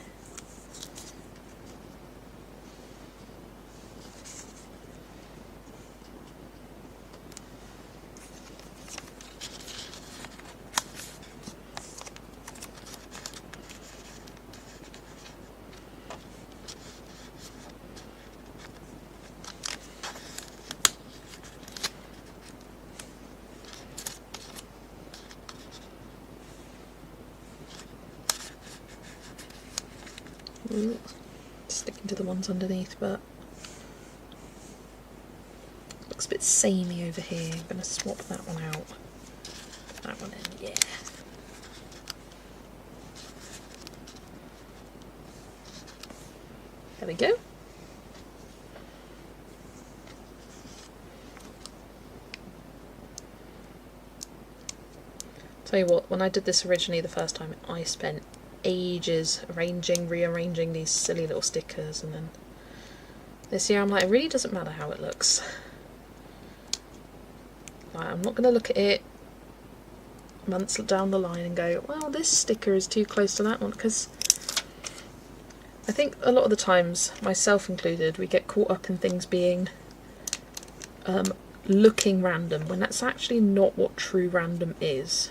Ooh, sticking to the ones underneath, but looks a bit samey over here. I'm going to swap that one out. Put that one in, yeah. There we go. Tell you what, when I did this originally the first time, I spent ages rearranging these silly little stickers, and then this year I'm like, it really doesn't matter how it looks. Like, I'm not going to look at it months down the line and go, well, this sticker is too close to that one, because I think a lot of the times, myself included, we get caught up in things being looking random, when that's actually not what true random is.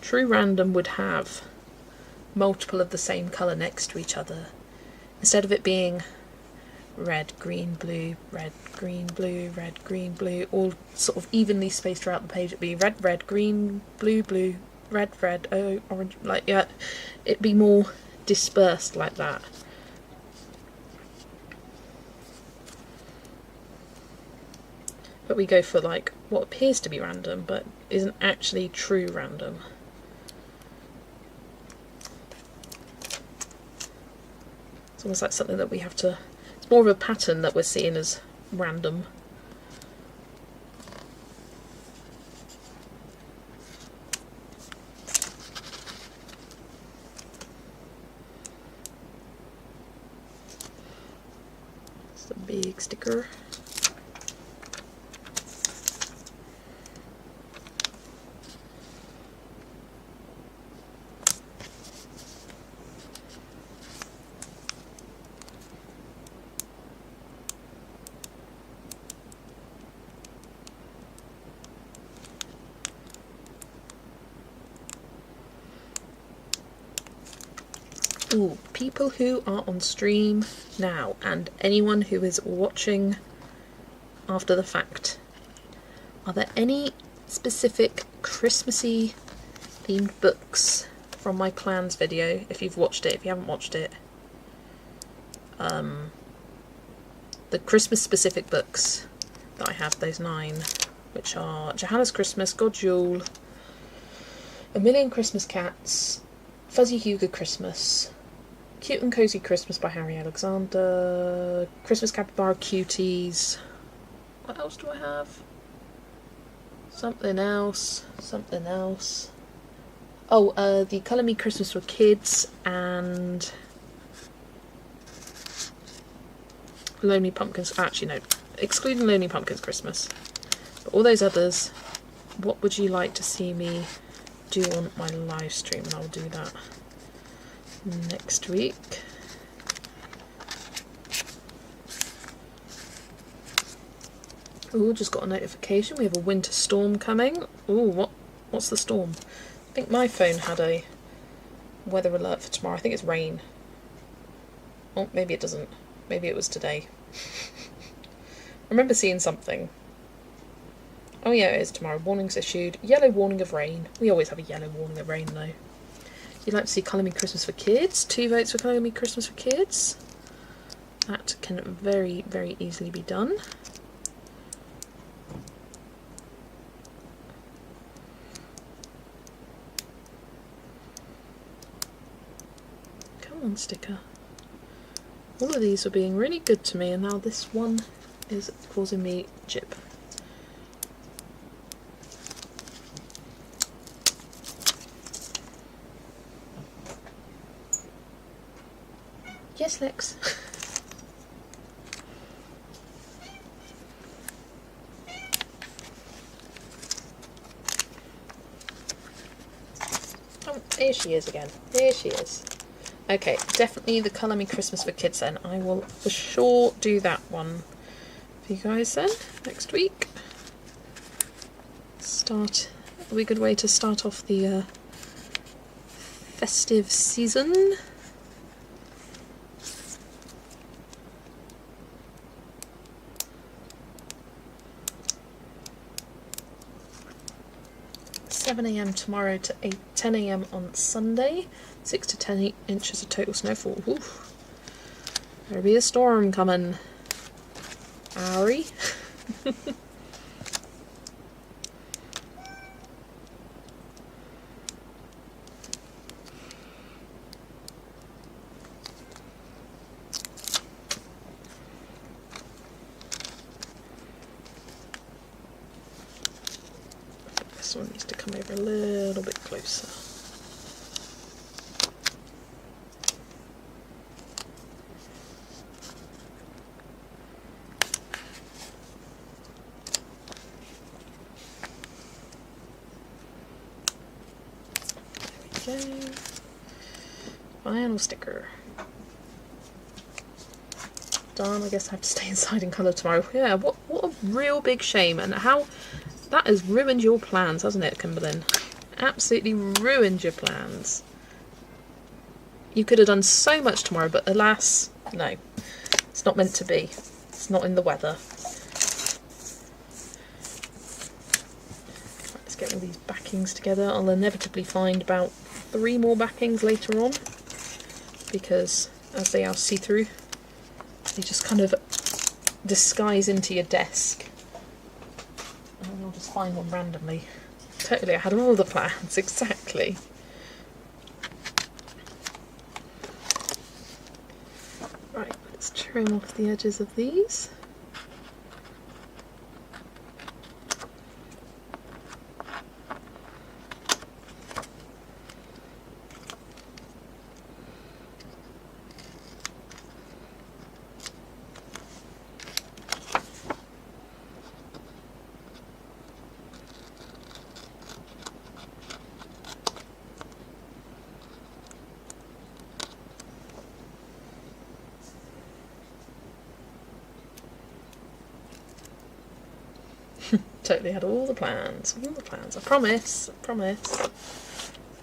True random would have multiple of the same colour next to each other, instead of it being red, green, blue, red, green, blue, red, green, blue, all sort of evenly spaced throughout the page. It'd be red, red, green, blue, blue, red, red, oh, orange, like, yeah, it'd be more dispersed like that. But we go for like what appears to be random but isn't actually true random. It's almost like something that we have to, it's more of a pattern that we're seeing as random. It's a big sticker. Ooh, people who are on stream now and anyone who is watching after the fact, are there any specific Christmassy themed books from my plans video? If you've watched it, if you haven't watched it, the Christmas specific books that I have, those 9, which are Johanna's Christmas, God's Yule, A Million Christmas Cats, Fuzzy Hugo Christmas, Cute and Cozy Christmas by Harry Alexander, Christmas Capybara Cuties. What else do I have? Something else. Oh, the Colour Me Christmas for Kids and Lonely Pumpkins. Actually, no, excluding Lonely Pumpkins Christmas. But all those others, what would you like to see me do on my live stream? And I'll do that next week. Ooh, just got a notification. We have a winter storm coming. Ooh, what's the storm? I think my phone had a weather alert for tomorrow. I think it's rain. Oh, maybe it doesn't. Maybe it was today. I remember seeing something. Oh yeah, it is tomorrow. Warnings issued. Yellow warning of rain. We always have a yellow warning of rain though. You'd like to see Colour Me Christmas for Kids? 2 votes for Colour Me Christmas for Kids. That can very, very easily be done. Come on, sticker. All of these were being really good to me, and now this one is causing me chip. Yes, Lex. Oh, here she is again. Here she is. Okay, definitely the Colour Me Christmas for Kids then. I will for sure do that one for you guys then, next week. It'll be a good way to start off the festive season. AM tomorrow to 10 AM on Sunday. 6 to 10 inches of total snowfall. Oof. There'll be a storm coming. Ari. This one needs to come over a little bit closer. There we go. Final sticker. Darn, I guess I have to stay inside in colour tomorrow. Yeah, what a real big shame, and how that has ruined your plans, hasn't it, Kimberlyn? Absolutely ruined your plans. You could have done so much tomorrow, but alas, no. It's not meant to be. It's not in the weather. Right, let's get all these backings together. I'll inevitably find about 3 more backings later on, because as they are see-through, they just kind of disguise into your desk. And I'll just find one randomly. Totally, I had all the plans, exactly. Right, let's trim off the edges of these. Totally had all the plans, I promise, I promise.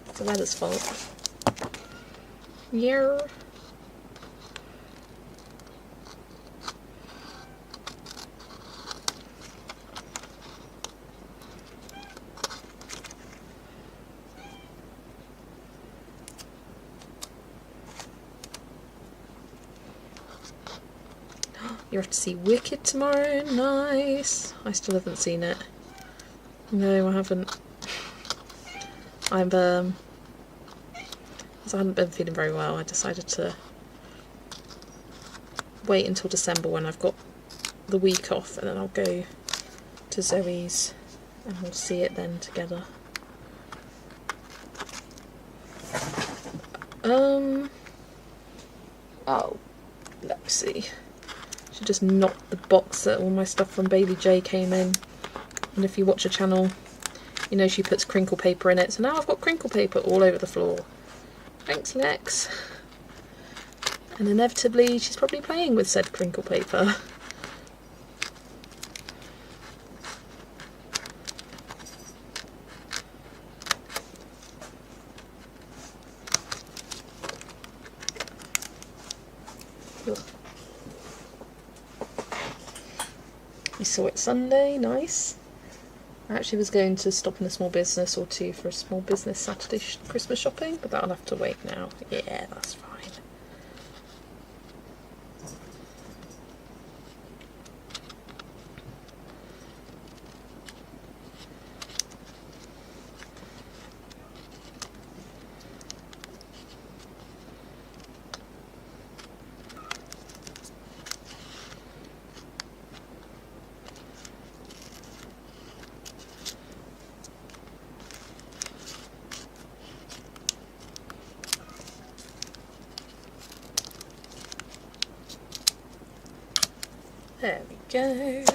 It's the weather's fault. Yeah. You're off to see Wicked tomorrow. Nice. I still haven't seen it. No, I haven't. Because I haven't been feeling very well, I decided to wait until December when I've got the week off, and then I'll go to Zoe's and we'll see it then together. Oh, let's see. Should just knock the box that all my stuff from Bailey J came in. And if you watch her channel, you know she puts crinkle paper in it. So now I've got crinkle paper all over the floor. Thanks, Lex. And inevitably, she's probably playing with said crinkle paper. We saw it Sunday, nice. I actually was going to stop in a small business or two for a small business Saturday Christmas shopping, but that'll have to wait now. Yeah, that's fine. There we go.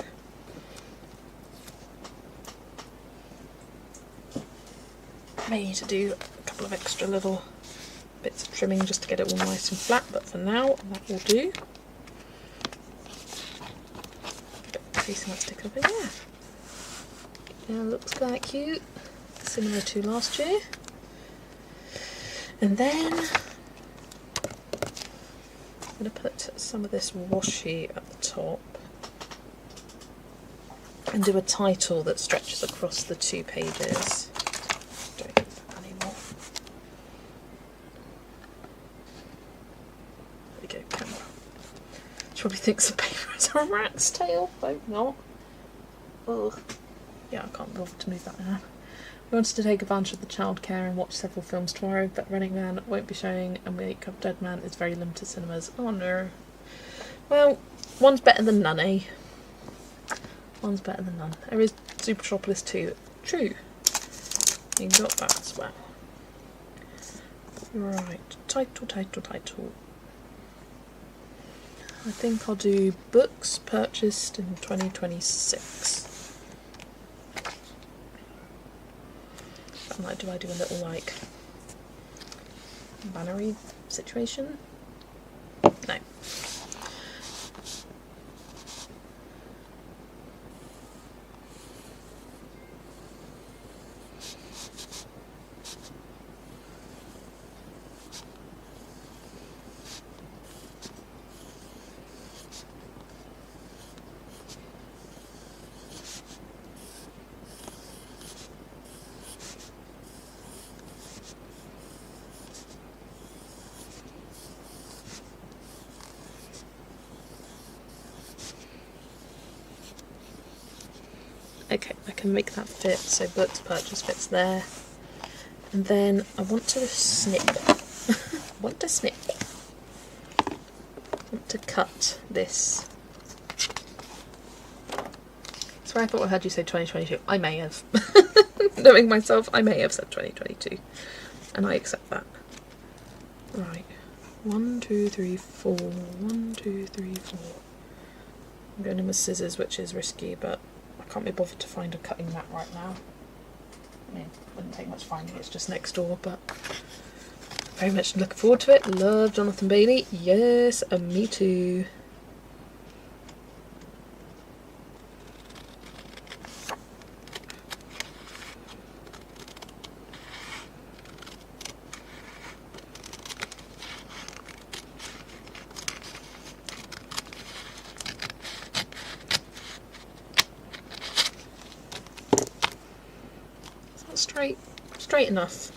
May need to do a couple of extra little bits of trimming just to get it all nice and flat, but for now that will do. Piecing that stick over there. Yeah, looks quite cute. Similar to last year. And then I'm going to put some of this washi at the top and do a title that stretches across the 2 pages. Don't need that anymore. There we go, camera. She probably thinks the paper is a rat's tail. Hope not. Ugh. Yeah, I can't bother to move that now. We wanted to take advantage of the childcare and watch several films tomorrow, but Running Man won't be showing and Wake Up Dead Man is very limited cinemas. Oh no. Well, one's better than none, eh? One's better than none. There is Supertropolis 2. True. You got that as well. Right. Title. I think I'll do books purchased in 2026. And like, do I do a little like bannery situation? No. Okay, I can make that fit, so books purchase fits there. And then I want to snip. I want to cut this. So I thought I heard you say 2022. I may have. Knowing myself, I may have said 2022. And I accept that. Right. 1, 2, 3, 4. 1, 2, 3, 4. I'm going in with scissors, which is risky, but I can't be bothered to find a cutting mat right now. I mean, it wouldn't take much finding, it's just next door, but very much looking forward to it. Love Jonathan Bailey. Yes, and me too. Straight enough.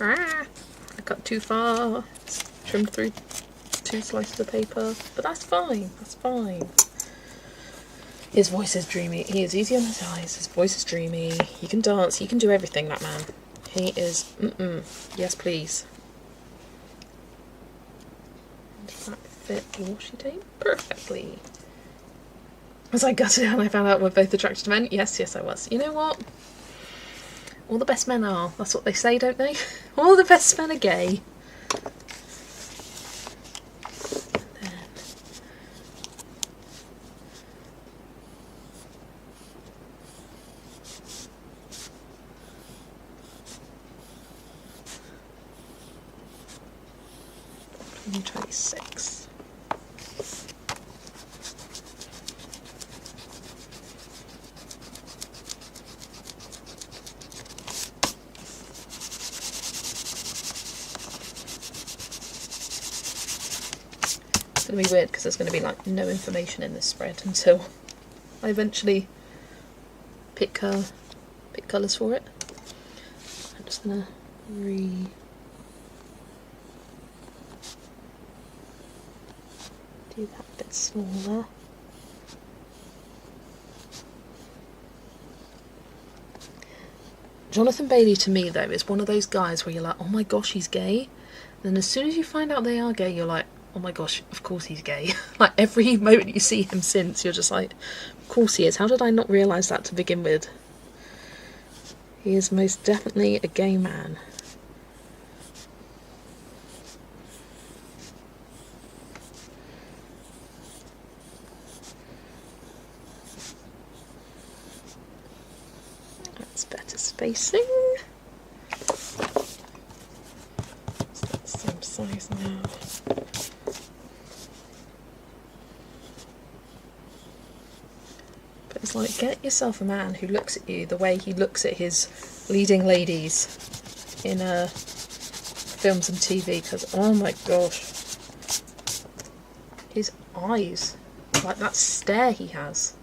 I got too far. Trimmed through 2 slices of paper, but that's fine. That's fine. His voice is dreamy. He is easy on his eyes. His voice is dreamy. He can dance. He can do everything. That man. He is. Yes, please. Fit washi tape perfectly. Was I gutted when I found out we're both attracted to men? Yes, I was. You know what? All the best men are. That's what they say, don't they? All the best men are gay. And then $26. going to be weird because there's going to be like no information in this spread until I eventually pick colours for it. I'm just going to do that a bit smaller. Jonathan Bailey to me though is one of those guys where you're like, oh my gosh, he's gay. And then as soon as you find out they are gay, you're like, oh my gosh, of course he's gay. Like every moment you see him since, you're just like, of course he is. How did I not realise that to begin with? He is most definitely a gay man. That's better spacing. It's the same size now. But it's like, get yourself a man who looks at you the way he looks at his leading ladies in films and TV, because oh my gosh, his eyes, like that stare he has,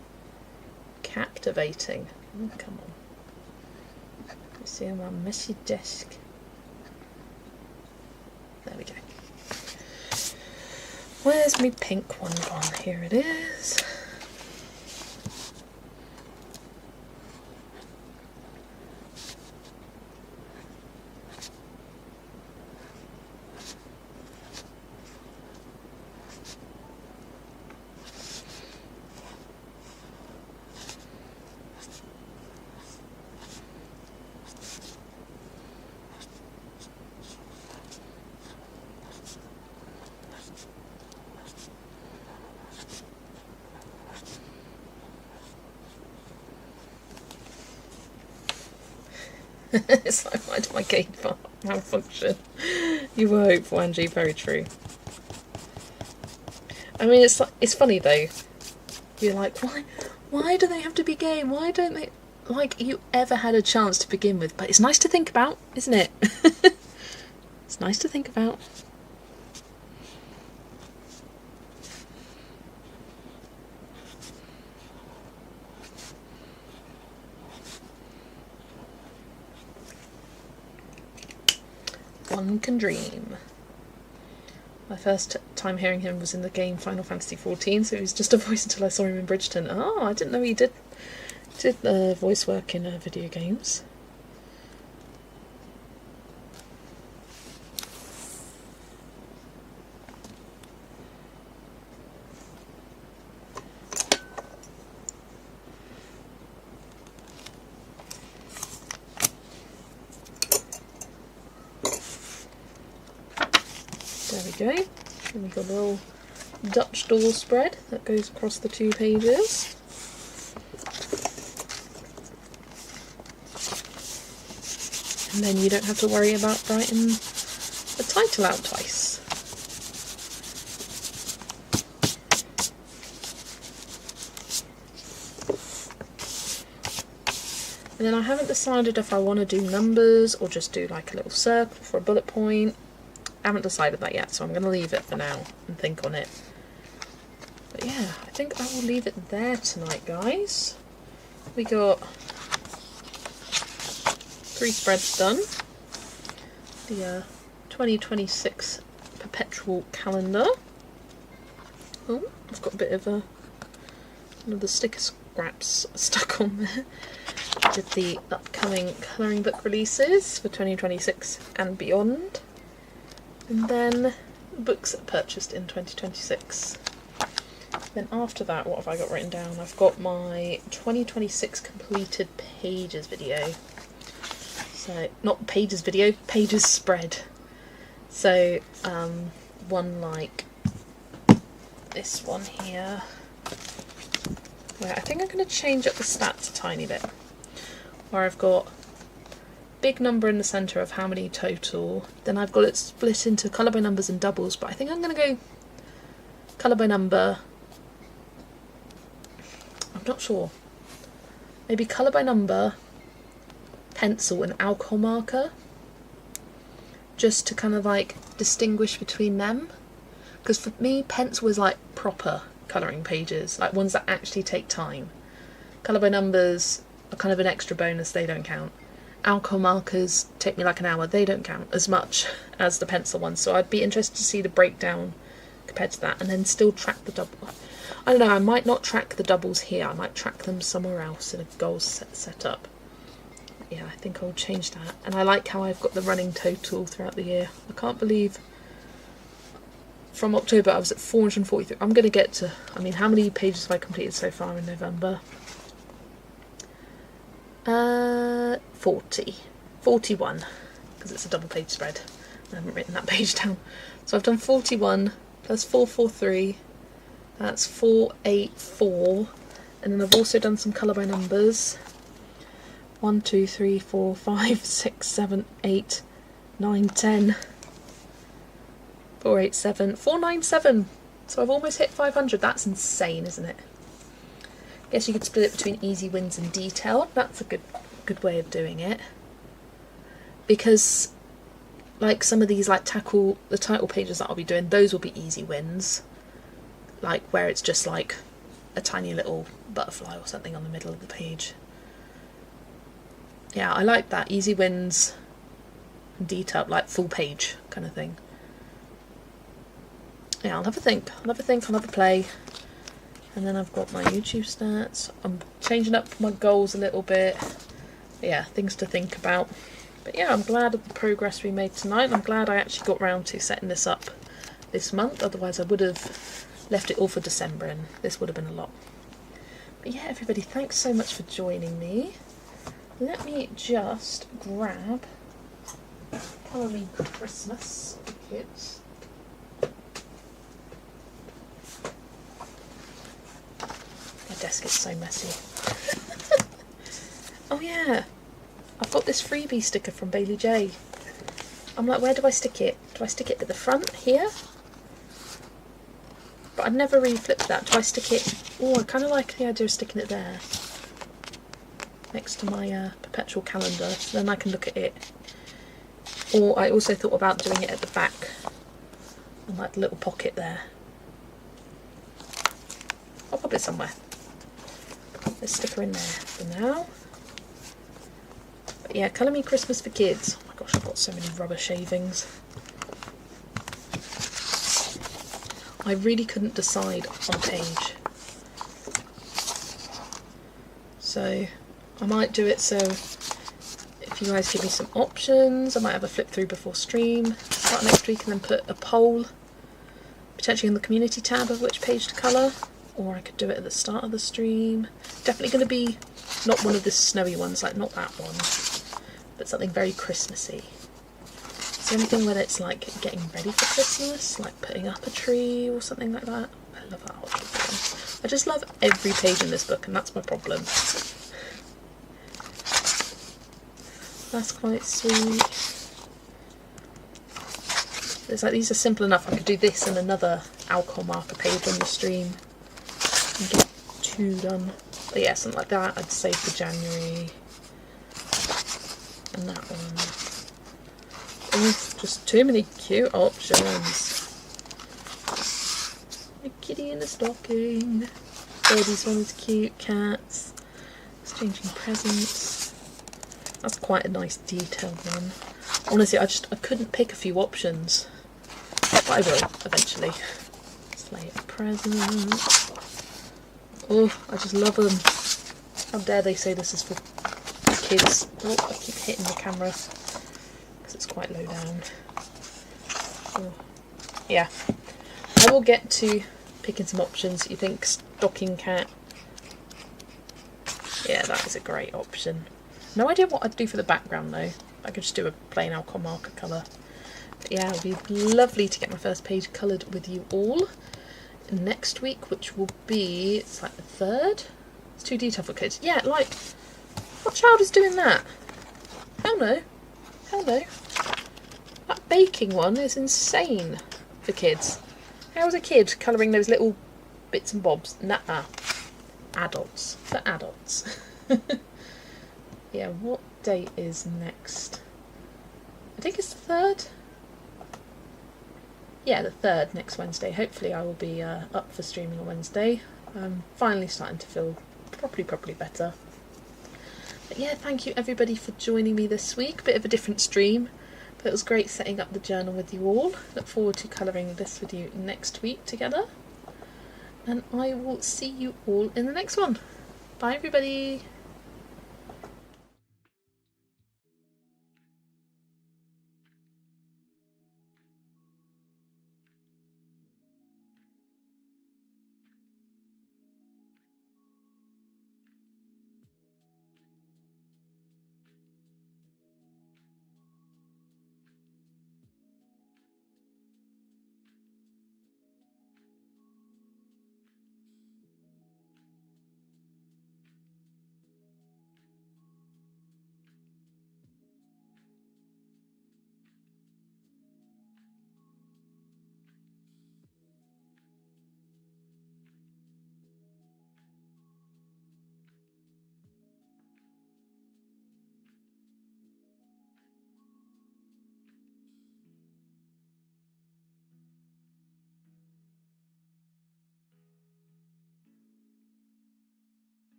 captivating. Oh, come on. You see on my messy desk. There we go. Where's my pink one gone? Here it is. It's like, why did my gate malfunction? You were hopeful, Angie, very true. I mean, it's funny though. You're like, why do they have to be gay? Why don't they, like, you ever had a chance to begin with? But it's nice to think about, isn't it? It's nice to think about. One can dream. My first time hearing him was in the game Final Fantasy XIV, so he was just a voice until I saw him in Bridgerton. Oh, I didn't know he did voice work in video games. There we go. And we've got a little Dutch door spread that goes across the 2 pages. And then you don't have to worry about writing the title out twice. And then I haven't decided if I want to do numbers or just do like a little circle for a bullet point. I haven't decided that yet, so I'm going to leave it for now and think on it. But yeah, I think I will leave it there tonight, guys. We got 3 spreads done. The 2026 perpetual calendar. Oh, I've got a bit of one of the sticker scraps stuck on there. I did the upcoming colouring book releases for 2026 and beyond. And then books purchased in 2026. Then after that, what have I got written down? I've got my 2026 completed pages video. So, not pages video, pages spread. So, one like this one here. Where I think I'm going to change up the stats a tiny bit. Where I've got big number in the centre of how many total. Then I've got it split into colour by numbers and doubles, but I think I'm going to go colour by number. I'm not sure. Maybe colour by number, pencil and alcohol marker. Just to kind of like distinguish between them. Because for me, pencil is like proper colouring pages, like ones that actually take time. Colour by numbers are kind of an extra bonus, they don't count. Alcohol markers take me like an hour, they don't count as much as the pencil ones, so I'd be interested to see the breakdown compared to that, and then still track the double. I don't know, I might not track the doubles here, I might track them somewhere else in a goals set up. Yeah, I think I'll change that. And I like how I've got the running total throughout the year. I can't believe from October I was at 443. I'm going to get to, I mean, how many pages have I completed so far in November? 41, because it's a double page spread. I haven't written that page down. So I've done 41 plus 443, that's 484, and then I've also done some colour by numbers. 1, 2, 3, 4, 5, 6, 7, 8, 9, 10, 487, 497. So I've almost hit 500. That's insane, isn't it? Guess you could split it between easy wins and detail. That's a good way of doing it. Because like some of these, like the title pages that I'll be doing, those will be easy wins. Like where it's just like a tiny little butterfly or something on the middle of the page. Yeah, I like that. Easy wins, detail, like full page kind of thing. Yeah, I'll have a think. I'll have a play. And then I've got my YouTube stats. I'm changing up my goals a little bit. Yeah, things to think about. But yeah, I'm glad of the progress we made tonight. I'm glad I actually got round to setting this up this month. Otherwise I would have left it all for December and this would have been a lot. But yeah, everybody, thanks so much for joining me. Let me just grab Halloween Christmas for kids. My desk is so messy. Oh yeah, I've got this freebie sticker from Bailey J. I'm like, where do I stick it? Do I stick it at the front here? But I've never really flipped that. Do I stick it? Oh, I kind of like the idea of sticking it there. Next to my perpetual calendar, so then I can look at it. Or I also thought about doing it at the back, in like the little pocket there. I'll pop it somewhere. Let's stick her in there for now. But yeah, Colour Me Christmas for Kids. Oh my gosh, I've got so many rubber shavings. I really couldn't decide on a page. So I might do it so if you guys give me some options, I might have a flip through before stream, start next week, and then put a poll, potentially in the community tab, of which page to colour, or I could do it at the start of the stream. Definitely going to be not one of the snowy ones, like not that one, but something very Christmassy. Is there anything where it's like getting ready for Christmas, like putting up a tree or something like that? I love that whole one. I just love every page in this book, and that's my problem. That's quite sweet. It's like these are simple enough. I could do this and another alcohol marker page on the stream and get 2 done. But yeah, something like that I'd save for January. And that one. Oh, just too many cute options. A kitty in a stocking. Oh, this one is cute. Cats. Exchanging presents. That's quite a nice detailed one. Honestly, I couldn't pick a few options. But I will, eventually. Slay a present. Oh, I just love them. How dare they say this is for kids. Oh, I keep hitting the camera because it's quite low down. Oh. Yeah. I will get to picking some options. You think stocking cat? Yeah, that is a great option. No idea what I'd do for the background though. I could just do a plain alcohol marker colour. But yeah, it would be lovely to get my first page coloured with you all next week, which will be, it's like the 3rd? It's too detailed for kids. Yeah, like, what child is doing that? Hell no. Hell no. That baking one is insane for kids. How is a kid colouring those little bits and bobs? Nuh-uh. Adults. For adults. Yeah, what date is next? I think it's the 3rd. yeah, the 3rd, next Wednesday. Hopefully I will be up for streaming on Wednesday. I'm finally starting to feel properly better. But yeah, thank you everybody for joining me this week. Bit of a different stream, but it was great setting up the journal with you all. Look forward to colouring this with you next week together. And I will see you all in the next one. Bye everybody!